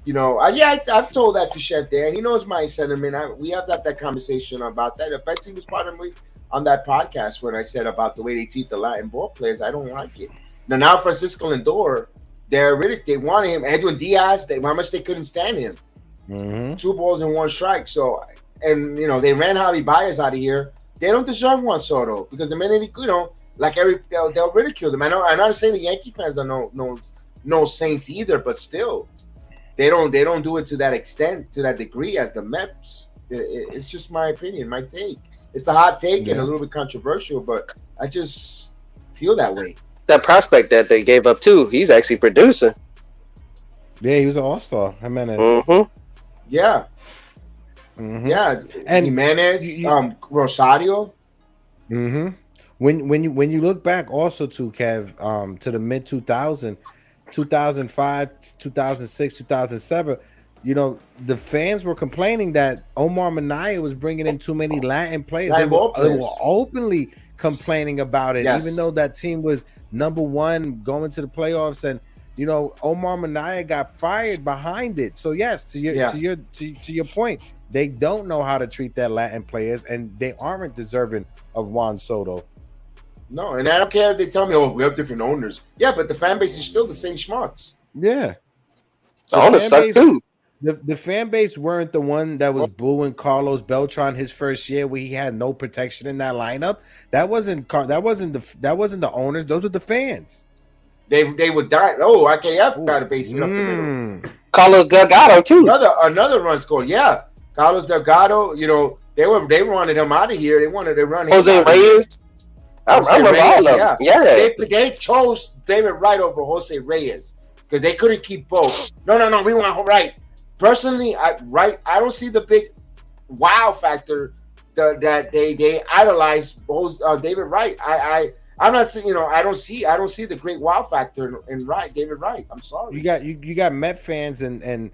[SPEAKER 2] I've told that to Chef Dan. He knows my sentiment. We have that conversation about that. If Betsy was part of me on that podcast when I said about the way they treat the Latin ball players, I don't like it. Now Francisco Lindor, they wanted him. Edwin Diaz, how much they couldn't stand him. 2 balls and 1 strike. So, and they ran Javi Baez out of here. They don't deserve Juan Soto, because the minute they'll ridicule them. I'm not saying the Yankee fans are no saints either, but still, they don't do it to that extent, to that degree as the Mets. It's just my opinion, my take. It's a hot take and a little bit controversial, but I just feel that way.
[SPEAKER 4] That prospect that they gave up too, he's actually producing.
[SPEAKER 3] Yeah, he was an all-star.
[SPEAKER 2] Yeah. Yeah, and Jimenez, Rosario.
[SPEAKER 3] When you look back also to Kev, to the mid 2000, 2005, 2006, 2007, the fans were complaining that Omar Minaya was bringing in too many Latin players. They were openly complaining about it, even though that team was #1 going to the playoffs, and Omar Minaya got fired behind it. So yes, to your point, they don't know how to treat their Latin players, and they aren't deserving of Juan Soto.
[SPEAKER 2] No, and I don't care if they tell me, "Oh, we have different owners." Yeah, but the fan base is still the same schmucks.
[SPEAKER 3] Yeah,
[SPEAKER 4] the owners suck too.
[SPEAKER 3] The fan base weren't the one that was booing Carlos Beltran his first year, where he had no protection in that lineup. That wasn't the owners. Those were the fans.
[SPEAKER 2] They would die. Oh, IKF got a base hit up the middle.
[SPEAKER 4] Carlos Delgado too.
[SPEAKER 2] Another run scored. Yeah, Carlos Delgado. They wanted him out of here. They wanted to run
[SPEAKER 4] Jose Reyes. I remember all of them. Yeah.
[SPEAKER 2] They chose David Wright over Jose Reyes because they couldn't keep both. No. We want Wright. Personally, I don't see the big wow factor that they idolize David Wright. I'm not saying I don't see the great wow factor in David Wright. I'm sorry.
[SPEAKER 3] You got Met fans and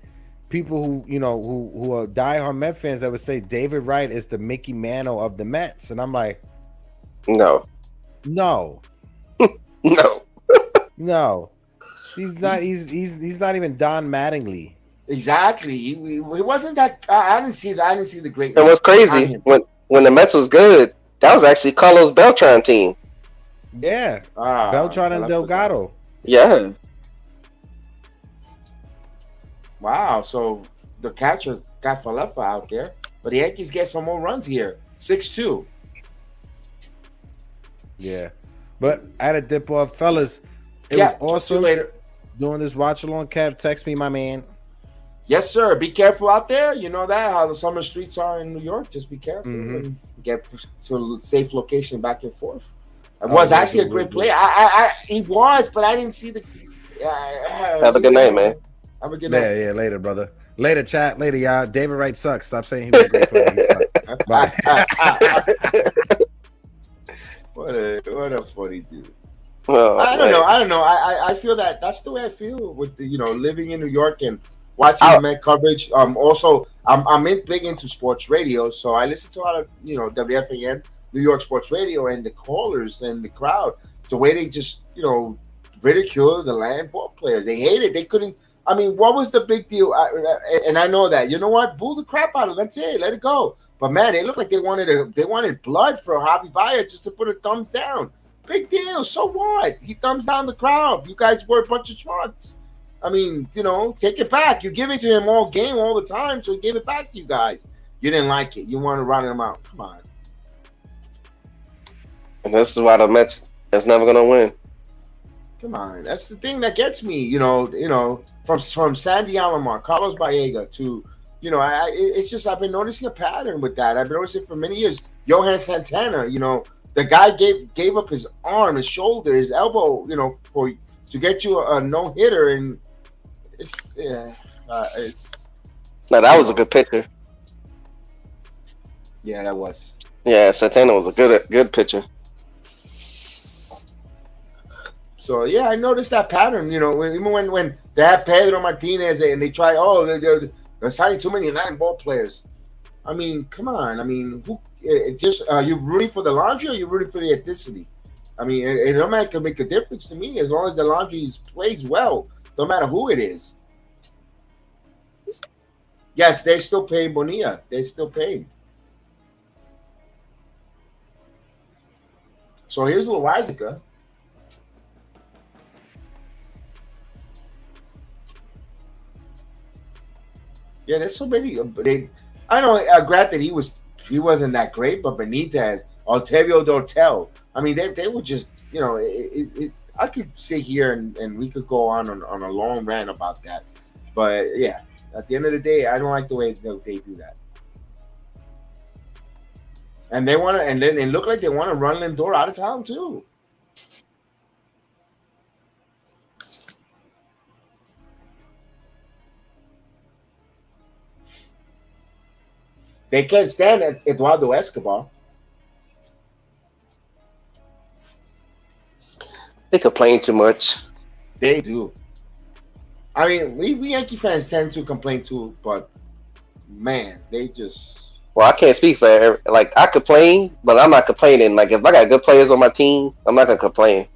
[SPEAKER 3] people who are diehard Met fans that would say David Wright is the Mickey Mantle of the Mets, and I'm like,
[SPEAKER 4] no.
[SPEAKER 3] He's not. He's not even Don Mattingly.
[SPEAKER 2] Exactly. He wasn't that. I didn't see the great.
[SPEAKER 4] And what's crazy when the Mets was good, that was actually Carlos Beltran team.
[SPEAKER 3] Yeah, Beltran and Delgado.
[SPEAKER 4] Yeah.
[SPEAKER 2] Wow. So the catcher got Falefa out there, but the Yankees get some more runs here. 6-2.
[SPEAKER 3] Yeah, but I had to dip off, fellas. It was awesome.
[SPEAKER 2] Later.
[SPEAKER 3] Doing this watch along. Kev, text me, my man.
[SPEAKER 2] Yes, sir. Be careful out there. You know that how the summer streets are in New York. Just be careful and get to a safe location back and forth. It was actually a great play. He was, but I didn't see the.
[SPEAKER 4] Have a good night, man.
[SPEAKER 2] Have a good night.
[SPEAKER 3] Yeah, later, brother. Later, chat. Later, y'all. David Wright sucks. Stop saying he was a great player. He sucked. Bye.
[SPEAKER 2] What a funny dude.
[SPEAKER 4] Oh,
[SPEAKER 2] I don't know. I feel that's the way I feel with living in New York and watching the Met coverage. Also, I'm big into sports radio, so I listen to a lot of WFAN, New York Sports Radio, and the callers and the crowd. The way they just ridicule the land ball players. They hate it. They couldn't. I mean, what was the big deal? And I know that. You know what? Boo the crap out of them. That's it. Let it go. But man, they looked like they wanted blood for Javi Baez just to put a thumbs down. Big deal. So what? He thumbs down the crowd. You guys were a bunch of schmucks. I mean, take it back. You give it to him all game, all the time, so he gave it back to you guys. You didn't like it. You want to run him out. Come on.
[SPEAKER 4] And this is why the Mets is never gonna win.
[SPEAKER 2] Come on, that's the thing that gets me. From Sandy Alomar, Carlos Baega to, it's just I've been noticing a pattern with that. I've been noticing for many years. Johan Santana, the guy gave up his arm, his shoulder, his elbow, to get you a no hitter, and it's
[SPEAKER 4] Now that was a good pitcher.
[SPEAKER 2] Yeah, that was.
[SPEAKER 4] Yeah, Santana was a good pitcher.
[SPEAKER 2] So yeah, I noticed that pattern. Even when they had Pedro Martinez and they try, they're signing too many 9-ball players. I mean, come on. I mean, are you rooting for the laundry or are you rooting for the ethnicity? I mean, it don't make a difference to me as long as the laundry plays well, no matter who it is. Yes, they're still paying Bonilla. They're still paying. So here's Loizica. Yeah, there's so many. I know. Granted, he wasn't that great, but Benitez, Octavio Dotel. I mean, they were just. I could sit here and we could go on a long rant about that, but yeah, at the end of the day, I don't like the way they do that. And they want to, and then it look like they want to run Lindor out of town too. They can't stand Eduardo Escobar.
[SPEAKER 4] They complain too much.
[SPEAKER 2] They do. I mean, we Yankee fans tend to complain too, but man, they just.
[SPEAKER 4] Well, I can't speak for like I complain, but I'm not complaining. Like if I got good players on my team, I'm not gonna complain.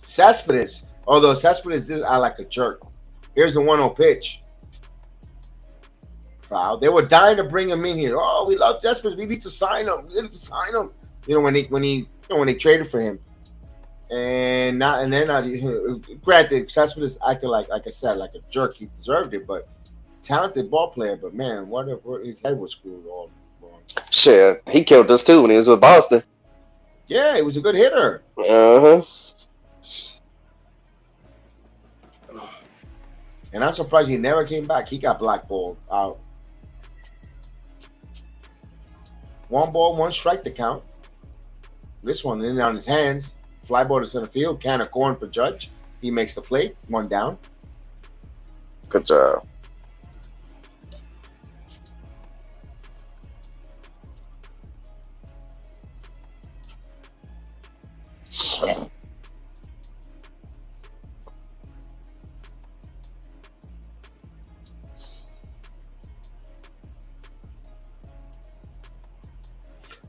[SPEAKER 2] Cespedes, although Cespedes did I like a jerk. Here's the 1-0 pitch. Foul. They were dying to bring him in here. Oh, we love Cespedes. We need to sign him. We need to sign him. When they traded for him. And then granted, Cespedes acted like I said, like a jerk. He deserved it, but talented ball player. But man, what his head was screwed all wrong.
[SPEAKER 4] Shit, he killed us too when he was with Boston.
[SPEAKER 2] Yeah, he was a good hitter. And I'm surprised he never came back. He got blackballed out. 1 ball, 1 strike to count. This one in on his hands. Fly ball to center field. Can of corn for Judge. He makes the play. 1 down.
[SPEAKER 4] Good job.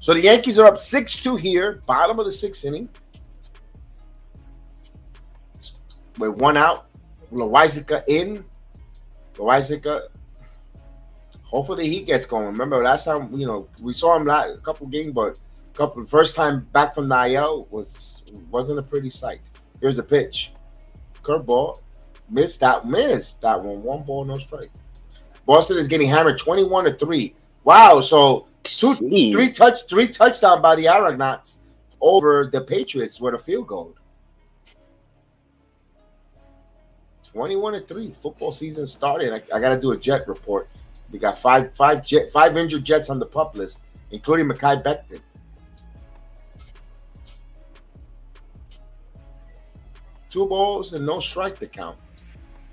[SPEAKER 2] So the Yankees are up 6-2 here, bottom of the 6th inning. With 1 out. Loizica in. Loizica. Hopefully he gets going. Remember last time, we saw him a couple games, but first time back from the IL wasn't a pretty sight. Here's a pitch. Curveball. Missed that one. 1 ball, no strike. Boston is getting hammered 21-3. Wow, so three touchdown by the Argonauts over the Patriots with a field goal. 21-3. Football season started. I got to do a Jet report. We got five injured Jets on the pup list, including Mekhi Becton. Two balls and no strike to count.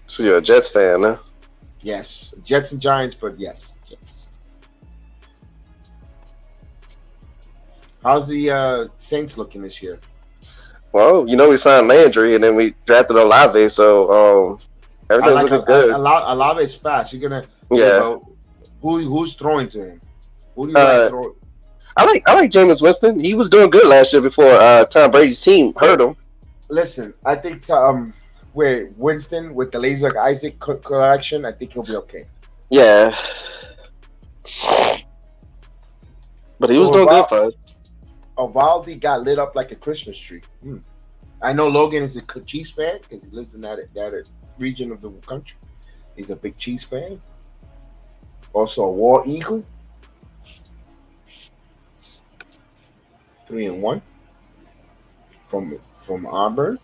[SPEAKER 4] So you're a Jets fan, huh?
[SPEAKER 2] Yes, Jets and Giants, but yes, Jets. How's the Saints looking this year?
[SPEAKER 4] Well, we signed Landry and then we drafted Olave, so everything's looking good.
[SPEAKER 2] Olave is fast. You're gonna who's throwing to him? Who do you like throwing?
[SPEAKER 4] I like Jameis Winston. He was doing good last year before Tom Brady's team hurt him.
[SPEAKER 2] Listen, I think where Winston with the Laser Isaac collection, I think he'll be okay.
[SPEAKER 4] Yeah, but he was doing good for us.
[SPEAKER 2] Evaldi got lit up like a Christmas tree. I know Logan is a Chiefs fan because he lives in that region of the country. He's a big Chiefs fan. Also a War Eagle. 3-1 from Auburn.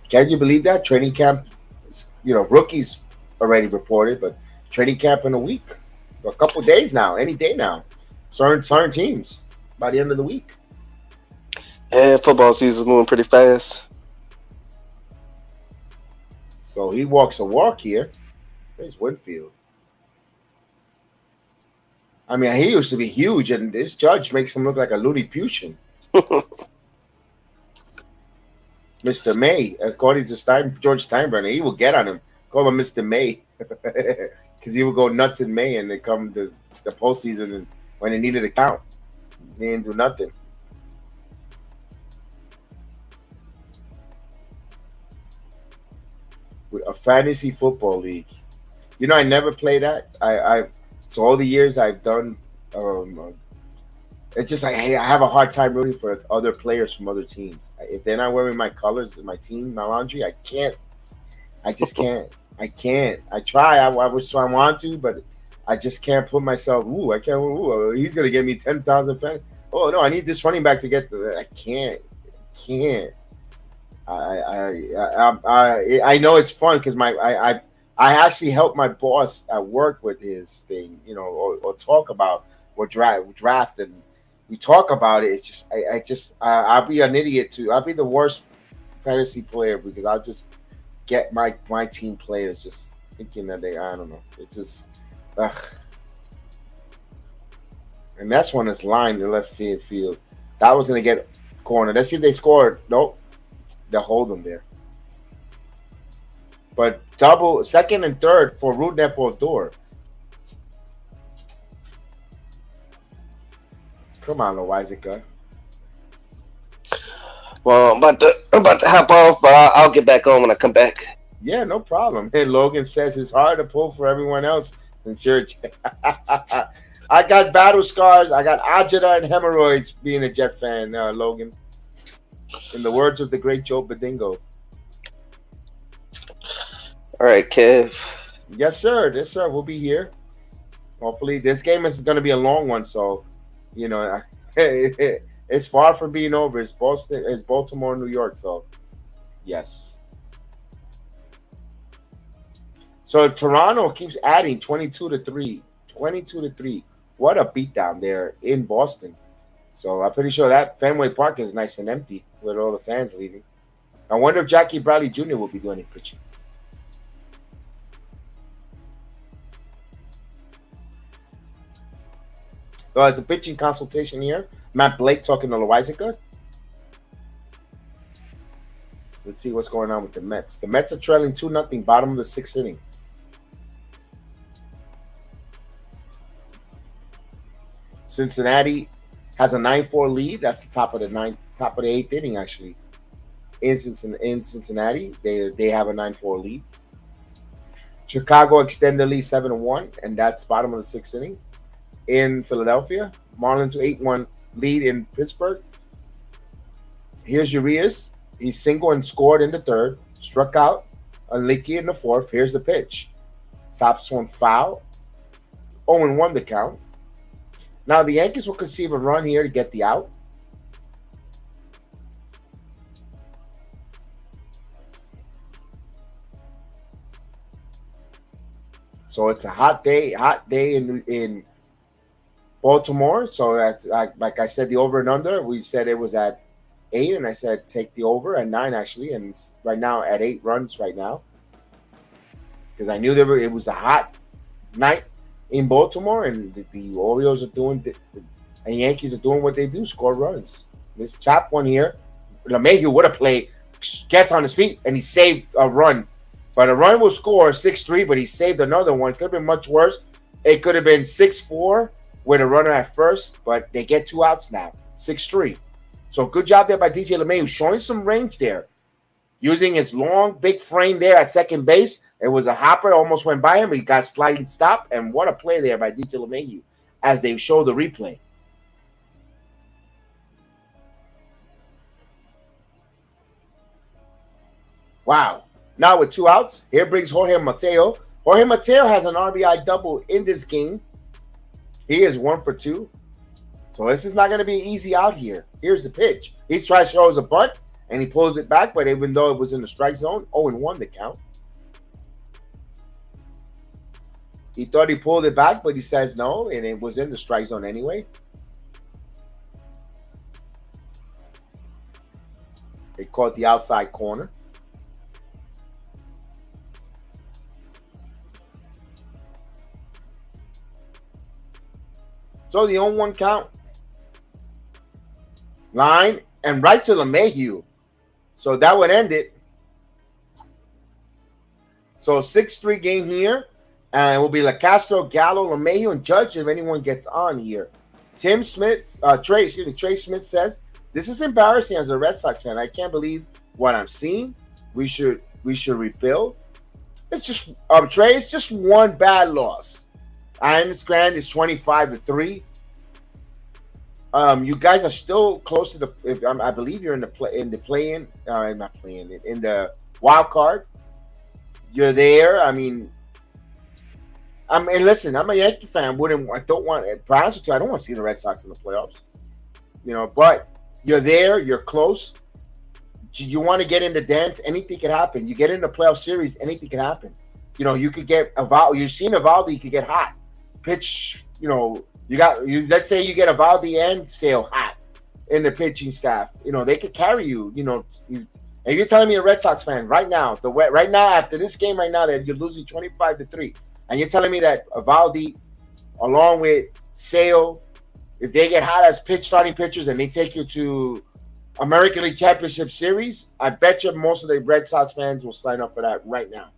[SPEAKER 2] Can you believe that training camp? Rookies already reported, but training camp in a week, a couple days now, any day now. Certain teams by the end of the week.
[SPEAKER 4] And football season's moving pretty fast.
[SPEAKER 2] So he walks a walk here. There's Winfield. I mean, he used to be huge, and this judge makes him look like a Lilliputian. Mr. May, according to George Steinbrenner, he will get on him. Call him Mr. May. Because he would go nuts in May, and they come the postseason, and when they needed a count, they didn't do nothing. A fantasy football league. I never play that. So all the years I've done, it's just I have a hard time rooting for other players from other teams. If they're not wearing my colors in my team, my laundry, I can't. I just can't. I can't. I try. I want to, but I just can't put myself. I can't. He's gonna give me 10,000 fans. Oh no, I need this running back to get. I can't. I know it's fun because I actually help my boss at work with his thing, or talk about or draft, and we talk about it. It's just I'll be an idiot too. I'll be the worst fantasy player because I'll just get my team players just thinking that I don't know. It's just and that's when it's lined in left field. That was gonna get corner. Let's see if they scored. Nope. They'll hold them there. But double, second and third for Rudneff for a door. Come on, Loizica.
[SPEAKER 4] Well, I'm about to hop off, but I'll get back on when I come back.
[SPEAKER 2] Yeah, no problem. And Logan says it's hard to pull for everyone else. I got battle scars. I got agita and hemorrhoids being a Jet fan, Logan. In the words of the great Joe Badingo.
[SPEAKER 4] All right, Kev.
[SPEAKER 2] Yes, sir. Yes, sir. We'll be here. Hopefully, this game is going to be a long one, so it's far from being over. It's Boston. It's Baltimore, New York. So, yes. So Toronto keeps adding 22-3. 22-3. What a beatdown there in Boston. So I'm pretty sure that Fenway Park is nice and empty with all the fans leaving. I wonder if Jackie Bradley Jr. will be doing any pitching. So it's a pitching consultation here. Matt Blake talking to Loizica. Let's see what's going on with the Mets. The Mets are trailing 2-0, bottom of the sixth inning. Cincinnati has a 9-4 lead. That's the top of the eighth inning, actually. In Cincinnati, they have a 9-4 lead. Chicago extend the lead 7-1, and that's bottom of the sixth inning. In Philadelphia, Marlins 8-1 lead in Pittsburgh. Here's Urias. He's single and scored in the third. Struck out Unlicky in the fourth. Here's the pitch. Tops one foul. 0-1 the count. Now the Yankees will conceive a run here to get the out. So it's a hot day in Baltimore. So that's like I said, the over and under. We said it was at 8, and I said take the over at 9 actually, and it's right now at 8 runs right now because I knew it was a hot night in Baltimore, and the Orioles are doing and Yankees are doing what they do, score runs. This top one here, LeMahieu would have played, gets on his feet, and he saved a run. But a run will score 6-3, but he saved another one. Could have been much worse. It could have been 6-4 with a runner at first, but they get 2 outs now, 6-3. So good job there by DJ LeMahieu, showing some range there. Using his long, big frame there at second base. It was a hopper, almost went by him. He got a sliding stop, and what a play there by DJ LeMahieu as they show the replay. Wow. Now with 2 outs, here brings Jorge Mateo. Jorge Mateo has an RBI double in this game. He is 1 for 2. So this is not going to be easy out here. Here's the pitch. He tries to show us a bunt, and he pulls it back, but even though it was in the strike zone, 0-1 the count. He thought he pulled it back, but he says no, and it was in the strike zone anyway. They caught the outside corner. So the 0-1 count. Line and right to LeMahieu. So that would end it. So 6-3 game here. And it will be LaCastro, Gallo, LeMahieu, and Judge if anyone gets on here. Trey Smith says, this is embarrassing as a Red Sox fan. I can't believe what I'm seeing. We should rebuild. It's just Trey, it's just one bad loss. I understand it's 25-3. You guys are still close to the. I believe you're in the play-in. Not playing in the wild card. You're there. I mean, listen. I'm a Yankee fan. I don't want to see the Red Sox in the playoffs. But you're there. You're close. You want to get in the dance. Anything can happen. You get in the playoff series. Anything can happen. You could get You've seen Evaldi. You could get hot. Pitch. Let's say you get Evaldi and Sale hot in the pitching staff. They could carry you. And you're telling me a Red Sox fan right now, after this game right now that you're losing 25-3, and you're telling me that Evaldi, along with Sale, if they get hot as starting pitchers and they take you to American League Championship Series, I bet you most of the Red Sox fans will sign up for that right now.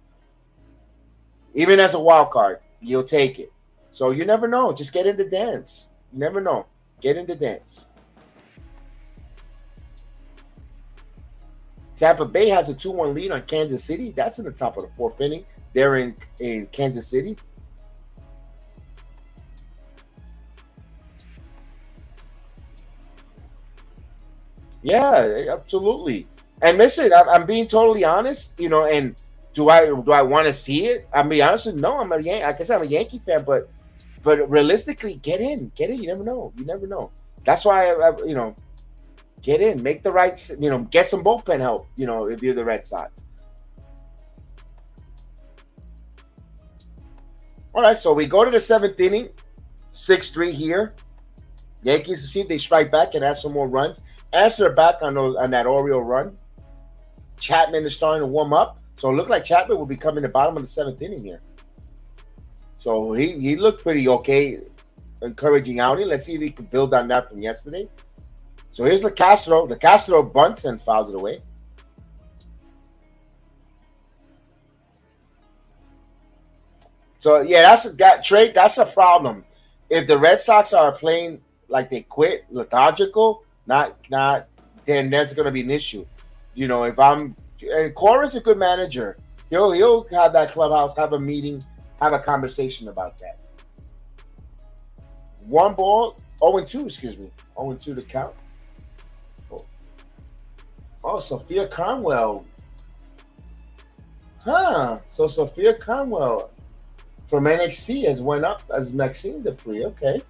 [SPEAKER 2] Even as a wild card, you'll take it. So you never know. Just get in the dance. You never know. Get in the dance. Tampa Bay has a 2-1 lead on Kansas City. That's in the top of the 4th inning. They're in Kansas City. Yeah, absolutely. And listen, I'm being totally honest, and do I want to see it? I'm being honest with you, no, like I said, I'm a Yankee fan, but realistically, get in. You never know. That's why I get in, make the right, get some bullpen help, if you're the Red Sox. All right, so we go to the 7th inning, 6-3 here. Yankees to see if they strike back and add some more runs. Answer back on that Oriole run. Chapman is starting to warm up, so it looked like Chapman will be coming to the bottom of the 7th inning here. So he looked pretty okay, encouraging outing. Let's see if he can build on that from yesterday. So here's LaCastro. LaCastro bunts and fouls it away. So yeah, that's a problem. If the Red Sox are playing like they quit, lethargical, not then there's going to be an issue. And Cora's a good manager. He'll have that clubhouse, have a meeting, have a conversation about that. 1 ball, 0-2, excuse me. 0-2 to count. Oh, Sophia Cromwell. So Sophia Cromwell from NXT has went up as Maxine Dupree. Okay.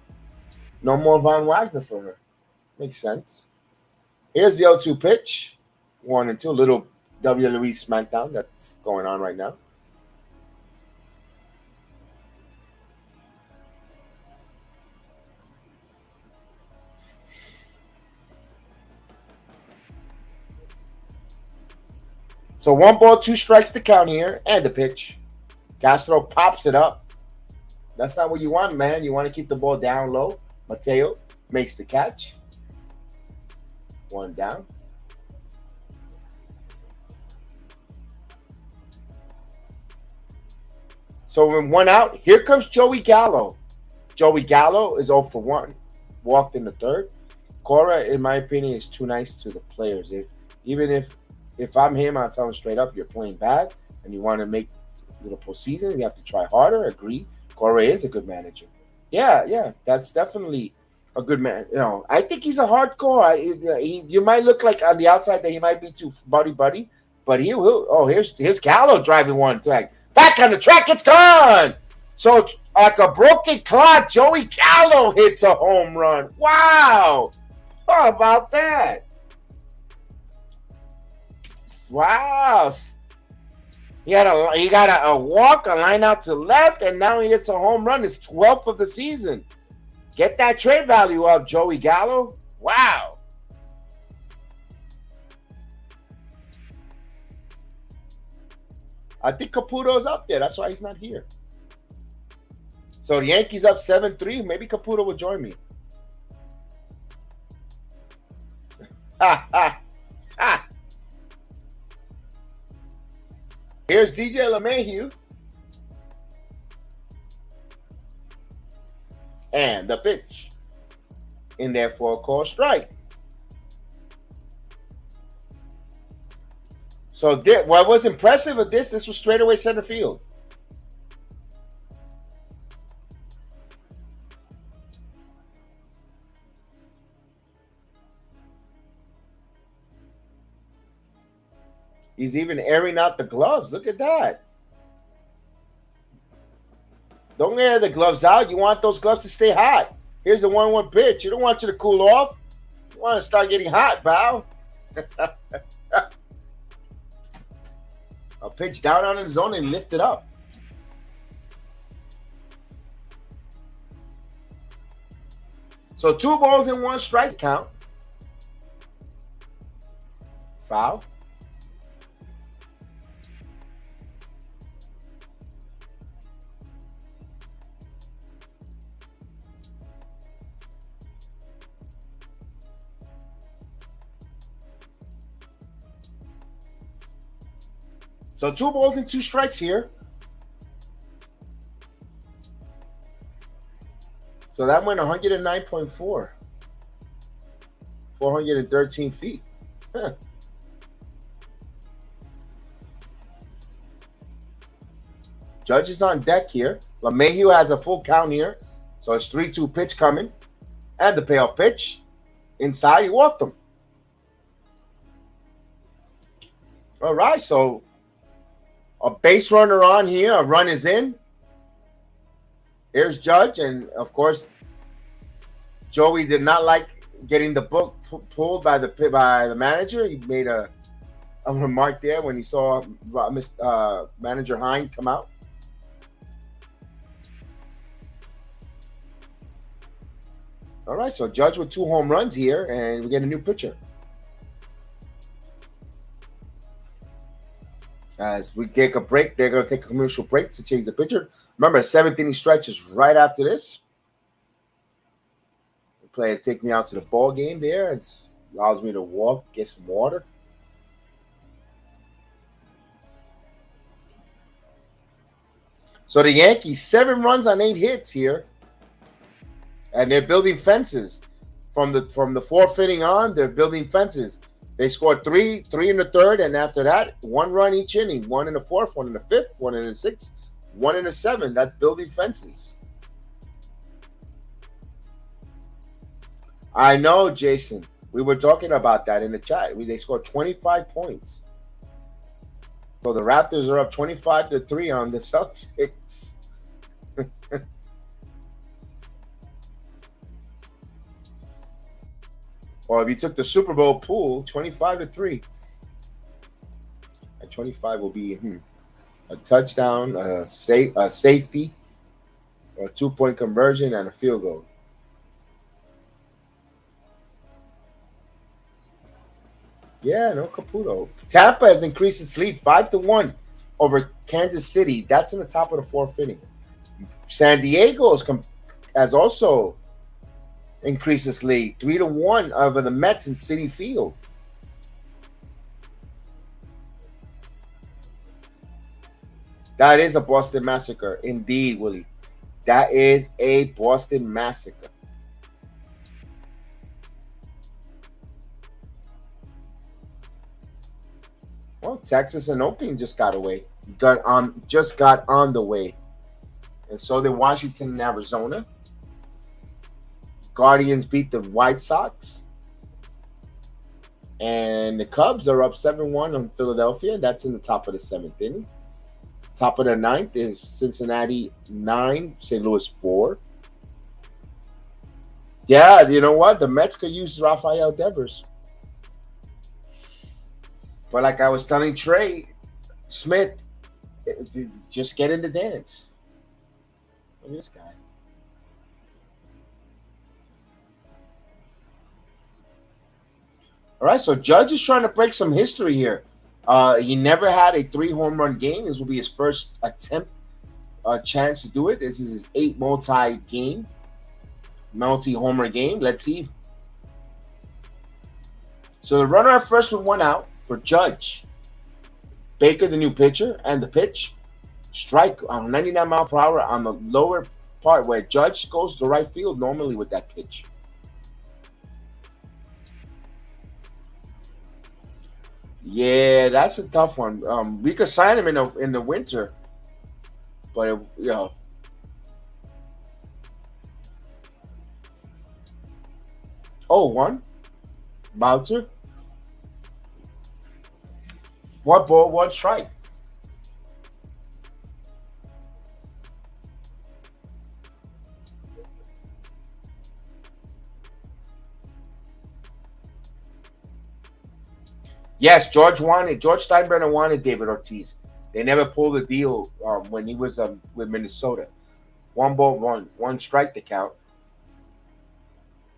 [SPEAKER 2] No more Von Wagner for her. Makes sense. Here's the 0-2 pitch. 1-2. Little WWE SmackDown that's going on right now. So 1 ball, 2 strikes to count here, and the pitch. Castro pops it up. That's not what you want, man. You want to keep the ball down low. Mateo makes the catch. 1 down. So in 1 out, here comes Joey Gallo. Joey Gallo is 0 for 1. Walked in the 3rd. Cora, in my opinion, is too nice to the players. If I'm him, I'll tell him straight up, you're playing bad and you want to make the postseason, you have to try harder. Agree. Cora is a good manager. Yeah, that's definitely a good man. I think he's a hardcore. You might look like on the outside that he might be too buddy, but he will. Oh, here's Gallo driving one track. Back on the track, it's gone. So it's like a broken clock. Joey Gallo hits a home run. Wow. How about that? Wow. He got a walk, a line out to left, and now he hits a home run. His 12th of the season. Get that trade value up, Joey Gallo. Wow. I think Caputo's up there. That's why he's not here. So the Yankees up 7-3. Maybe Caputo will join me. Ha, ha, ha. Here's DJ LeMahieu. And the pitch. In there for a call strike. So what was impressive of this was straightaway center field. He's even airing out the gloves. Look at that. Don't air the gloves out. You want those gloves to stay hot. Here's the 1-1 pitch. You don't want you to cool off. You want to start getting hot, pal. A pitch down on his zone and lift it up. So 2 balls and 1 strike count. Foul. So 2 balls and 2 strikes here. So that went 109.4. 413 feet. Huh. Judge is on deck here. LeMahieu has a full count here. So it's 3-2 pitch coming. And the payoff pitch. Inside, he walked him. All right, so a base runner on here. A run is in. Here's Judge. And, of course, Joey did not like getting the book pulled by the manager. He made a remark there when he saw Manager Hine come out. All right, so Judge with 2 home runs here, and we get a new pitcher. As we take a break, they're going to take a commercial break to change the pitcher. Remember, 7th inning stretch is right after this. The player take me out to the ball game there. It allows me to walk, get some water. So the Yankees, 7 runs on 8 hits here. And they're building fences. From the 4th inning on, they're building fences. They scored 3 in the 3rd, and after that, 1 run each inning. 1 in the 4th, 1 in the 5th, 1 in the 6th, 1 in the 7th. That's building fences. I know, Jason. We were talking about that in the chat. They scored 25 points. So the Raptors are up 25-3 on the Celtics. Or if you took the Super Bowl pool, 25-3. At 25 will be a touchdown, a safety, or a 2-point conversion, and a field goal. Yeah, no Caputo. Tampa has increased its lead 5-1 over Kansas City. That's in the top of the 4th inning. San Diego has also increased its lead 3-1 over the Mets in Citi Field. That is a Boston Massacre. Indeed, Willie. That is a Boston Massacre. Well, Texas and Oakland just got away. Got on the way. And so did Washington and Arizona. Guardians beat the White Sox. And the Cubs are up 7-1 on Philadelphia. That's in the top of the 7th inning. Top of the 9th is Cincinnati 9, St. Louis 4. Yeah, you know what? The Mets could use Rafael Devers. But like I was telling Trey Smith, just get in the dance. Look at this guy. All right, so Judge is trying to break some history here. He never had a 3-home run game. This will be his first attempt, chance to do it. This is his 8th multi-homer game. Let's see. So the runner at first with 1 out for Judge. Baker, the new pitcher, and the pitch. Strike on 99 mile per hour on the lower part where Judge goes to right field normally with that pitch. Yeah, that's a tough one. We could sign him in the winter, but you know. Oh, 1 Boucher. 1 ball, 1 strike. Yes, George Steinbrenner wanted David Ortiz. They never pulled the deal when he was with Minnesota. 1 ball, 1 strike to count.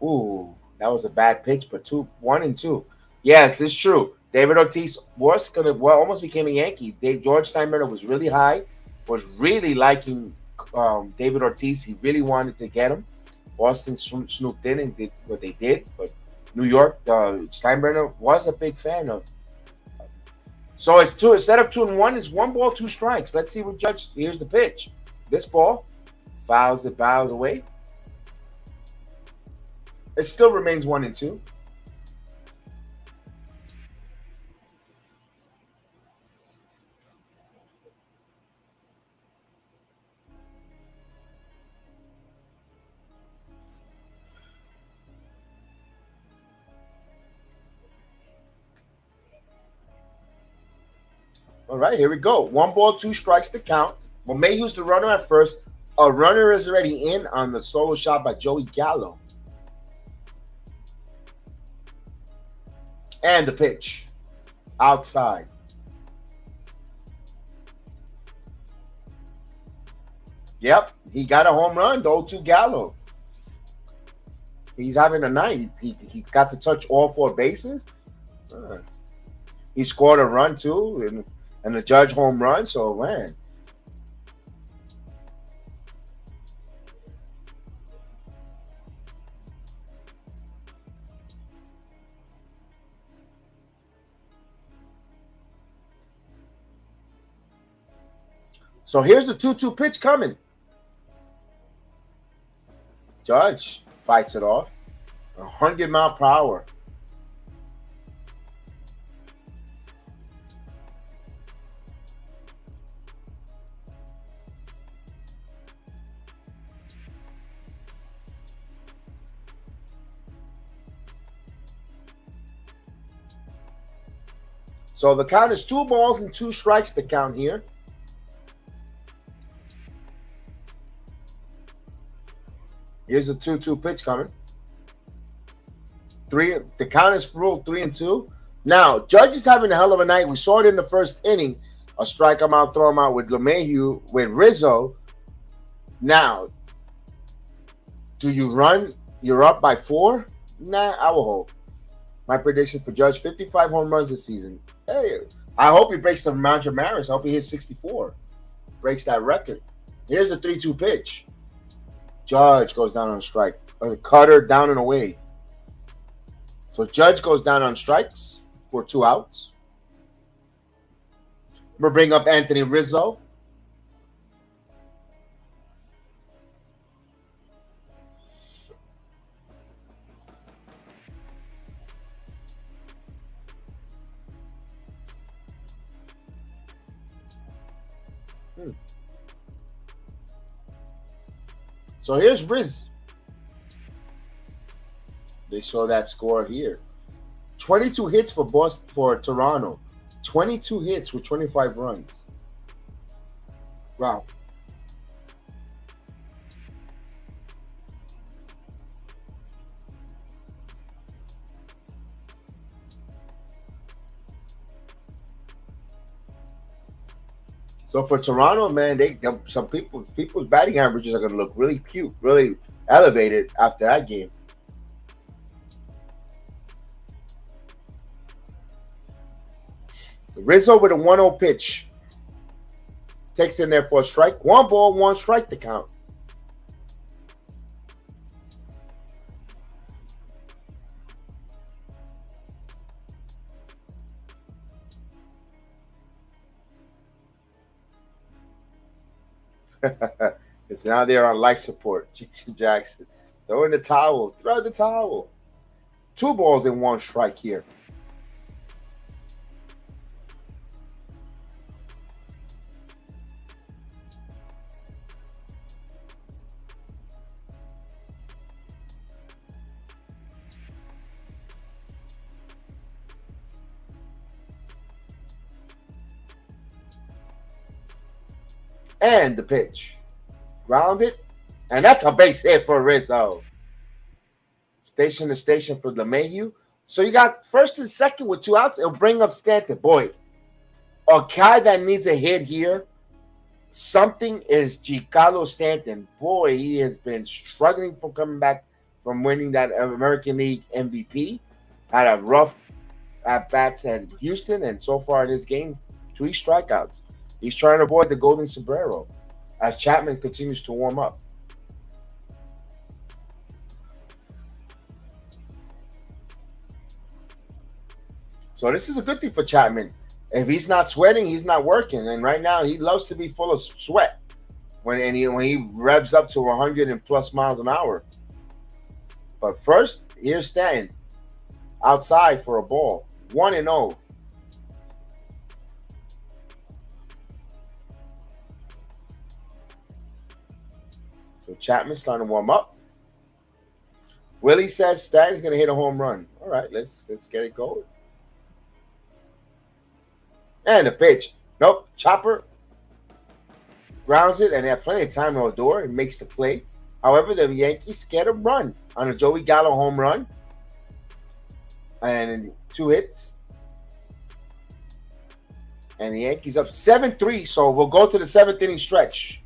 [SPEAKER 2] Ooh, that was a bad pitch, but 1 and 2. Yes, it's true. David Ortiz was almost became a Yankee. George Steinbrenner was really high, was really liking David Ortiz. He really wanted to get him. Boston snooped in and did what they did, but New York, Steinbrenner was a big fan of. So it's 2 instead of 2 and 1. It's 1 ball, 2 strikes. Let's see what Judge. Here's the pitch. This ball bows away. It still remains 1 and 2. All right, here we go. 1 ball, 2 strikes to count. Well, Mayhew's the runner at first. A runner is already in on the solo shot by Joey Gallo. And the pitch. Outside. Yep, he got a home run, the 0-2 Gallo. He's having a night. He got to touch all 4 bases. He scored a run, too, and the Judge home run. So, man. So here's the 2-2 pitch coming. Judge fights it off. 100 mile per hour. So the count is 2 balls and 2 strikes to count here. Here's a 2-2 pitch coming. The count is ruled 3 and 2. Now, Judge is having a hell of a night. We saw it in the first inning. A strike him out, throw him out with LeMahieu, with Rizzo. Now, do you run? You're up by 4? Nah, I will hold. My prediction for Judge, 55 home runs this season. Hey, I hope he breaks the Managerial Maris. I hope he hits 64. Breaks that record. Here's the 3-2 pitch. Judge goes down on strike. Cutter down and away. So Judge goes down on strikes for 2 outs. We'll bring up Anthony Rizzo. So here's Riz. They show that score here. 22 hits for Toronto. 22 hits with 25 runs. Wow. So for Toronto, man, some people's batting averages are going to look really cute, really elevated after that game. Rizzo with a 1-0 pitch. Takes in there for a strike. 1 ball, 1 strike to count. It's now they're on life support. Jason Jackson. Throw in the towel. Throw the towel. 2 balls and 1 strike here. And the pitch. Grounded. And that's a base hit for Rizzo. Station to station for LeMahieu. So you got first and second with 2 outs. It'll bring up Stanton. Boy, a guy that needs a hit here. Something is Giancarlo Stanton. Boy, he has been struggling from coming back from winning that American League MVP. Had a rough at-bats at Houston. And so far in this game, 3 strikeouts. He's trying to avoid the golden sombrero as Chapman continues to warm up. So this is a good thing for Chapman. If he's not sweating, he's not working. And right now, he loves to be full of sweat when he revs up to 100 and plus miles an hour. But first, here's Stanton outside for a ball. 1-0. So Chapman's starting to warm up. Willie says Stanton's going to hit a home run. All right, let's get it going. And the pitch. Nope. Chopper grounds it, and they have plenty of time to Odor. It makes the play. However, the Yankees get a run on a Joey Gallo home run. And 2 hits. And the Yankees up 7-3. So we'll go to the 7th inning stretch.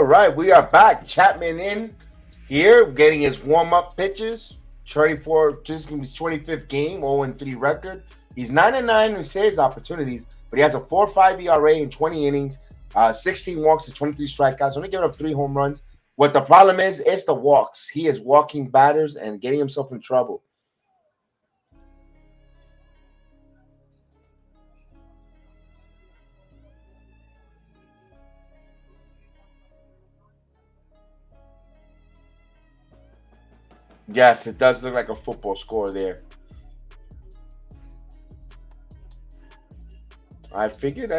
[SPEAKER 2] All right, we are back. Chapman in here, getting his warm-up pitches. 24, this is going to be his 25th game, 0-3 record. He's 9-9 in saves opportunities, but he has a 4.5 ERA in 20 innings, 16 walks and 23 strikeouts. Only giving up 3 home runs. What the problem is, it's the walks. He is walking batters and getting himself in trouble. Yes, it does look like a football score there. I figured.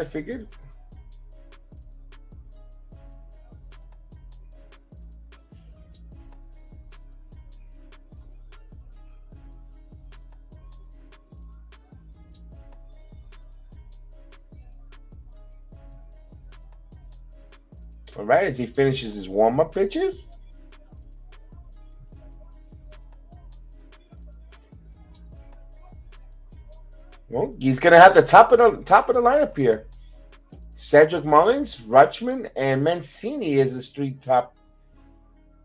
[SPEAKER 2] All right, as he finishes his warm-up pitches. Well, he's gonna have the top of the lineup here. Cedric Mullins, Rutschman, and Mancini is his 3 top.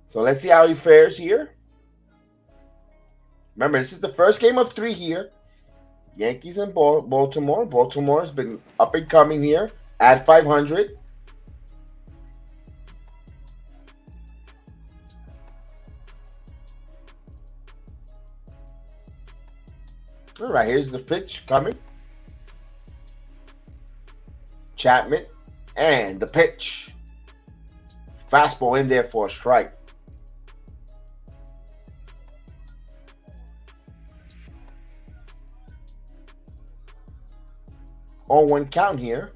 [SPEAKER 2] So let's see how he fares here. Remember, this is the first game of 3 here. Yankees and Baltimore. Baltimore has been up and coming here at 500. All right, here's the pitch coming. Chapman and the pitch. Fastball in there for a strike. On 1 count here.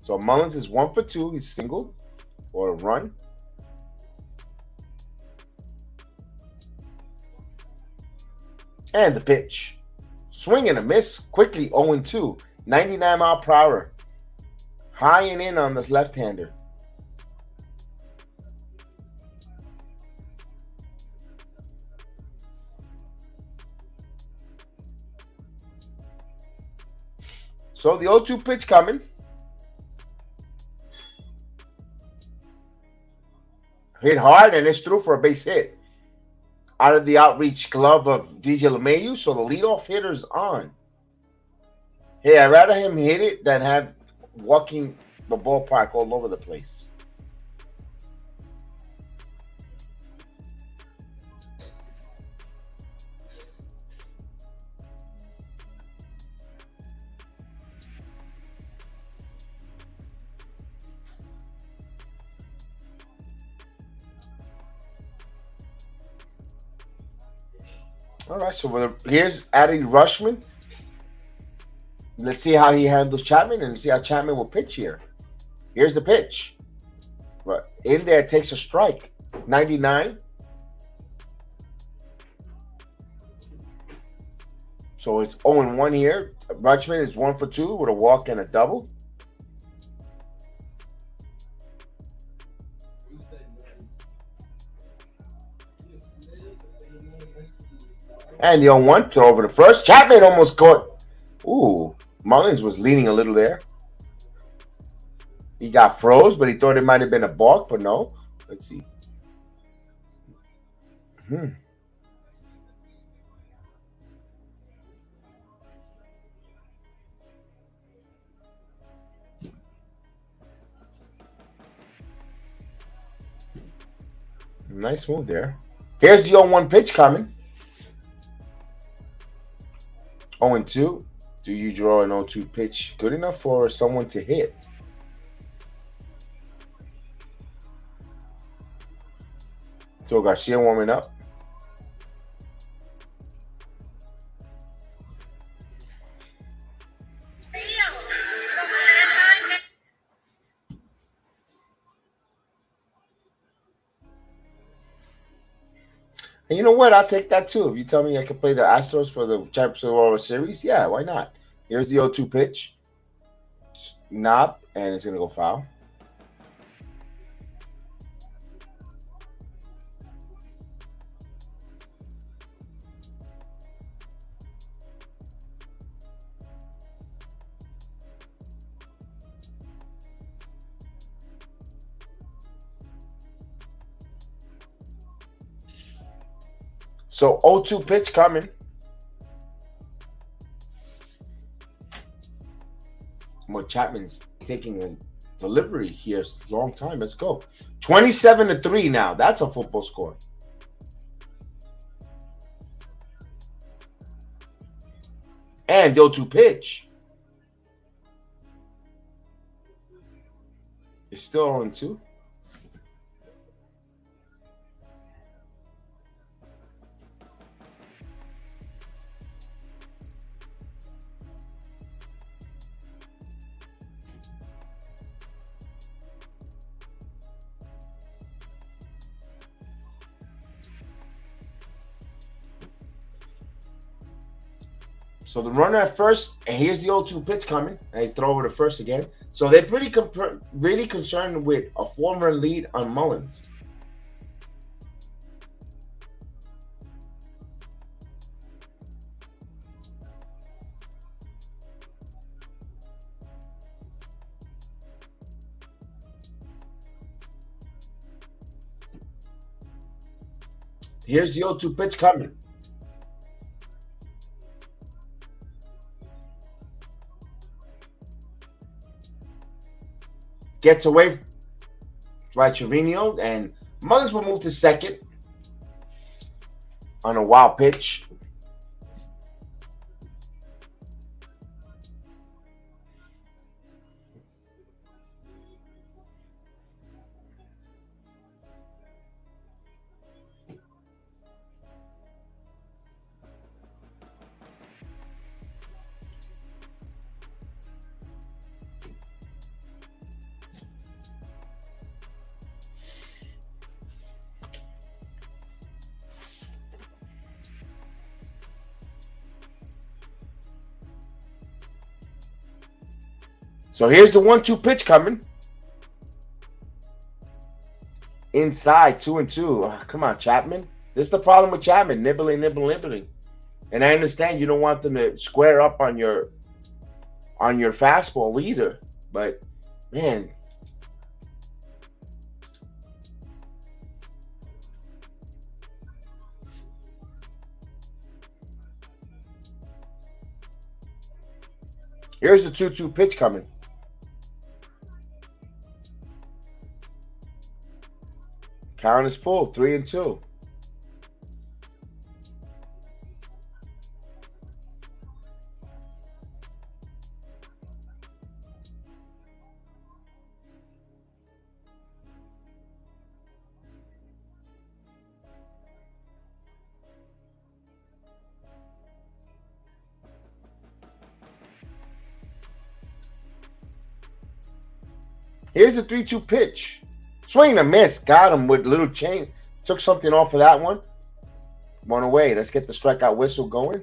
[SPEAKER 2] So Mullins is 1 for 2. He's singled or a run. And the pitch. Swing and a miss. Quickly 0-2. 99 mile per hour. High and in on this left-hander. So the 0-2 pitch coming. Hit hard and it's through for a base hit. Out of the outreach glove of DJ LeMahieu, so the leadoff hitter's on. Hey, I'd rather him hit it than have walking the ballpark all over the place. All right, so here's Addy Rutschman. Let's see how he handles Chapman and see how Chapman will pitch here. Here's the pitch. But in there, it takes a strike. 99. So it's 0-1 here. Rutschman is 1 for 2 with a walk and a double. And the 0-1 throw over the first. Chapman almost caught. Ooh, Mullins was leaning a little there. He got froze, but he thought it might have been a balk, but no. Let's see. Nice move there. Here's the 0-1 pitch coming. 0-2. Do you draw an 0-2 pitch good enough for someone to hit? So Garcia warming up. And you know what? I'll take that too. If you tell me I can play the Astros for the Champions of the World Series, yeah, why not? Here's the 0-2 pitch. Knob, and it's going to go foul. So 0-2 pitch coming. Well, Chapman's taking a delivery here. Long time. Let's go. 27-3 now. That's a football score. And the 0-2 pitch. It's still on 2. So the runner at first, and here's the 0-2 pitch coming. And they throw over to first again. So they're really concerned with a 4-run lead on Mullins. Here's the 0-2 pitch coming. Gets away by Trevino, and Mullins will move to second on a wild pitch. So here's the 1-2 pitch coming. Inside, 2-2. Come on, Chapman. This is the problem with Chapman. Nibbling. And I understand you don't want them to square up on your fastball either. But, man. Here's the 2-2 pitch coming. Count is full, 3-2. Here's the 3-2 pitch. Swing and a miss. Got him with little chain. Took something off of that one. One away. Let's get the strikeout whistle going.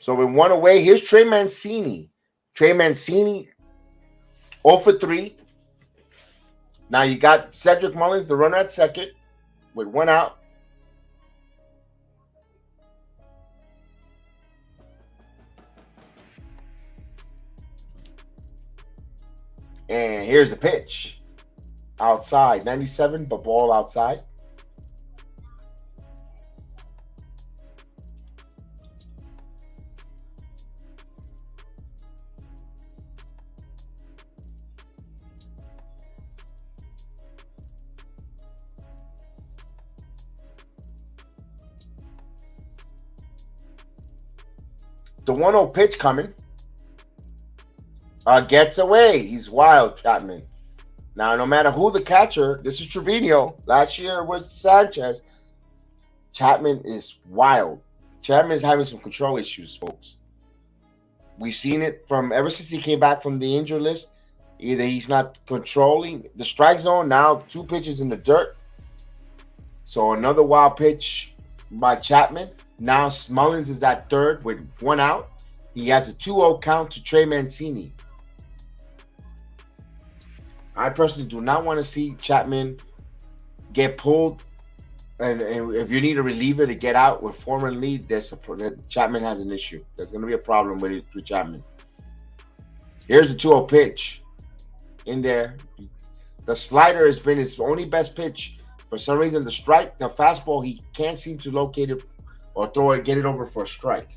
[SPEAKER 2] So with one away, here's Trey Mancini. Trey Mancini 0 for 3. Now you got Cedric Mullins, the runner at second, with 1 out. And here's the pitch. Outside, 97, but ball outside. The 1-0 pitch coming. Gets away. He's wild, Chapman. Now, no matter who the catcher, this is Trevino. Last year was Sanchez. Chapman is wild. Chapman is having some control issues, folks. We've seen it from ever since he came back from the injury list. Either he's not controlling the strike zone. Now 2 pitches in the dirt. So another wild pitch by Chapman. Now Mullins is at third with 1 out. He has a 2-0 count to Trey Mancini. I personally do not want to see Chapman get pulled And if you need a reliever to get out with Foreman lead, Chapman has an issue. There's going to be a problem with Chapman. Here's the 2-0 pitch in there. The slider has been his only best pitch. For some reason, the fastball, he can't seem to locate it or throw it, get it over for a strike.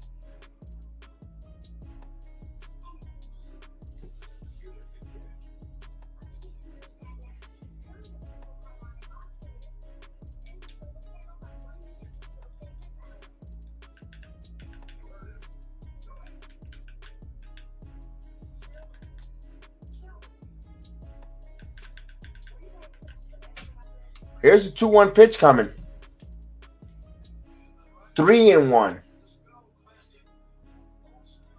[SPEAKER 2] Here's a 2-1 pitch coming. 3-1.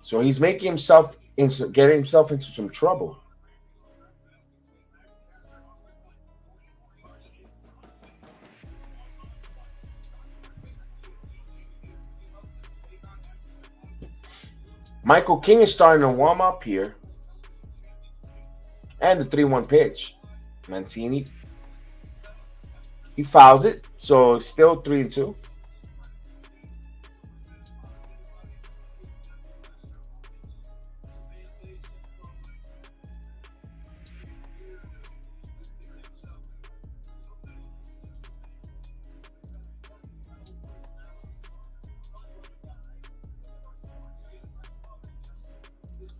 [SPEAKER 2] So he's making himself getting himself into some trouble. Michael King is starting to warm up here. And the 3-1 pitch. Mancini. He fouls it, so it's still 3-2.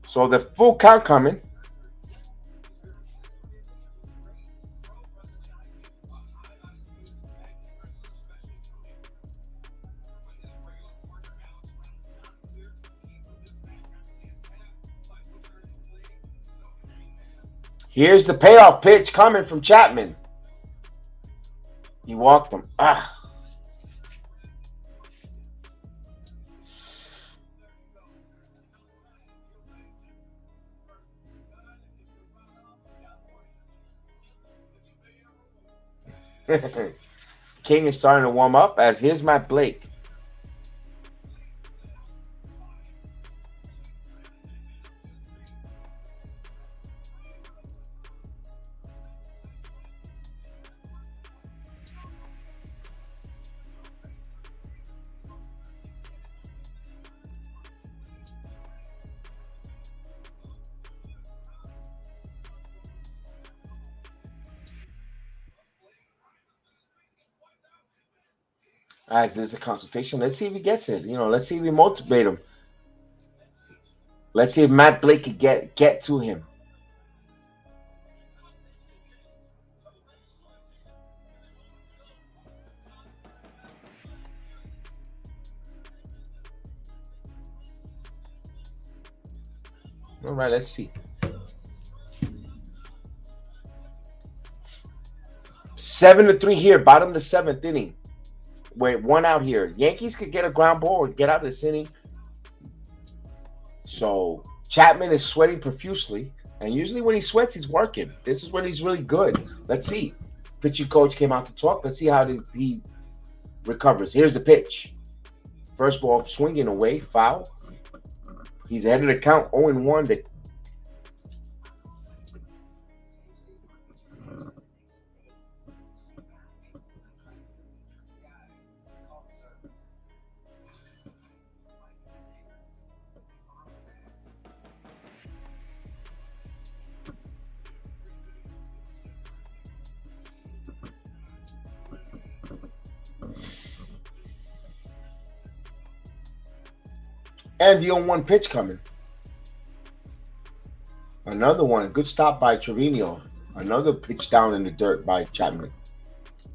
[SPEAKER 2] So the full count coming. Here's the payoff pitch coming from Chapman. He walked him. King is starting to warm up as here's Matt Blake. As there's a consultation, let's see if he gets it. Let's see if we motivate him. Let's see if Matt Blake could get to him. All right, let's see. 7-3 here, bottom of the 7th inning. Wait, 1 out here. Yankees could get a ground ball or get out of this inning. So Chapman is sweating profusely. And usually when he sweats, he's working. This is when he's really good. Let's see. Pitching coach came out to talk. Let's see how he recovers. Here's the pitch. First ball swinging away. Foul. He's ahead of the count. 0-1. And the 0-1 pitch coming. Another one. Good stop by Trevino. Another pitch down in the dirt by Chapman.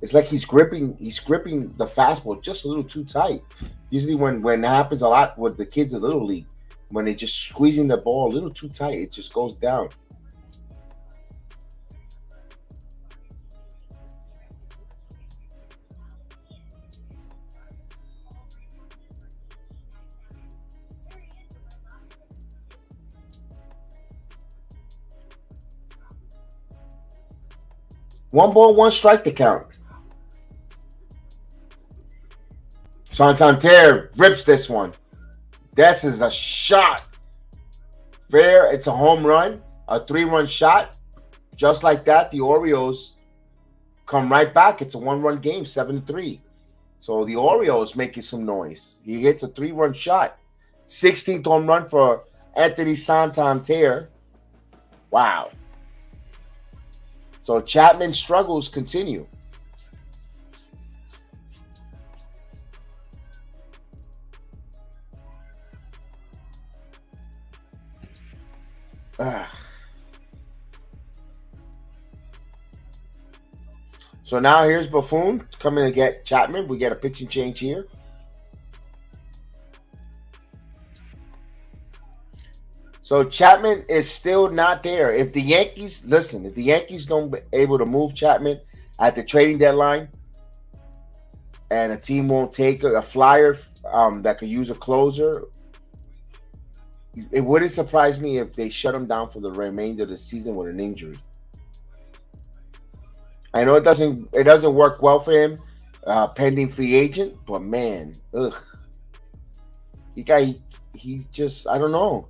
[SPEAKER 2] It's like he's gripping the fastball just a little too tight. Usually when that happens a lot with the kids in Little League, when they're just squeezing the ball a little too tight, it just goes down. One ball, one strike to count. Santander rips this one. This is a shot. Fair. It's a home run. A 3-run shot. Just like that, the Orioles come right back. It's a 1-run game, 7-3. So the Orioles making some noise. He hits a 3-run shot. 16th home run for Anthony Santander. Wow. So Chapman's struggles continue. So now here's Buffoon coming to get Chapman. We get a pitching change here. So Chapman is still not there. If the Yankees, listen, if the Yankees don't be able to move Chapman at the trading deadline and a team won't take a flyer that could use a closer, it wouldn't surprise me if they shut him down for the remainder of the season with an injury. I know it doesn't work well for him, pending free agent, but man, he just, I don't know.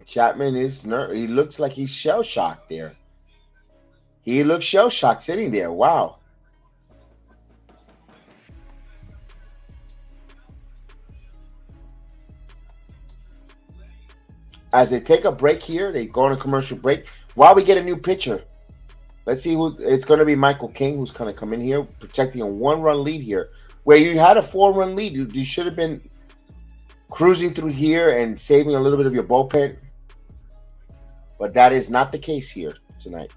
[SPEAKER 2] Chapman is he looks like he's shell shocked there. He looks shell shocked sitting there. Wow. As they take a break here, they go on a commercial break. While we get a new pitcher, let's see who it's going to be. Michael King, who's going to come in here, protecting a 1-run lead here. Where you had a 4-run lead, you should have been cruising through here and saving a little bit of your bullpen. But that is not the case here tonight.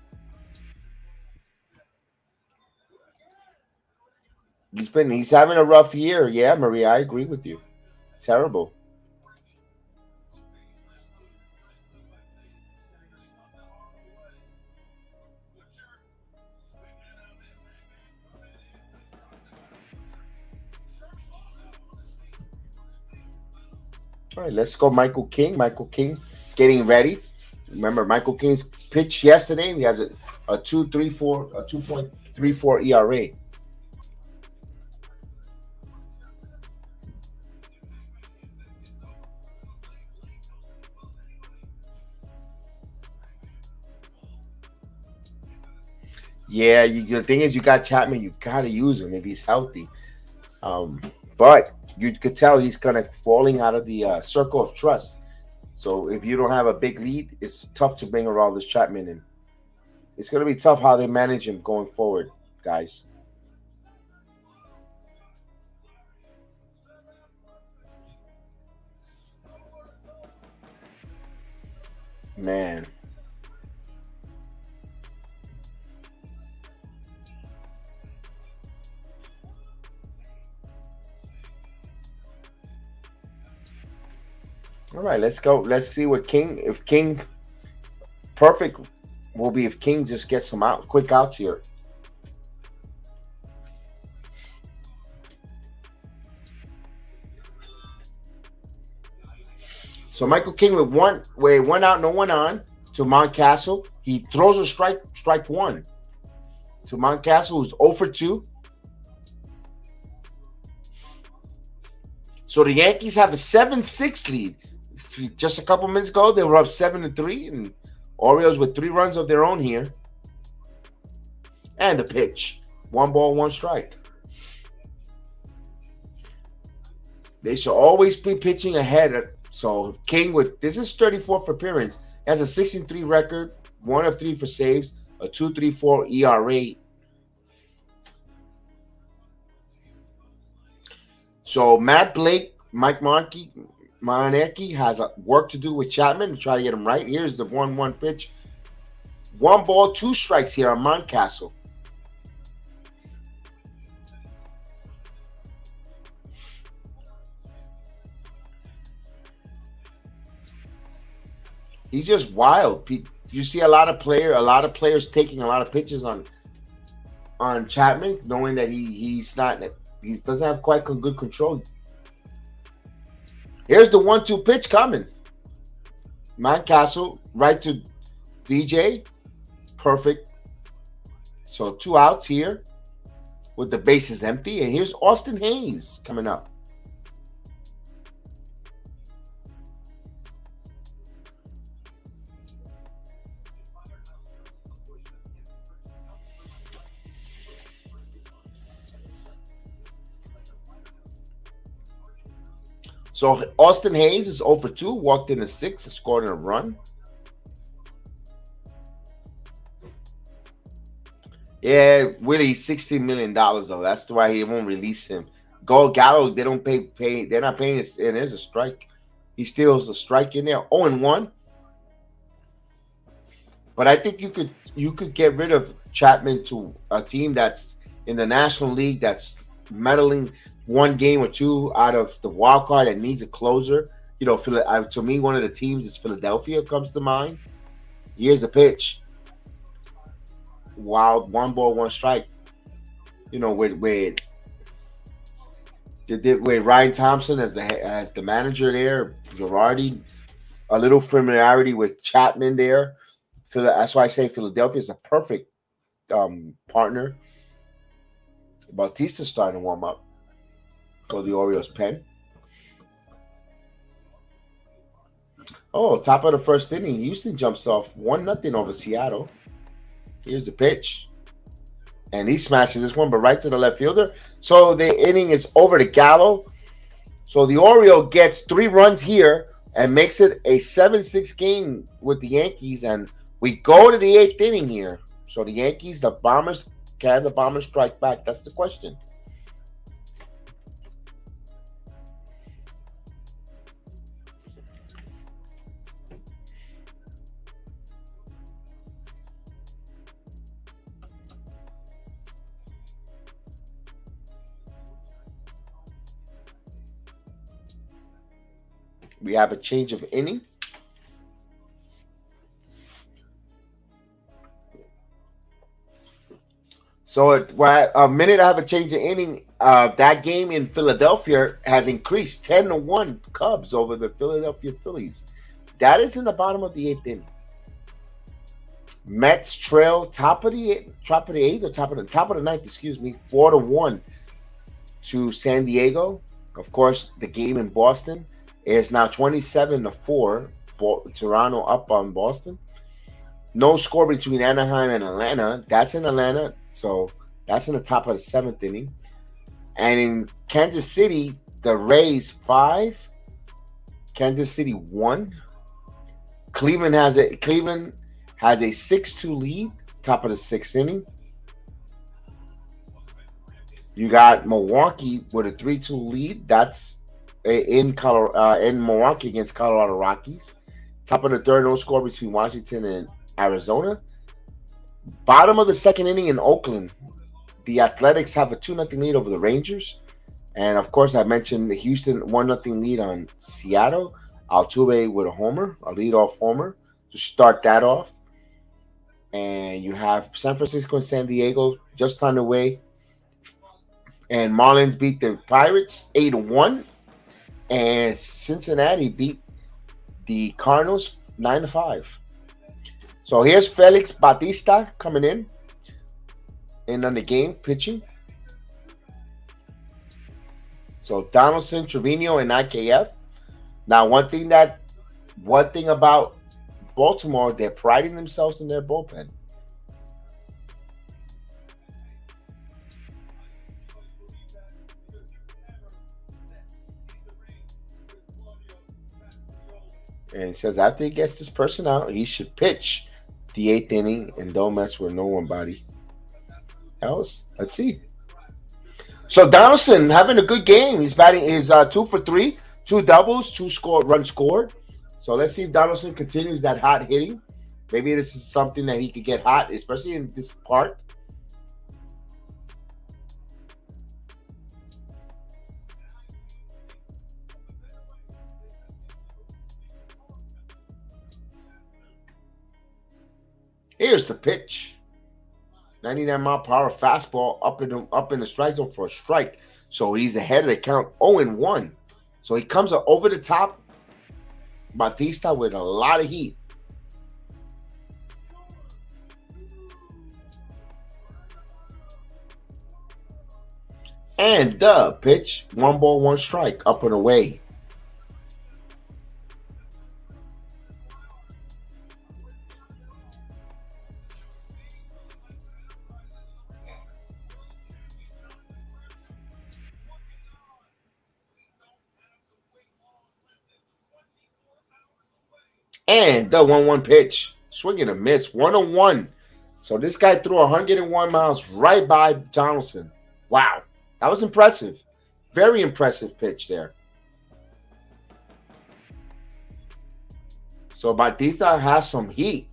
[SPEAKER 2] He's having a rough year. Yeah, Maria, I agree with you. Terrible. All right, let's go Michael King. Michael King getting ready. Remember, Michael King's pitch yesterday. He has a 2.34 ERA. Yeah, the thing is, you got Chapman. You got to use him if he's healthy. But you could tell he's kind of falling out of the circle of trust. So if you don't have a big lead, it's tough to bring Aroldis Chapman in. It's going to be tough how they manage him going forward, guys. Man. All right, let's go. Let's see what King, if King, perfect will be if King just gets some quick outs here. So Michael King with one out, no one on to Mountcastle. He throws a strike one to Mountcastle, who's 0 for 2. So the Yankees have a 7-6 lead. Just a couple minutes ago, they were up 7-3, and Orioles with 3 runs of their own here. And the pitch. 1 ball, 1 strike. They should always be pitching ahead. So King this is 34th appearance. He has a 6-3 record, 1 of 3 for saves, a 2.34 ERA. So Matt Blake, Mike Monarchy has work to do with Chapman to try to get him right. Here's the 1-1 pitch. 1 ball, 2 strikes here on Mountcastle. He's just wild. You see a lot of players taking a lot of pitches on Chapman, knowing that he doesn't have quite good control. Here's the 1-2 pitch coming. Mountcastle right to DJ. Perfect. So 2 outs here with the bases empty. And here's Austin Hayes coming up. So Austin Hayes is 0 for 2, walked in a 6, scored in a run. Yeah, Willie, $16 million though. That's why he won't release him. Gallo, they don't pay. They're not paying. And there's a strike. He steals a strike in there. 0-1. But I think you could get rid of Chapman to a team that's in the National League that's meddling one game or two out of the wild card and needs a closer. You know, to me, one of the teams is Philadelphia comes to mind. Here's a pitch. Wild, 1 ball, 1 strike. You know, with Ryan Thompson as the manager there, Girardi, a little familiarity with Chapman there. That's why I say Philadelphia is a perfect partner. Bautista's starting to warm up for the Orioles pen. Oh, top of the first inning, Houston jumps off 1-0 over Seattle. Here's the pitch. And he smashes this one, but right to the left fielder. So the inning is over to Gallo. So the Oriole gets 3 runs here and makes it a 7-6 game with the Yankees. And we go to the 8th inning here. So the Yankees, can the Bombers strike back? That's the question. We have a change of inning. So a minute I have a change of inning. That game in Philadelphia has increased 10-1 Cubs over the Philadelphia Phillies. That is in the bottom of the 8th inning. Mets trail top of the 8th or top of the 9th, excuse me, 4-1 to San Diego. Of course, the game in Boston is now 27-4. Toronto up on Boston. No score between Anaheim and Atlanta. That's in Atlanta. So that's in the top of the 7th inning. And in Kansas City, the Rays 5, Kansas City 1. Cleveland has a 6-2 lead, top of the 6th inning. You got Milwaukee with a 3-2 lead. That's in Milwaukee against Colorado Rockies. Top of the 3rd, no score between Washington and Arizona. Bottom of the 2nd inning in Oakland, the Athletics have a 2-0 lead over the Rangers. And, of course, I mentioned the Houston 1-0 lead on Seattle. Altuve with a homer, a leadoff homer to start that off. And you have San Francisco and San Diego just on the way. And Marlins beat the Pirates 8-1. And Cincinnati beat the Cardinals 9-5. So here's Felix Bautista coming in on the game, pitching. So Donaldson, Trevino, and IKF. Now, one thing about Baltimore, they're priding themselves in their bullpen. And it says after he gets this person out, he should pitch the 8th inning and don't mess with nobody else. Let's see. So Donaldson having a good game. He's batting is 2 for 3, 2 doubles, 2 runs scored. So let's see if Donaldson continues that hot hitting. Maybe this is something that he could get hot, especially in this part. Here's the pitch. 99-mile-per-hour fastball up in the strike zone for a strike. So he's ahead of the count 0-1. So he comes over the top. Bautista with a lot of heat. And the pitch. 1 ball, 1 strike. Up and away. And the 1-1 pitch. Swing and a miss. 101. So this guy threw 101 miles right by Donaldson. Wow. That was impressive. Very impressive pitch there. So Bautista has some heat.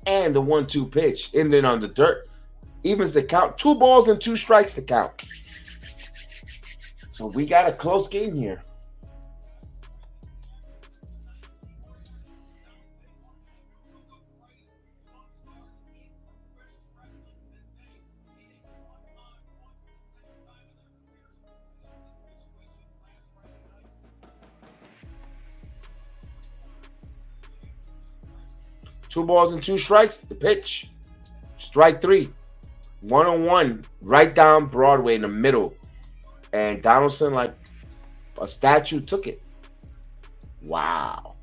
[SPEAKER 2] And the 1-2 pitch ending on the dirt. Evens the count. 2 balls and 2 strikes to count. So we got a close game here. Two balls and 2 strikes. The pitch. Strike 3. 1-1. Right down Broadway in the middle. And Donaldson, like a statue, took it. Wow.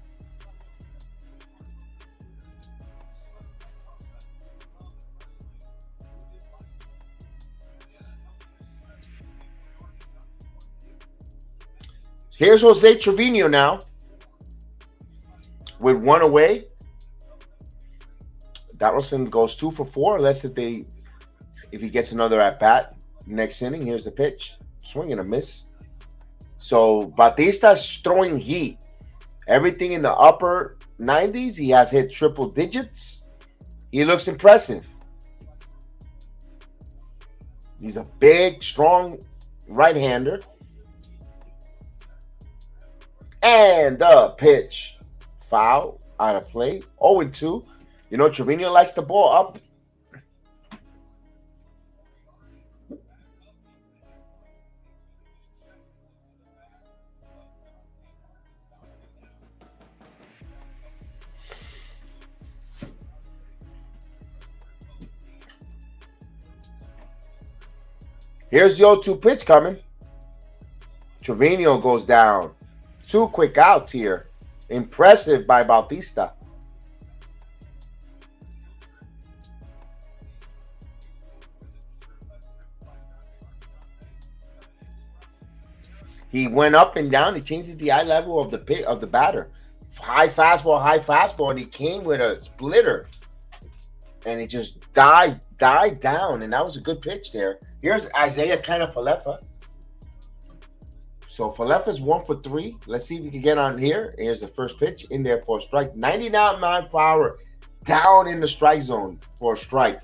[SPEAKER 2] Here's Jose Trevino now. With 1 away. Donaldson goes 2 for 4, unless if he gets another at bat next inning. Here's the pitch. Swing and a miss. So Bautista's throwing heat. Everything in the upper 90s. He has hit triple digits. He looks impressive. He's a big, strong right-hander. And the pitch. Foul out of play. 0-2. You know, Trevino likes the ball up. Here's the 0-2 pitch coming. Trevino goes down. 2 quick outs here. Impressive by Bautista. He went up and down. He changed the eye level of the batter. High fastball, and he came with a splitter. And he just died down, and that was a good pitch there. Here's Isaiah Falefa. So Falefa's 1 for 3. Let's see if we can get on here. Here's the first pitch in there for a strike. 99 miles per hour down in the strike zone for a strike.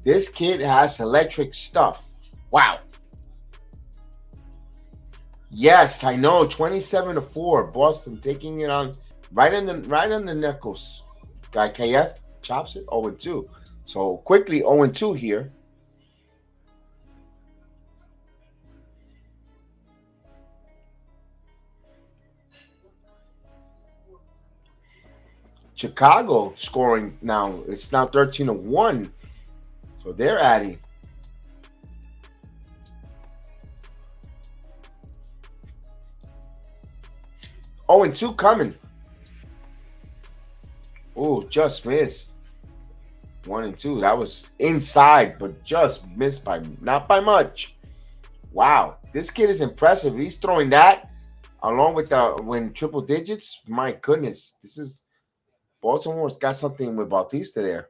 [SPEAKER 2] This kid has electric stuff. Wow. Yes, I know. 27-4. Boston taking it on right on the knuckles. Guy KF chops it. 0-2. So quickly 0-2 here. Chicago scoring now. It's now 13-1. So they're adding. Oh, and 2 coming. Oh, just missed. 1 and 2. That was inside, but just missed by not by much. Wow, this kid is impressive. He's throwing that along with the triple digits. My goodness, this is Baltimore's got something with Bautista there.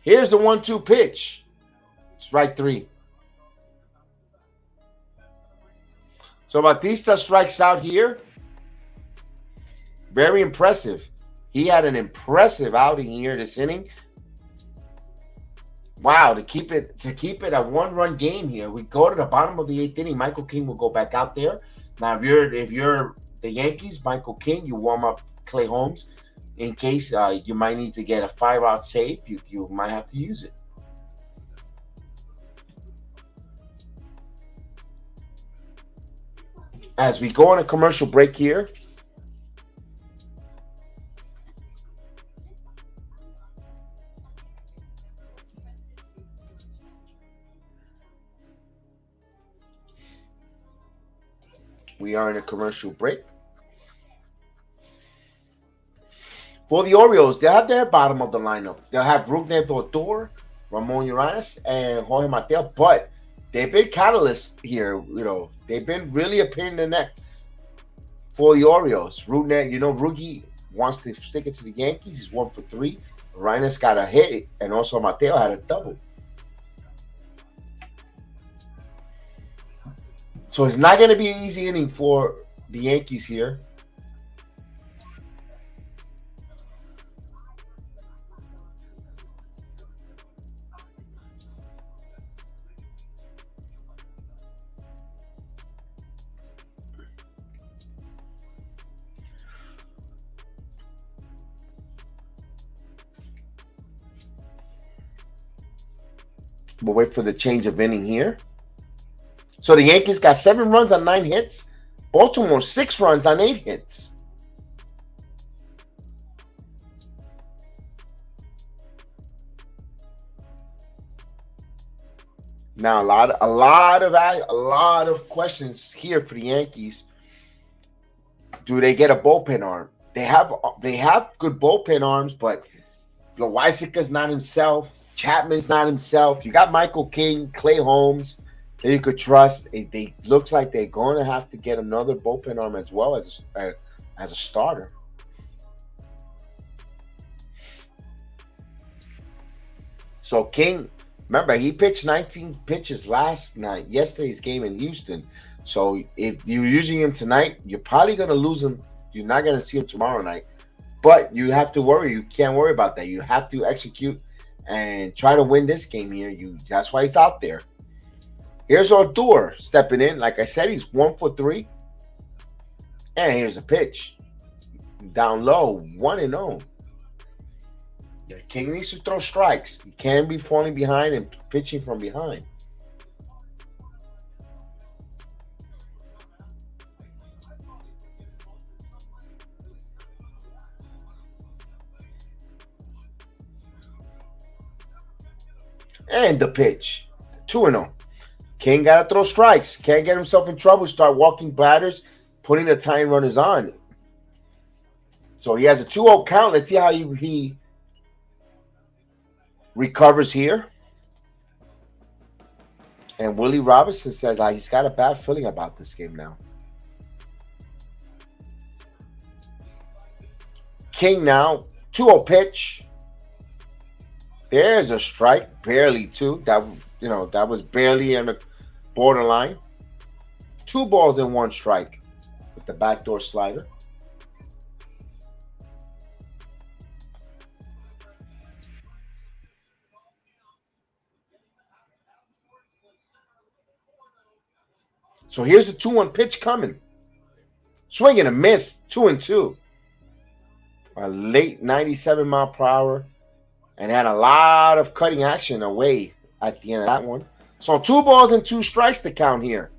[SPEAKER 2] Here's the 1-2 pitch. Strike 3. So Bautista strikes out here. Very impressive. He had an impressive outing here this inning. Wow, to keep it a 1-run game here. We go to the bottom of the 8th inning. Michael King will go back out there. Now, if you're the Yankees, Michael King, you warm up Clay Holmes in case you might need to get a 5-out save. You might have to use it. As we go on a commercial break here. We are in a commercial break. For the Orioles, they have their bottom of the lineup. They'll have Rougned Odor, Ramon Urias, and Jorge Mateo, but they've been catalysts here. You know, they've been really a pain in the neck for the Orioles. Rougned, you know, Roogie wants to stick it to the Yankees. He's 1 for 3. Urias got a hit, and also Mateo had a double. So it's not going to be an easy inning for the Yankees here. We'll wait for the change of inning here. So the Yankees got 7 runs on 9 hits. Baltimore 6 runs on 8 hits. Now a lot of questions here for the Yankees. Do they get a bullpen arm? They have good bullpen arms, but Loaisiga's not himself. Chapman's not himself. You got Michael King, Clay Holmes that you could trust. They looks like they're going to have to get another bullpen arm as well as a starter. So King, remember, he pitched 19 pitches yesterday's game in Houston. So if you're using him tonight, you're probably going to lose him. You're not going to see him tomorrow night. But you have to worry. You can't worry about that. You have to execute and try to win this game here. That's why he's out there. Here's Odor stepping in. Like I said, he's 1 for 3. And here's a pitch. Down low, 1-0. Yeah, King needs to throw strikes. He can't be falling behind and pitching from behind. And the pitch. 2-0. King got to throw strikes. Can't get himself in trouble. Start walking batters, putting the tying runners on. So he has a 2-0 count. Let's see how he recovers here. And Willie Robinson says he's got a bad feeling about this game now. King now. 2-0 pitch. There's a strike, barely 2. That was barely in the borderline. 2 balls and 1 strike with the backdoor slider. So here's the 2-1 pitch coming. Swing and a miss, 2-2. A late 97 mile per hour. And had a lot of cutting action away at the end of that one. So 2 balls and 2 strikes to count here.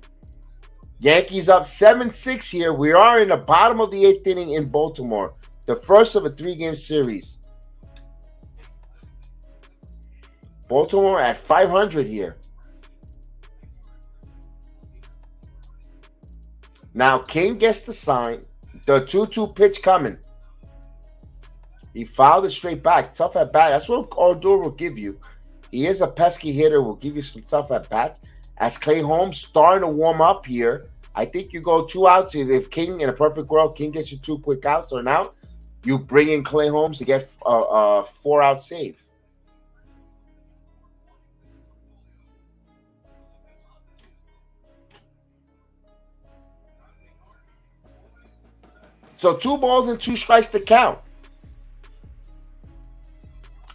[SPEAKER 2] Yankees up 7-6 here. We are in the bottom of the 8th inning in Baltimore. The first of a 3-game series. Baltimore at 500 here. Now King gets the sign. The 2-2 pitch coming. He fouled it straight back. Tough at bat. That's what Odor will give you. He is a pesky hitter. Will give you some tough at bats. As Clay Holmes starting to warm up here, I think you go 2 outs. If King, in a perfect world, King gets you 2 quick outs or an out, you bring in Clay Holmes to get a 4-out save. So 2 balls and 2 strikes to count.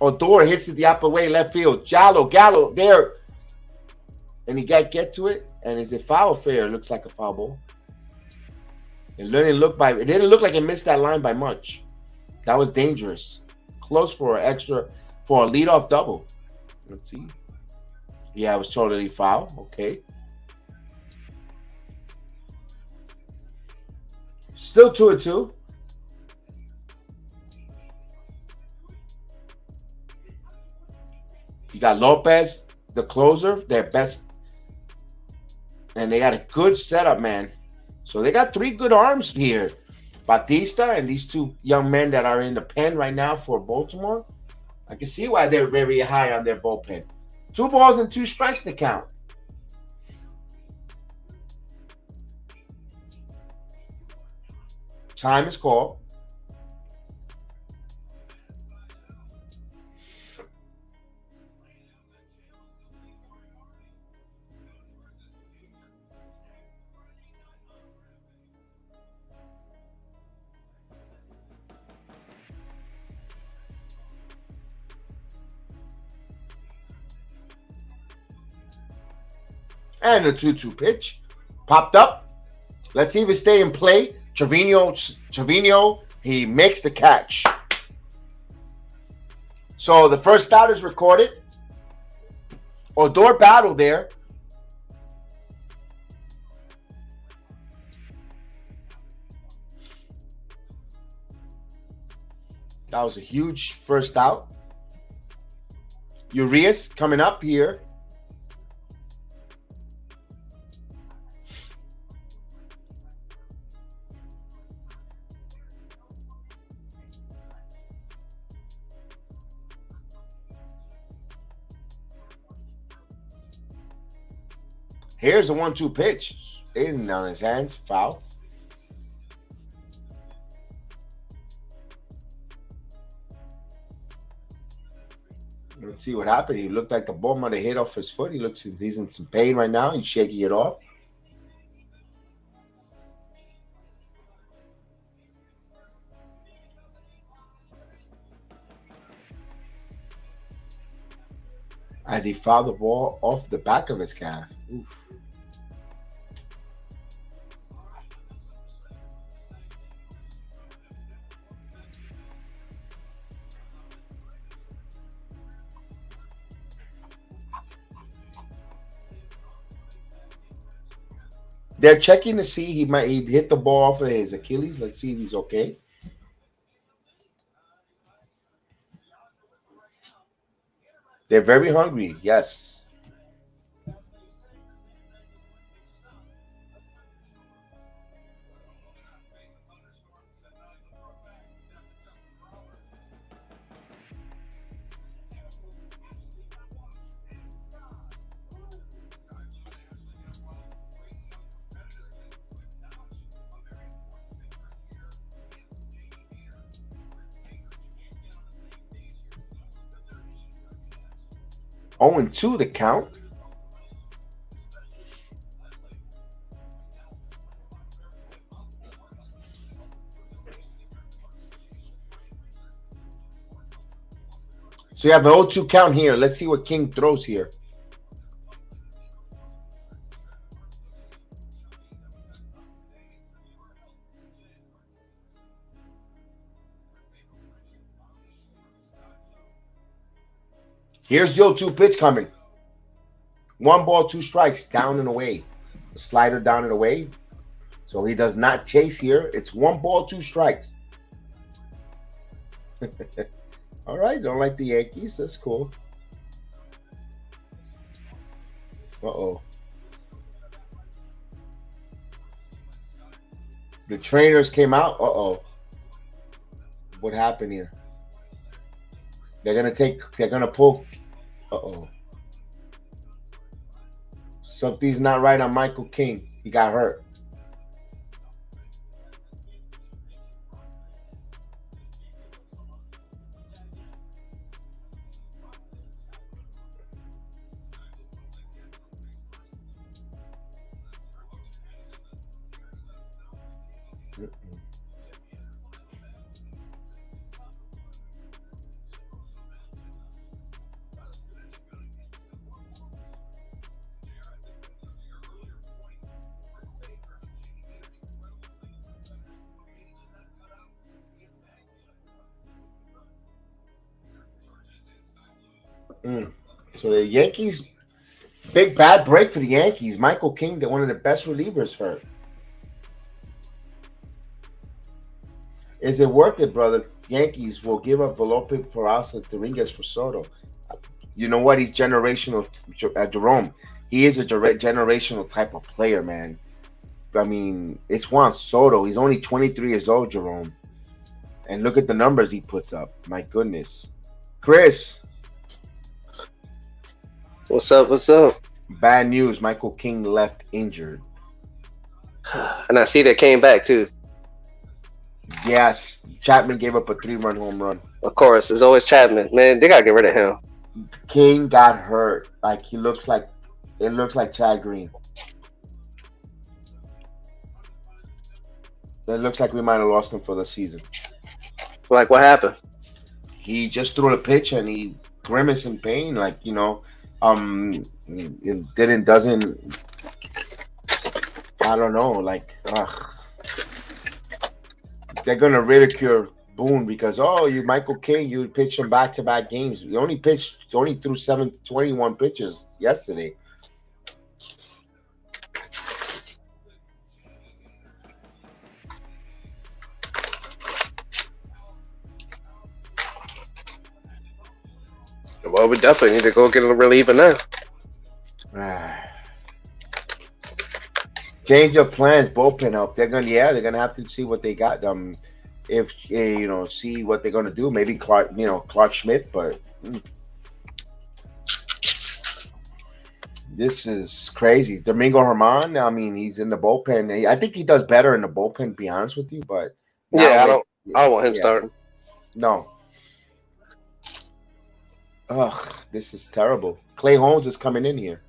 [SPEAKER 2] Odor hits it the upper way, left field. Gallo there. And he got get to it. And is it foul or fair? It looks like a foul ball. It didn't look like it missed that line by much. That was dangerous. Close for a leadoff double. Let's see. Yeah, it was totally foul. Okay. Still 2-2. You got Lopez, the closer, their best. And they got a good setup, man. So they got 3 good arms here. Batista and these 2 young men that are in the pen right now for Baltimore. I can see why they're very high on their bullpen. 2 balls and 2 strikes to count. Time is called. And the 2-2 pitch popped up. Let's see if it stay in play. Trevino, he makes the catch. So the first out is recorded. Odor battle there. That was a huge first out. Urias coming up here. Here's the 1-2 pitch. In on his hands. Foul. Let's see what happened. He looked like the ball might have hit off his foot. He's in some pain right now. He's shaking it off. As he fouled the ball off the back of his calf. Oof. They're checking to see he hit the ball off of his Achilles. Let's see if he's okay. They're very hungry. Yes. Oh, and 2 the count. So you have an 0-2 count here. Let's see what King throws here. Here's the 0-2 pitch coming. 1 ball, 2 strikes, down and away. The slider down and away. So he does not chase here. It's 1 ball, 2 strikes. All right, don't like the Yankees. That's cool. Uh-oh. The trainers came out. Uh-oh. What happened here? They're gonna pull. Uh-oh. Something's not right on Michael King. He got hurt. So the Yankees, big bad break for the Yankees. Michael King, one of the best relievers, hurt. Is it worth it, brother? Yankees will give up Velope, Peraza, Dominguez for Soto. You know what? He's generational. Jerome, he is a generational type of player, man. I mean, it's Juan Soto. He's only 23 years old, Jerome. And look at the numbers he puts up. My goodness. Chris.
[SPEAKER 4] What's up? What's up?
[SPEAKER 2] Bad news. Michael King left injured.
[SPEAKER 4] And I see that came back too.
[SPEAKER 2] Yes. Chapman gave up a 3-run home run.
[SPEAKER 4] Of course, it's always Chapman. Man, they gotta get rid of him.
[SPEAKER 2] King got hurt. Like it looks like Chad Green. It looks like we might have lost him for the season.
[SPEAKER 4] Like, what happened?
[SPEAKER 2] He just threw a pitch and he grimaced in pain. Like, you know, it doesn't. I don't know. Like, they're gonna ridicule Boone because you Michael King, you pitched him back-to-back games. You only threw 21 pitches yesterday.
[SPEAKER 4] Well, we definitely need to go get a reliever now.
[SPEAKER 2] Change of plans, bullpen help. They're gonna have to see what they got. If see what they're gonna do. Maybe Clark Schmidt, but this is crazy. Domingo Germán. I mean, he's in the bullpen. I think he does better in the bullpen. To be honest with you, but
[SPEAKER 4] I don't want him starting.
[SPEAKER 2] No. Ugh, this is terrible. Clay Holmes is coming in here.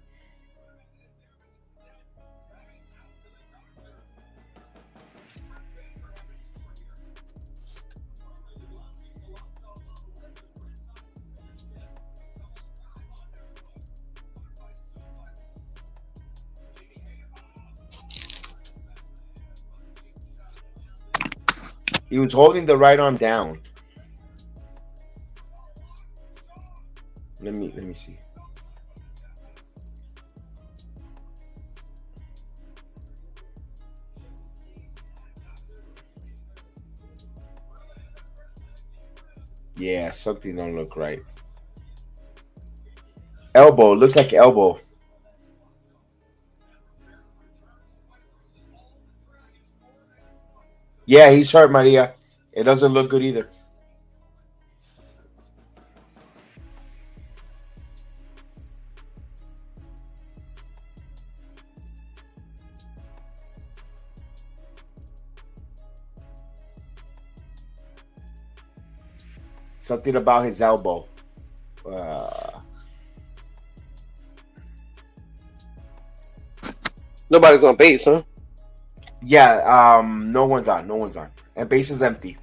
[SPEAKER 2] He was holding the right arm down. Let me see. Yeah, something don't look right. Elbow, looks like elbow. Yeah, he's hurt, Maria. It doesn't look good either. Something about his elbow.
[SPEAKER 4] Nobody's on base, huh?
[SPEAKER 2] Yeah, no one's on. And base is empty.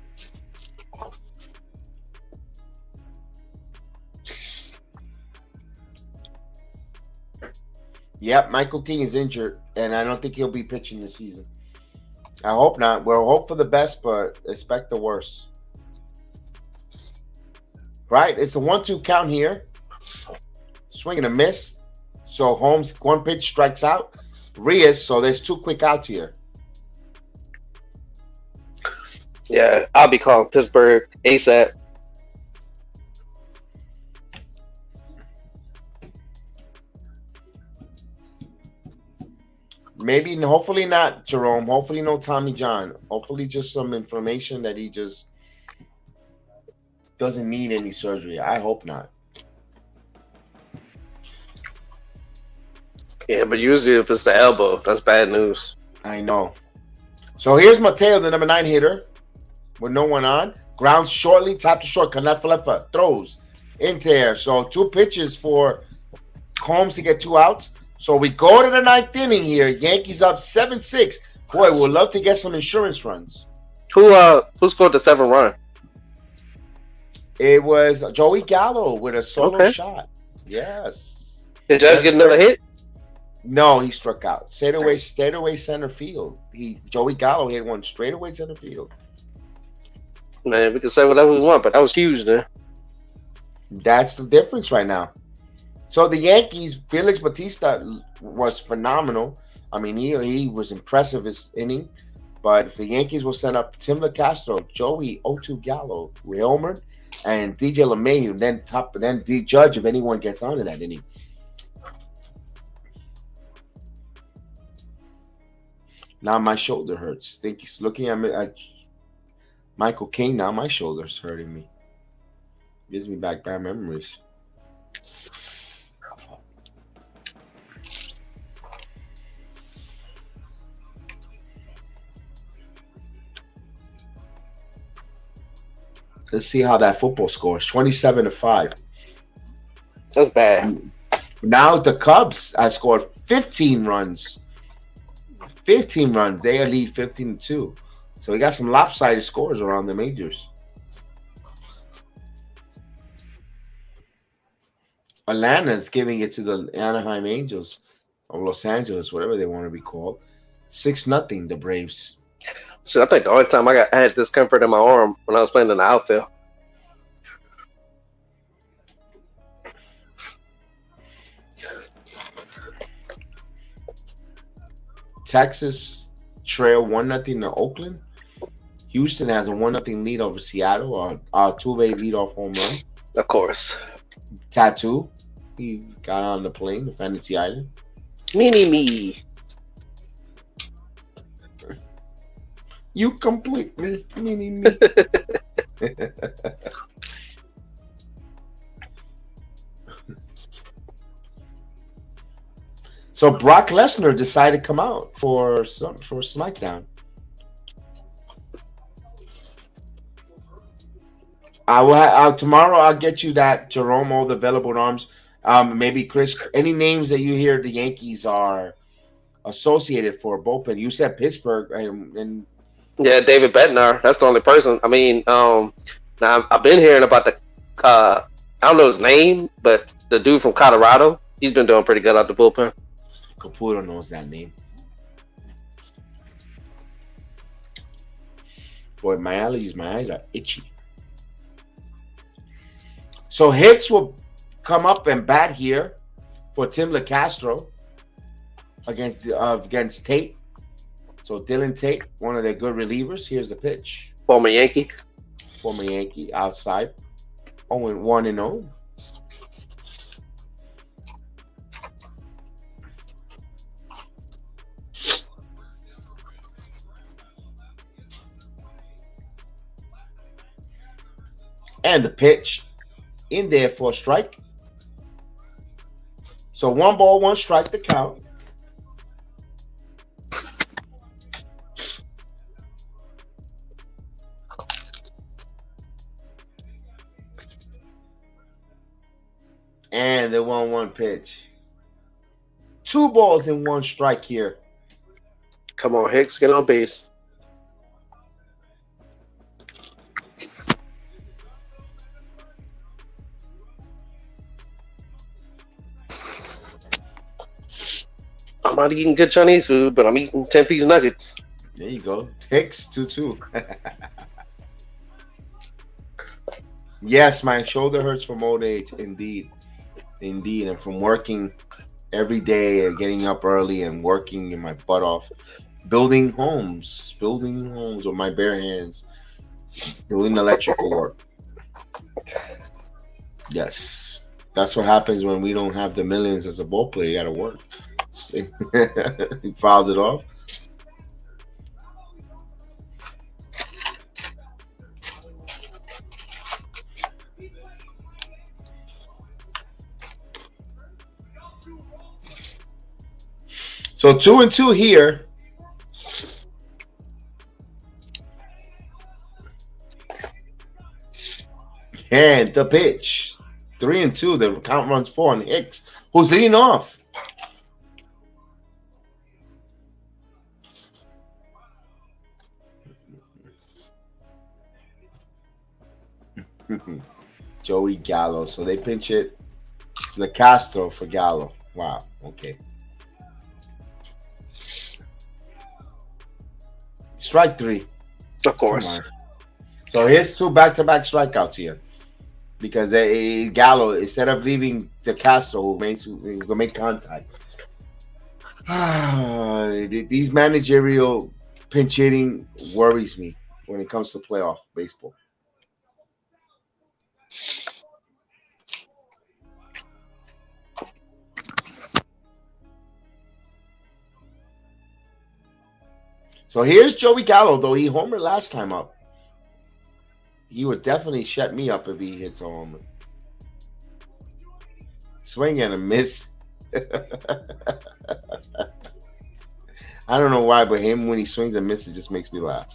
[SPEAKER 2] Yep, Michael King is injured, and I don't think he'll be pitching this season. I hope not. We'll hope for the best, but expect the worst. Right? It's a 1-2 count here. Swing and a miss. So Holmes, one pitch, strikes out. Reyes, so there's 2 quick outs here.
[SPEAKER 4] Yeah, I'll be calling Pittsburgh ASAP.
[SPEAKER 2] Maybe, hopefully not, Jerome. Hopefully no Tommy John. Hopefully just some information that he just doesn't need any surgery. I hope not.
[SPEAKER 4] Yeah, but usually if it's the elbow, that's bad news.
[SPEAKER 2] I know. So here's Mateo, the number 9 hitter, with no one on. Grounds shortly, tap to short, Kalefa throws into air. So 2 pitches for Holmes to get 2 outs. So we go to the 9th inning here. Yankees up 7-6. Boy, we'd love to get some insurance runs.
[SPEAKER 4] Who scored the 7th run?
[SPEAKER 2] It was Joey Gallo with a solo shot. Yes.
[SPEAKER 4] Did Judge get another hit?
[SPEAKER 2] No, he struck out. Straightaway center field. Joey Gallo hit one straightaway center field.
[SPEAKER 4] Man, we can say whatever we want, but that was huge there.
[SPEAKER 2] That's the difference right now. So the Yankees, Felix Bautista was phenomenal. I mean, he was impressive this inning. But the Yankees will send up Tim LaCastro, Joey Otu Gallo, Wilmer, and DJ LeMahieu, then D Judge if anyone gets on in that inning. Now my shoulder hurts. Think he's looking at me at Michael King. Now my shoulder's hurting me. Gives me back bad memories. Let's see how that football scores. 27-5.
[SPEAKER 4] That's bad.
[SPEAKER 2] Now the Cubs have scored 15 runs. 15 runs. They lead 15-2. So we got some lopsided scores around the majors. Atlanta's giving it to the Anaheim Angels or Los Angeles, whatever they want to be called. 6-0, the Braves.
[SPEAKER 4] So I think the only time I had discomfort in my arm when I was playing in the outfield.
[SPEAKER 2] Texas trail 1-0 to Oakland. Houston has a 1-0 lead over Seattle. Our two-way leadoff home run.
[SPEAKER 4] Of course.
[SPEAKER 2] Tattoo. He got on the plane to Fantasy Island.
[SPEAKER 4] Me.
[SPEAKER 2] You complete me. Me. So Brock Lesnar decided to come out for SmackDown. Tomorrow I'll get you that Jerome, all the available arms. Maybe Chris. Any names that you hear the Yankees are associated for bullpen? You said Pittsburgh, and
[SPEAKER 4] Yeah, David Bednar. That's the only person. I mean, now I've been hearing about the. I don't know his name, but the dude from Colorado, he's been doing pretty good out the bullpen.
[SPEAKER 2] Caputo knows that name. Boy, my eyes are itchy. So Hicks will come up and bat here for Tim LeCastro against Tate. So Dylan Tate, one of their good relievers. Here's the pitch.
[SPEAKER 4] Former Yankee.
[SPEAKER 2] Outside. 0-1-0. And the pitch in there for a strike. So 1 ball, 1 strike to count. And the 1-1 pitch. 2 balls and 1 strike here.
[SPEAKER 4] Come on, Hicks, get on base. I'm not eating good Chinese food, but I'm eating 10-piece nuggets.
[SPEAKER 2] There you go. Hicks 2-2. Yes, my shoulder hurts from old age. Indeed. And from working every day and getting up early and working in my butt off, building homes with my bare hands, doing electrical work. Yes, that's what happens when we don't have the millions as a ball player. You got to work. He fouls it off. So 2-2 here. And the pitch. 3-2. The count runs 4 on Hicks, who's leading off. Joey Gallo. So they pinch it. LeCastro for Gallo. Wow. Okay. Strike 3.
[SPEAKER 4] Of course.
[SPEAKER 2] So here's 2 back-to-back strikeouts here. Because Gallo, instead of leaving the Castro, who will make contact. These managerial pinch hitting worries me when it comes to playoff baseball. So here's Joey Gallo, though he homered last time up. He would definitely shut me up if he hits a homer. Swing and a miss. I don't know why, but him when he swings and misses just makes me laugh.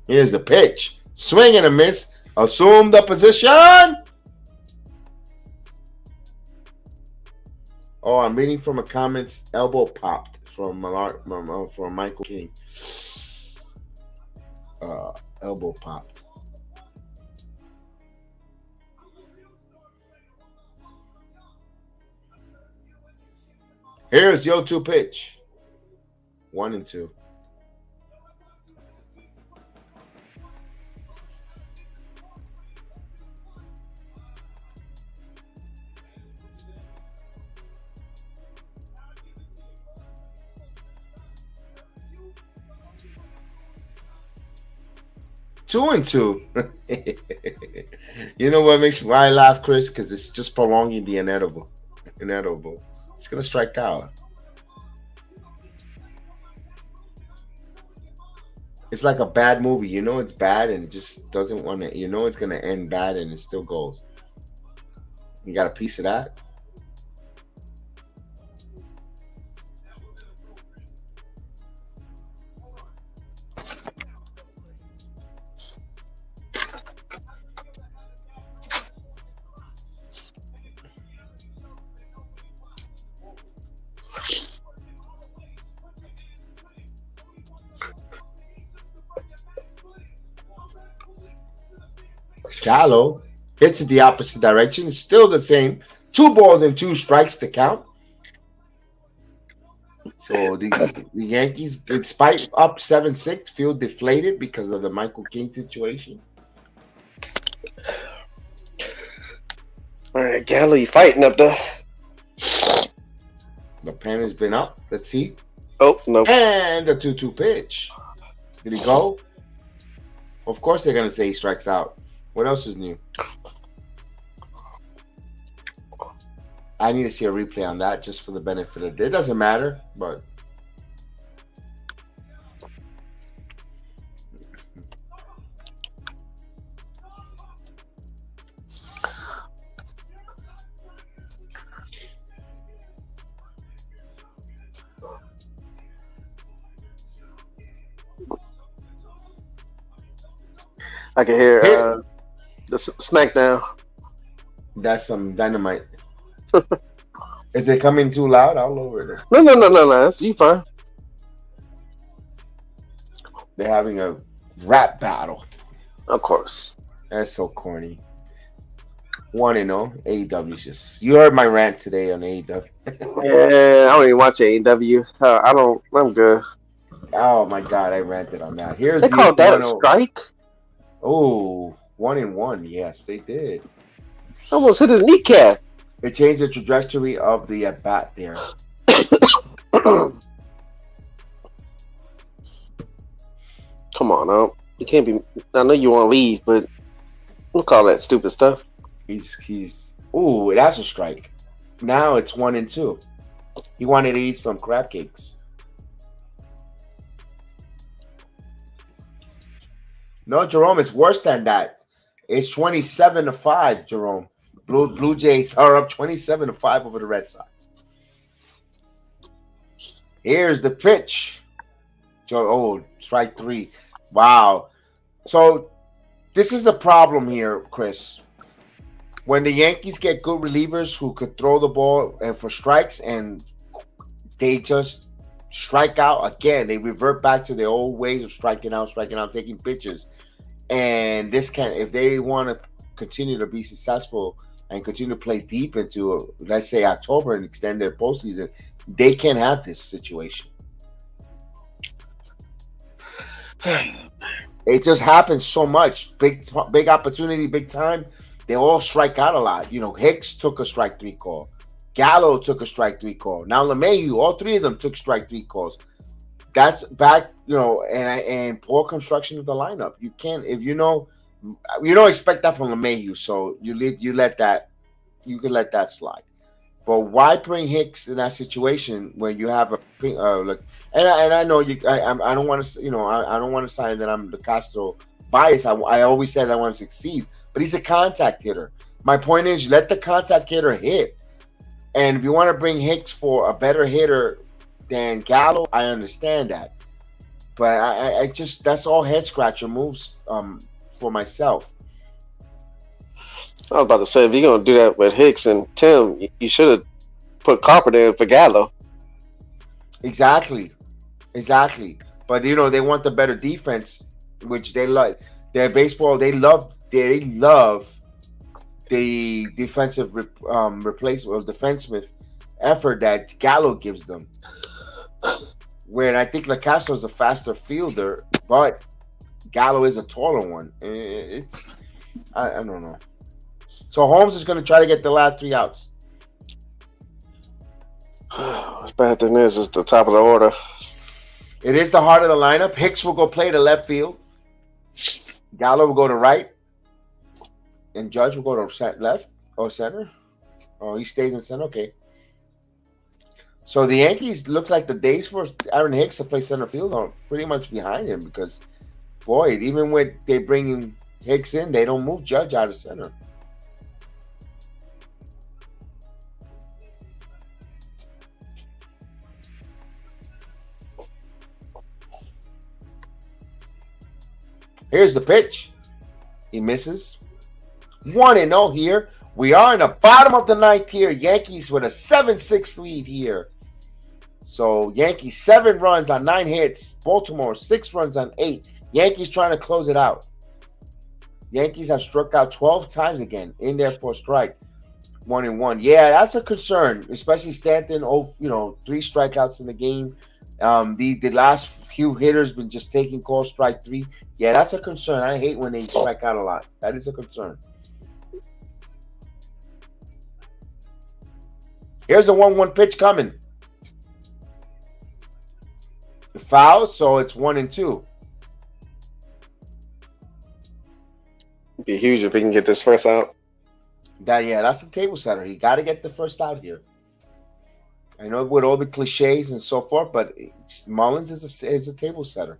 [SPEAKER 2] Here's a pitch. Swing and a miss. Assume the position. Oh, I'm reading from a comments. Elbow popped from Michael King. Elbow popped. Here's your 2 pitch. 1 and 2. Two and 2. You know what makes why I laugh, Chris? Because it's just prolonging the inedible. It's gonna strike out. It's like a bad movie. You know it's bad and it just doesn't want to. You know it's gonna end bad and it still goes. You got a piece of that. Gallo hits it the opposite direction. It's still the same. 2 balls and 2 strikes to count. So the Yankees, despite up 7-6, feel deflated because of the Michael King situation.
[SPEAKER 4] All right, Gallo, you fighting up there?
[SPEAKER 2] The pen has been up. Let's see.
[SPEAKER 4] Oh, no.
[SPEAKER 2] And the 2-2 pitch. Did he go? Of course they're going to say he strikes out. What else is new? I need to see a replay on that just for the benefit of it. It doesn't matter, but
[SPEAKER 4] I can hear the smackdown.
[SPEAKER 2] that's some dynamite. Is it coming too loud? I'll lower it.
[SPEAKER 4] No. You fine.
[SPEAKER 2] They're having a rap battle.
[SPEAKER 4] Of course.
[SPEAKER 2] That's so corny. 1-0. AEW's just. You heard my rant today on AEW.
[SPEAKER 4] Yeah, I don't even watch AEW. I'm good.
[SPEAKER 2] Oh my god, I ranted on that. Here's
[SPEAKER 4] They
[SPEAKER 2] the
[SPEAKER 4] called that a
[SPEAKER 2] 1-0.
[SPEAKER 4] strike?
[SPEAKER 2] Oh, 1-1. Yes, they did.
[SPEAKER 4] Almost hit his kneecap.
[SPEAKER 2] They changed the trajectory of the at bat there.
[SPEAKER 4] Come on, now. You can't be. I know you want to leave, but don't call that stupid stuff.
[SPEAKER 2] He's. Ooh, that's a strike. Now it's 1-2. He wanted to eat some crab cakes. No, Jerome, it's worse than that. It's 27-5, Jerome. Blue Jays are up 27-5 over the Red Sox. Here's the pitch. Oh, strike 3. Wow. So this is a problem here, Chris. When the Yankees get good relievers who could throw the ball and for strikes and they just strike out again, they revert back to their old ways of striking out, taking pitches. And this can, if they want to continue to be successful and continue to play deep into, let's say, October and extend their postseason, they can't have this situation. It just happens so much. Big opportunity, big time. They all strike out a lot. You know, Hicks took a strike 3 call. Gallo took a strike 3 call. Now LeMahieu, all 3 of them took strike 3 calls. That's back, you know, and poor construction of the lineup. You can't, if you know You don't expect that from LeMahieu, so you let that slide. But why bring Hicks in that situation when you have a like? And I know you. I don't want to. I don't want to sign that I'm the Castro bias. I always said I want to succeed, but he's a contact hitter. My point is, let the contact hitter hit. And if you want to bring Hicks for a better hitter than Gallo, I understand that. But I just, that's all head scratcher moves for myself.
[SPEAKER 4] I was about to say, if you're gonna do that with Hicks and Tim, you should have put Carpenter in for Gallo.
[SPEAKER 2] Exactly. But they want the better defense, which they like. Their baseball, they love the defensive replacement or defensive effort that Gallo gives them. Where I think LaCastro is a faster fielder, but Gallo is a taller one. It's I don't know. So Holmes is going to try to get the last 3 outs.
[SPEAKER 4] As bad thing is, it's the top of the order.
[SPEAKER 2] It is the heart of the lineup. Hicks will go play to left field. Gallo will go to right. And Judge will go to left or center. Oh, he stays in center. Okay. So the Yankees, looks like the days for Aaron Hicks to play center field are pretty much behind him because, boy, even when they bring Hicks in, they don't move Judge out of center. Here's the pitch. He misses. 1-0 here. We are in the bottom of the 9th here. Yankees with a 7-6 lead here. So Yankees 7 runs on 9 hits. Baltimore 6 runs on 8. Yankees trying to close it out. Yankees have struck out 12 times again in there for a strike. 1-1. Yeah, that's a concern, especially Stanton. 3 strikeouts in the game. The last few hitters been just taking calls, strike 3. Yeah, that's a concern. I hate when they strike out a lot. That is a concern. Here's a 1-1 pitch coming. Foul, so it's 1-2.
[SPEAKER 4] It'd be huge if we can get this first out.
[SPEAKER 2] That's the table setter. You got to get the first out here. I know with all the cliches and so forth, but Mullins is a table setter.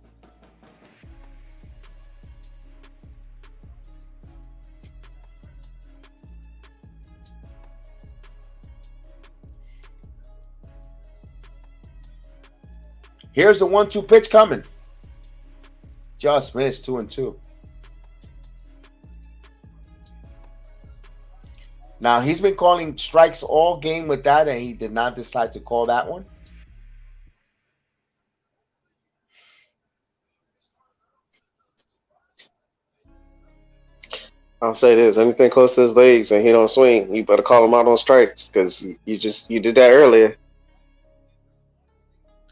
[SPEAKER 2] Here's the 1-2 pitch coming. Just missed. 2-2. Now, he's been calling strikes all game with that, and he did not decide to call that one.
[SPEAKER 4] I'll say this: anything close to his legs and he don't swing, you better call him out on strikes because you did that earlier.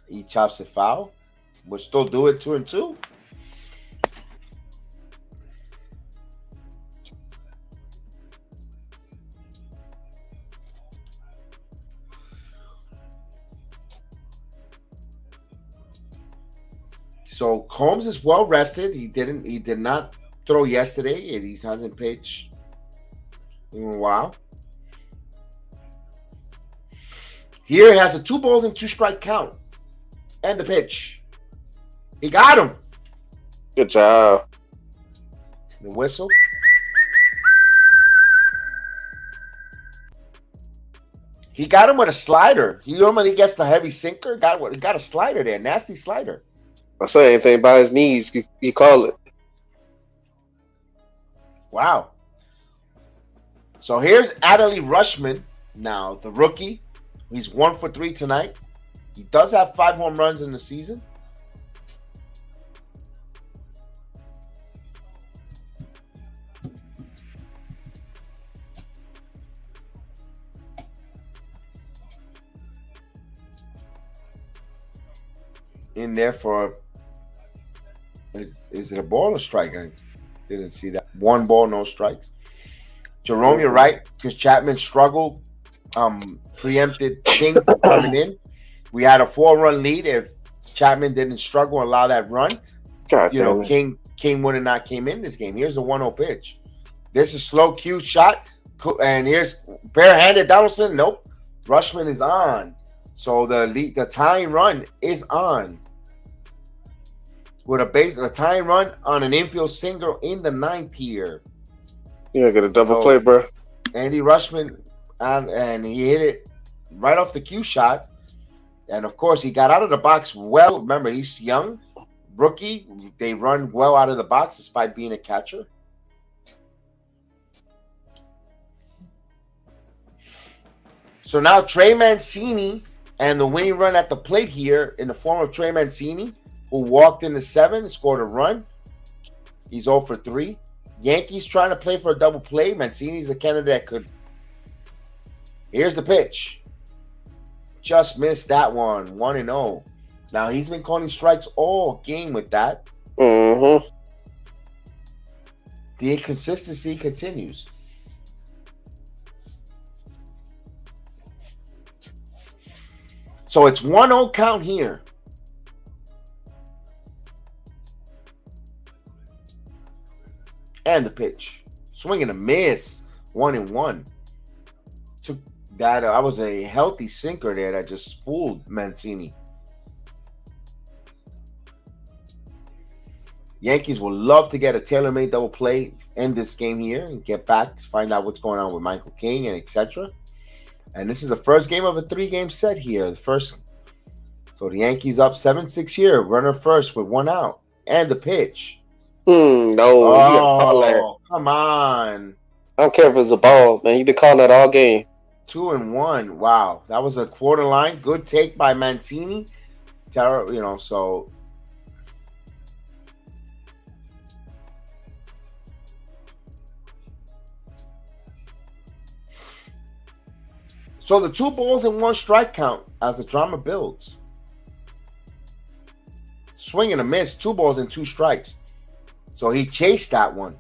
[SPEAKER 2] He chops it foul. We'll still do it 2-2. So Combs is well rested. He did not throw yesterday, and he hasn't pitched in a while. Here he has a 2-2 count. And the pitch. He got him.
[SPEAKER 4] Good job.
[SPEAKER 2] The whistle. He got him with a slider. He normally gets the heavy sinker. Got a slider there. Nasty slider.
[SPEAKER 4] I say anything by his knees, you call it.
[SPEAKER 2] Wow. So here's Adley Rutschman. Now, the rookie. He's 1 for 3 tonight. He does have 5 home runs in the season. In there for, is it a ball or strike? I didn't see that. 1 ball, no strikes. Jerome, you're right, because Chapman struggled, preempted King coming in. We had a 4-run lead. If Chapman didn't struggle and allow that run,
[SPEAKER 4] God
[SPEAKER 2] King would have not came in this game. Here's a 1-0 pitch. This is slow cue shot. And here's barehanded Donaldson. Nope. Rushman is on. So the tying run is on. With a tying run on an infield single in the 9th here.
[SPEAKER 4] You gotta get a double play, bro.
[SPEAKER 2] Andy Rushman, and he hit it right off the cue shot. And of course, he got out of the box well. Remember, he's young, rookie. They run well out of the box despite being a catcher. So now Trey Mancini and the winning run at the plate here in the form of Trey Mancini, who walked in the 7th, scored a run. He's 0 for 3. Yankees trying to play for a double play. Mancini's a candidate that could. Here's the pitch. Just missed that one. 1-0. Now he's been calling strikes all game with that.
[SPEAKER 4] Mm-hmm.
[SPEAKER 2] The inconsistency continues. So it's 1-0 count here. And the pitch. Swing and a miss. 1-1. Took that. I was a healthy sinker there that just fooled Mancini. Yankees will love to get a tailor-made double play in this game here and get back to find out what's going on with Michael King and etc. And this is the first game of a 3-game set here. The first. So the Yankees up 7-6 here. Runner first with 1 out. And the pitch.
[SPEAKER 4] No.
[SPEAKER 2] Oh, come on.
[SPEAKER 4] I don't care if it's a ball, man. You've been calling that all game.
[SPEAKER 2] 2-1. Wow. That was a quarter line. Good take by Mancini. So. So the 2 balls and 1 strike count as the drama builds. Swing and a miss, 2 balls and 2 strikes. So he chased that one.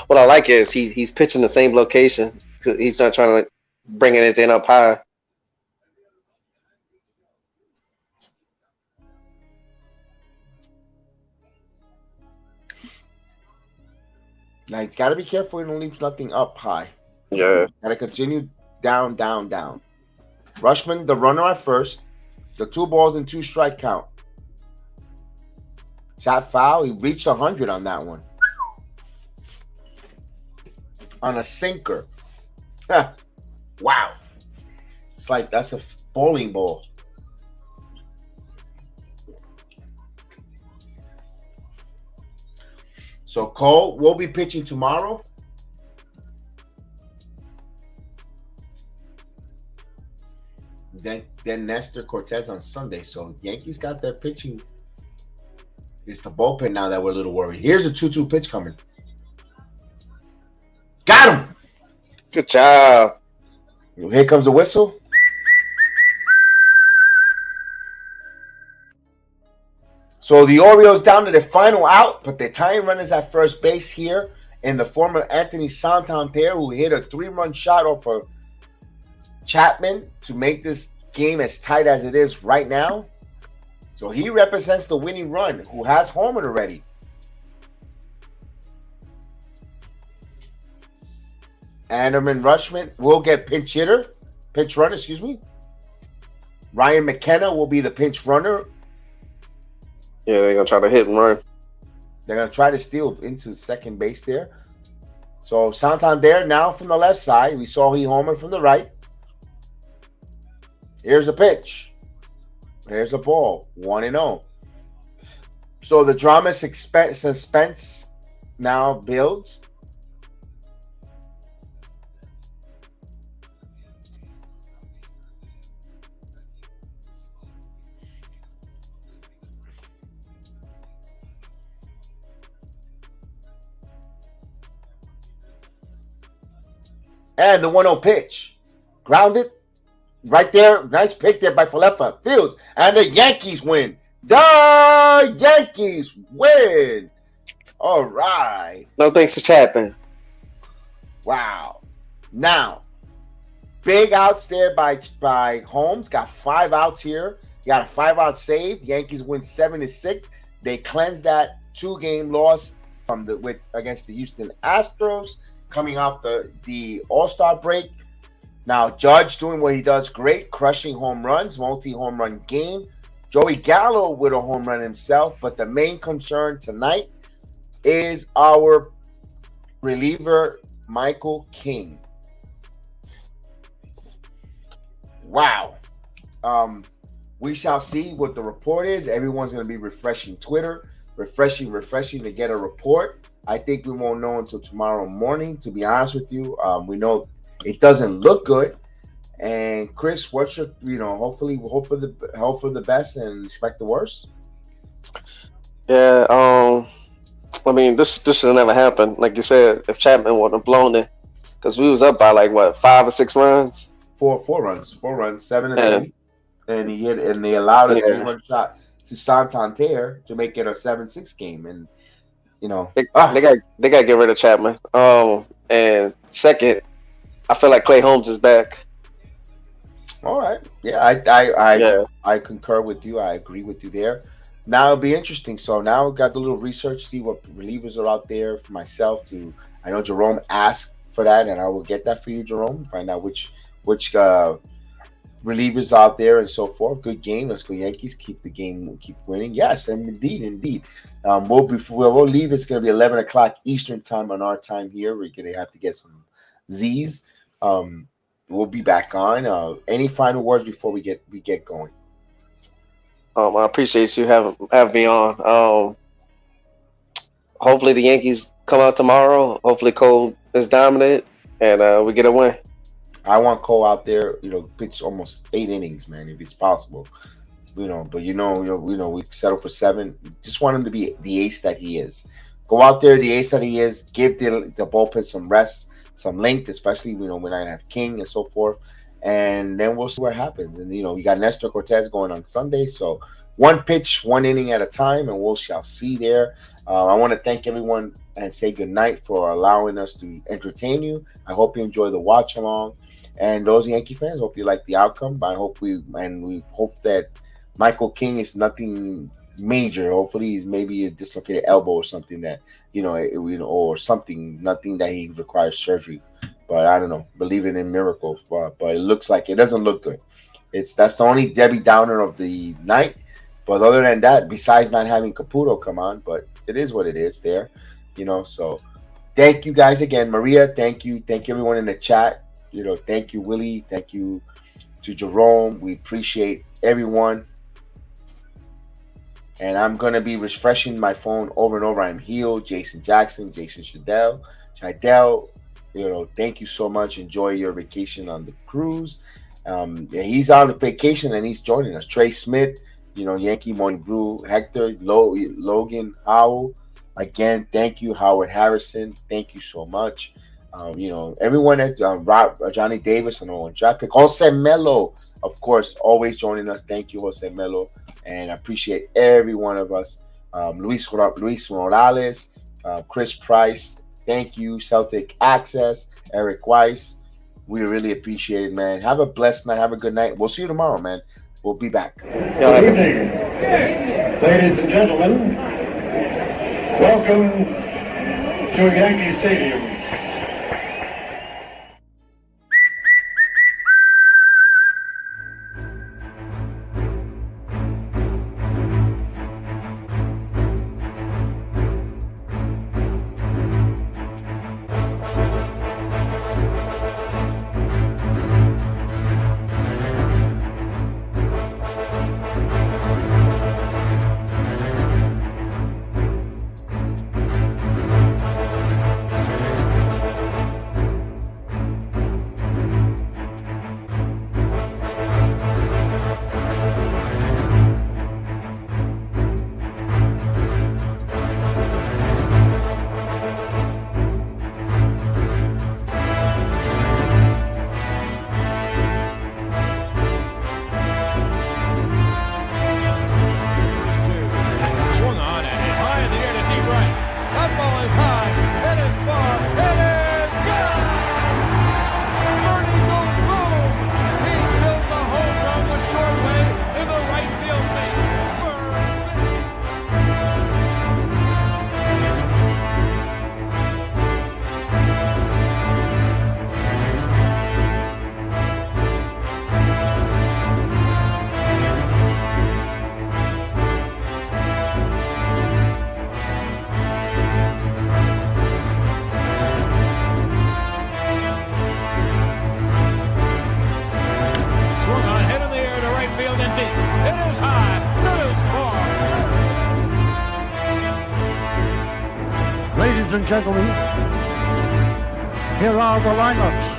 [SPEAKER 4] What I like is he's pitching the same location. He's not trying to bring anything up high.
[SPEAKER 2] Now he's got to be careful he don't leave nothing up high.
[SPEAKER 4] Yeah.
[SPEAKER 2] Got to continue down, down, down. Rushman, the runner at first. The 2 balls and 2 strike count. Shot foul. He reached 100 on that one. On a sinker. Wow. It's like that's a bowling ball. So Cole will be pitching tomorrow. Then Nestor Cortez on Sunday. So Yankees got their pitching. It's the bullpen now that we're a little worried. Here's a 2-2 pitch coming. Got him.
[SPEAKER 4] Good job.
[SPEAKER 2] Here comes the whistle. So the Orioles down to their final out, but their tying run is at first base here in the form of Anthony Santander, who hit a 3-run shot off of Chapman to make this game as tight as it is right now. So he represents the winning run, who has homered already. Anderman Rushman will get pinch runner, excuse me. Ryan McKenna will be the pinch runner.
[SPEAKER 4] Yeah, they're going to try to hit and run.
[SPEAKER 2] They're going to try to steal into second base there. So Santander now from the left side. We saw he homered from the right. Here's a pitch. There's a ball. 1-0. So the drama suspense now builds. And the 1-0 pitch. Grounded. Right there. Nice pick there by Falefa. Fields. And the Yankees win. The Yankees win. All right.
[SPEAKER 4] No thanks to Chapman.
[SPEAKER 2] Wow. Now, big outs there by Holmes. Got 5 outs here. Got a 5-out save. Yankees win 7-6. They cleansed that 2-game loss against the Houston Astros, coming off the All-Star break. Now, Judge doing what he does great, crushing home runs, multi-home run game. Joey Gallo with a home run himself, but the main concern tonight is our reliever, Michael King. Wow. We shall see what the report is. Everyone's going to be refreshing Twitter, refreshing to get a report. I think we won't know until tomorrow morning, to be honest with you. We know it doesn't look good. And Chris, what's your, hopefully hope for the best and expect the worst?
[SPEAKER 4] Yeah, I mean, this should never happen. Like you said, if Chapman would have blown it, because we was up by like what, 5 or 6 runs?
[SPEAKER 2] Four runs, 7 and 8. And they allowed a 3-run shot to Santander to make it a 7-6 game. And they got to get rid of Chapman. And second, I feel like Clay Holmes is back. All right. Yeah, I concur with you. I agree with you there. Now it'll be interesting. So now we've got the little research, see what relievers are out there for myself. I know Jerome asked for that, and I will get that for you, Jerome. Find out which relievers out there and so forth. Good game. Let's go Yankees. Keep the game. Keep winning. Yes, and indeed. We'll leave. It's going to be 11 o'clock Eastern time on our time here. We're going to have to get some Z's. We'll be back on. Any final words before we get going?
[SPEAKER 4] I appreciate you having me on. Hopefully the Yankees come out tomorrow. Hopefully Cole is dominant and we get a win.
[SPEAKER 2] I want Cole out there, pitch almost 8 innings, man, if it's possible. But we settle for 7. Just want him to be the ace that he is. Go out there, the ace that he is. Give the bullpen some rest, some length, especially when I have King and so forth. And then we'll see what happens. And we got Nestor Cortez going on Sunday, so 1 pitch, 1 inning at a time, and we shall see there. I want to thank everyone and say good night for allowing us to entertain you. I hope you enjoy the watch along. And those Yankee fans, hope you like the outcome. I hope we hope that Michael King is nothing major. Hopefully he's maybe a dislocated elbow or something that or something, nothing that he requires surgery. But I don't know, believing in miracles. But it looks like it doesn't look good. That's the only Debbie Downer of the night. But other than that, besides not having Caputo come on, but it is what it is there. So thank you guys again. Maria, thank you. Thank you everyone in the chat. Thank you, Willie. Thank you to Jerome. We appreciate everyone. And I'm going to be refreshing my phone over and over. I'm healed. Jason Jackson, Jason Shadell. Thank you so much. Enjoy your vacation on the cruise. He's on vacation and he's joining us. Trey Smith, Yankee Morning Brew, Hector, Logan, Howell. Again, thank you, Howard Harrison. Thank you so much. Everyone at Johnny Davis and on draft pick. Jose Melo, of course, always joining us. Thank you, Jose Melo. And I appreciate every one of us. Luis Morales, Chris Price. Thank you, Celtic Access, Eric Weiss. We really appreciate it, man. Have a blessed night. Have a good night. We'll see you tomorrow, man. We'll be back.
[SPEAKER 1] Good evening, ladies and gentlemen. Welcome to Yankee Stadium.
[SPEAKER 5] Ladies and gentlemen, here are the lineups